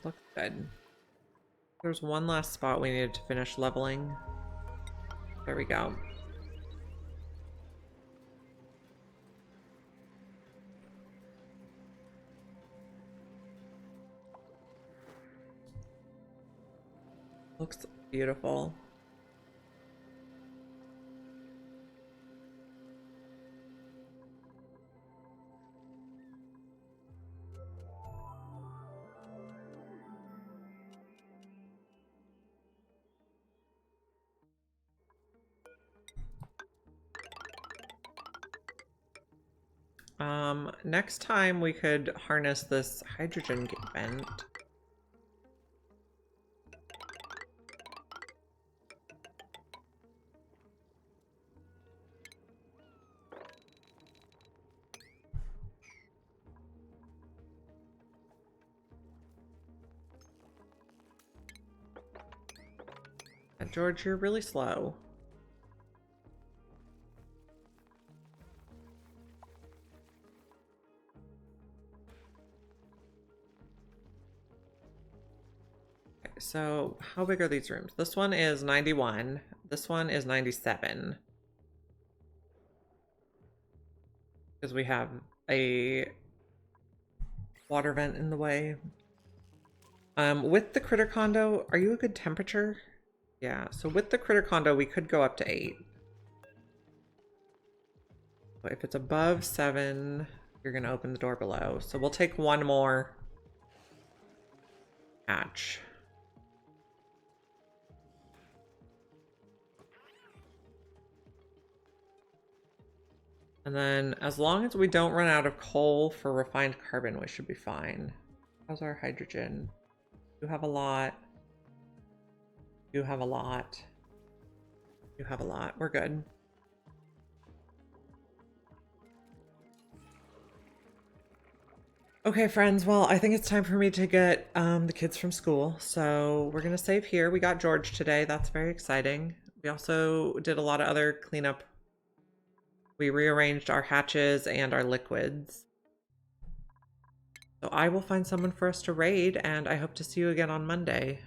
Looks good. There's one last spot we needed to finish leveling. There we go. Looks beautiful. Next time we could harness this hydrogen vent. George, you're really slow. Okay, so how big are these rooms? This one is 91. This one is 97. Because we have a water vent in the way. With the critter condo, are you a good temperature? Yeah, so with the critter condo, we could go up to 8. But if it's above 7, you're going to open the door below. So we'll take one more hatch. And then as long as we don't run out of coal for refined carbon, we should be fine. How's our hydrogen? You have a lot. You have a lot. You have a lot. We're good. Okay, friends. Well, I think it's time for me to get the kids from school. So we're going to save here. We got George today. That's very exciting. We also did a lot of other cleanup. We rearranged our hatches and our liquids. So I will find someone for us to raid, and I hope to see you again on Monday.